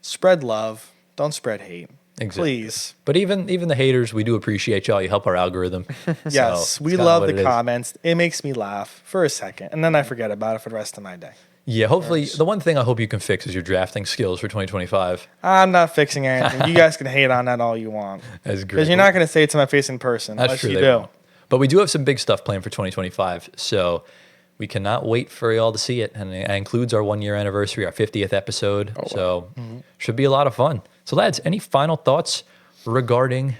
Spread love. Don't spread hate. Exactly. Please. But even the haters, we do appreciate y'all. You help our algorithm. Yes, So we it's kinda love what the it is. comments. It makes me laugh for a second, and then I forget about it for the rest of my day. Yeah, hopefully, the one thing I hope you can fix is your drafting skills for 2025. I'm not fixing anything. You guys can hate on that all you want. That's great. Because you're not going to say it to my face in person. That's unless true. you they do. won't. But we do have some big stuff planned for 2025. So we cannot wait for y'all to see it. And it includes our 1 year anniversary, our 50th episode. So should be a lot of fun. So lads, any final thoughts regarding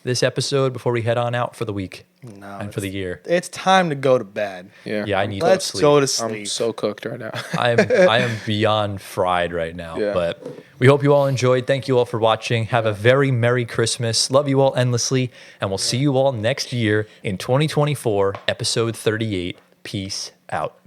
this episode before we head on out for the week and for the year? It's time to go to bed. Yeah, I need Let's to go to I'm sleep. so cooked right now. I am beyond fried right now. Yeah. But we hope you all enjoyed. Thank you all for watching. Have a very Merry Christmas. Love you all endlessly. And we'll see you all next year in 2024, episode 38. Peace out.